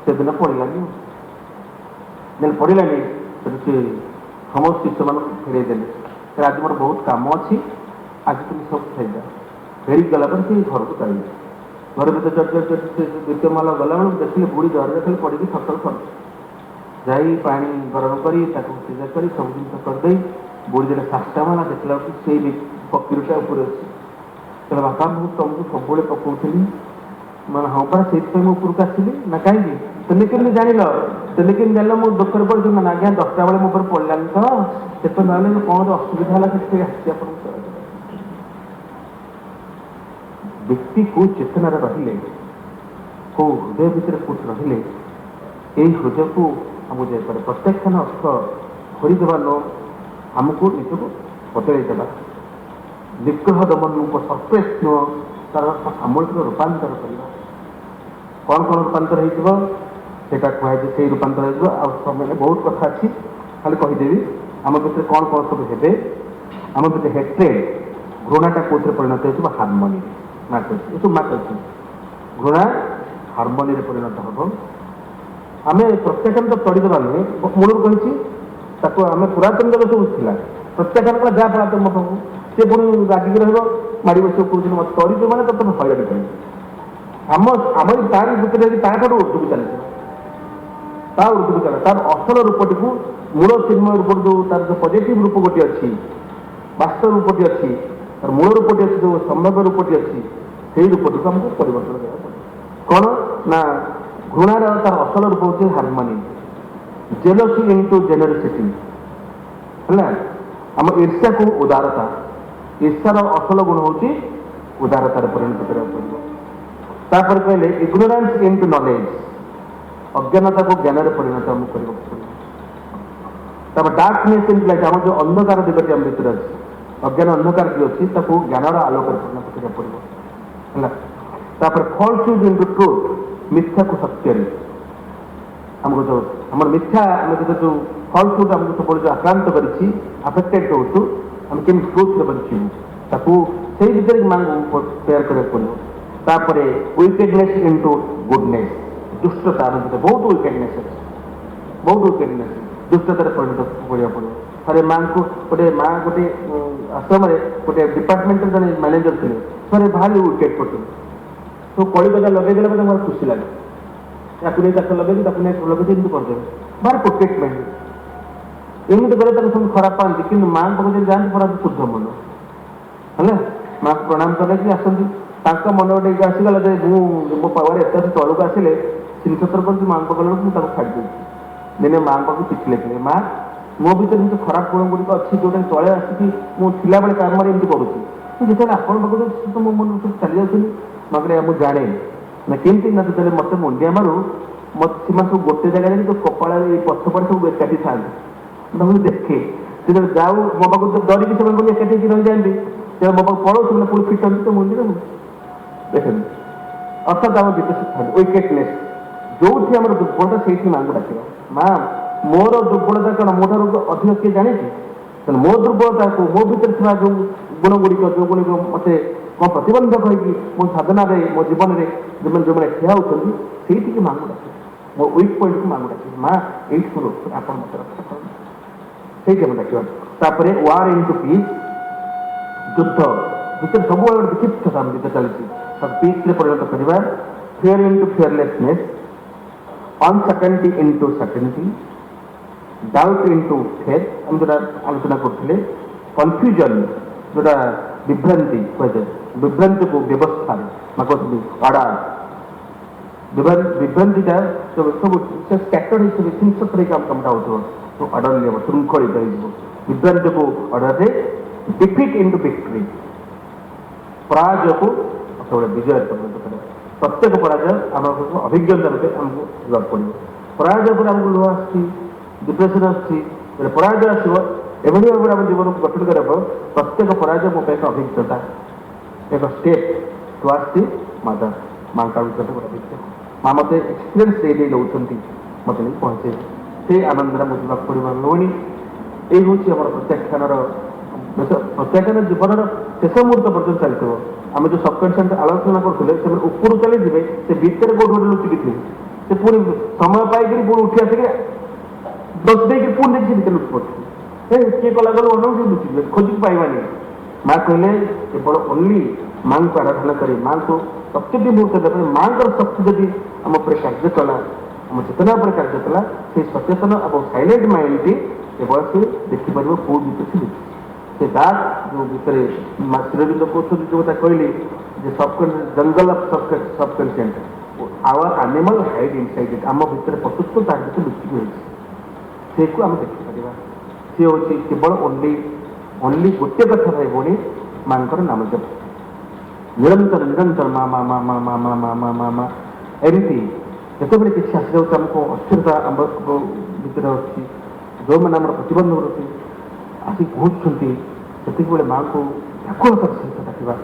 से दिन पड़ानी दिन पड़ानी से समस्त शिष्य मान फेर देने आज मोर बहुत कम अच्छी आज तुम सब खाइदा फेरी गला पर से घर को चाहिए घर भर द्वितीय महल गला बेलू देखिए बुढ़ी जर खाली पड़ी सतल सर जाई पानी गरम करी सीधा कर सब जिन करदे बुढ़ी जब 7टा महला देखला से पकीरटा उपर अच्छी कहला बापा मुझे तुमको सब पकाउली मैं हाँ पा से उपरक आसली ना कहीं तुम केमी जान तुम केमी जान मो दुखर पड़ी ना आज्ञा 10टा बेले मोर पड़ानी तो से ना कौन असुविधा है व्यक्ति को चेतना रही को हृदय भितर कुछ रही हृदय को आमको जापे प्रत्याख्यान अर्थ भरीदेवा न आमको निजक बदल देवा निग्रह दमन सरप्रेस नुह तार सामूहिक रूपांतर करवा कौन कौन रूपांतर हो कहए से रूपांतर हो समय बहुत कथा अच्छी खाली कहीदेवी आम भर कौन कौन सब हे आम भर हेट्रेड घृणाटा कौन परिणत हो हार्मोनी मार्क ये मार्क अच्छी घृणा हार्मोनी परिणत हम आम प्रत्याख्यान तो तड़ीदेवा नुहे मूल कही आम पुरातन जगह सब था प्रत्याख्यान कला जहाँ पुरातन मत सी पुणी रागिक रड़ी बस कौन मत तरीद मैंने तो तुम हईराण कर आम तारी भितर ताठू ऊर्धक चलती ऊर्धक चल तार असल रूपटी को मूल चिन्मय रूप जो तार जो पॉजिटिव रूप गोटे अच्छी वास्तव रूपटी अच्छी तार मूल रूपटी अच्छी जो संभव्य रूपटी अच्छी से रूपटी को आमको परिवर्तन करा कौन ना घृणार तार असल रूप हूँ हार्मोनी जेलसी इनटू जेनरसिटी है आम ईर्ष्या को उदारता ईर्ष्यार असल गुण हूँ उदारतार परिणत करा कहले इग्नोरान्स इनटू नॉलेज अज्ञानता को ज्ञान परिणत आमको करने डार्कनेस इन लाइट आम जो अंधकार दिगटी आम भर अच्छी अज्ञान अंधकार जो अच्छी ज्ञानर आलोक परिणत करा पड़ो फॉल्स इनटू ट्रूथ मिथ्या को सत्य आमको जो आम मिथ्या आम जो फॉल्स आमको सब जो आक्रांत करी अफेक्टेड होचु आम केमी ट्रूथ बचू से भितर माँ को तैयार करा पड़ो तापरे विकेडनेस इनटू गुडनेस दुष्टता बहुत विकेडनेस अच्छे बहुत विकेडनेस दुष्टतार परिणत पड़ा पड़ो थे माँ को गोटे माँ गोटे आश्रम गोटे डिपार्टमेंट जन मैनेजर थे थे भारी विकेट पटे तो कड़ी गजा लगे मोर खुशी लगे या लगे लगे करदे बाहर प्रोटेक्टमेंट एमती गले सब खराब पाती कि माँ पाखे जाती पूरा शुद्ध मन है माँ को प्रणाम कले कि आसती मन गोटे आसीगला मो पावर एत तलू आसिले सिंहतर कर माँ को गला मुझे छाड़ी दूसरी दिने माँ पाक चिठी लिखिले माँ मो भर खराब गुण गुड़िक अच्छी जोटा तले आसिकी मुझे काम एमती करुँगी जिते आपण पाक मो मन सब चली जाऊँगी माँ कहले मुझे जाने ना केमती ना जो मत मुंडिया मारू मत सब गोटे जगह तो कपाल पछपड़े सब एकाठी था मुझे देखे से जाऊ मो पाक डरिकी से एकाठी रही जाती जब मो पाक पड़ो से पुणी फिटती तो मुंडे देखे अर्थात आम विकसित था विकेटनेस जो आम दुर्बलता से माँ को डाक माँ मोर दुर्बलता कौन मो अधिक किए जानी मो दुर्बलता को मो भर थी जो गुण गुड़िक जो गुण मत कौन प्रतिबंधक हो मो साधना मो जीवन में जो मैंने ठिया होती से माँ को डाक मो वीक पॉइंट को माँ को डाक माँ ये आप मत रक्षा से डाक वार इनटू पीस युद्ध भर सब विचित्रता युद्ध चलती पीस परिणत करवा fear into fearlessness uncertainty into certainty, doubt into faith, हम जो आलोचना करते कन्फ्यूजन जोटा विभ्रांति कहे विभ्रांति को व्यवस्था कहते अर्डर विभ्रांतिटा सब से स्कैटर्ड हिसाब से हिंसक कमटा हो तो अर्डर लिया श्रृंखलित विभ्रांति को अर्डर रे डिफिट इनटू विक्ट्री, पराजय को सब विजय प्रत्येक पराजय आम अभिज्ञता रूपे आमको जावाक पड़ो। पराजय पर आमको लुह डिप्रेशन पराजय आसो एभली भाव आम जीवन को गठन करने प्रत्येक पराजय मो एक अभिज्ञता एक स्टेप टुवर्ड्स दि मदर माँ का अभिज्ञता माँ मत एक्सपीरियंस दे दौरान मत नहीं पहुँचे से आनंद मुझे जावाक पड़ो भौणी। ये हूँ आम प्रत्याख्यान प्रत्याख्यान जीवन शेष मुहूर्त पर्यटन चलते आम जो सबकनसीयस आलोचना करते से ऊपर चली जाए से भितर कौट गोटे लुचिकी थे से पुणी समय पाई पुणी उठी आसिक दस दे पुणी देखिए भितर लुचि पड़े किए कला गल अन लुचि खोजिक पाइबानी। माँ कहले केवल ओनली माँ को आराधना कर माँ को प्रत्येक मुहूर्त देते माँ को शक्ति जदि आम कार्य कला आम चेतना पर कार्य कला से सचेतन और साइलेंट माइंड टी केवल से देखिपर कौ भितर से दास जो भितर श्रीरविंद कहते जो कहली jungle of subconscient our animal hide inside it आम भितर प्रस्तुत तार भितर लुचिकी रही से आम देखिपर सी हूँ केवल ओनली ओनली गोटे कथा भाई भौणी माँ नाम जप निरंतर निरंतर माँ माँ माँ माँ माँ माँ माँ माँ माँ माँ एमती जिते किसी आसी जाऊँ आमको अस्थिरता आम भितर अच्छी जो मैंने आम प्रतिबंधक रही आसिक पहुँचुंट से माँ को व्याकुलतार सहित डाकवा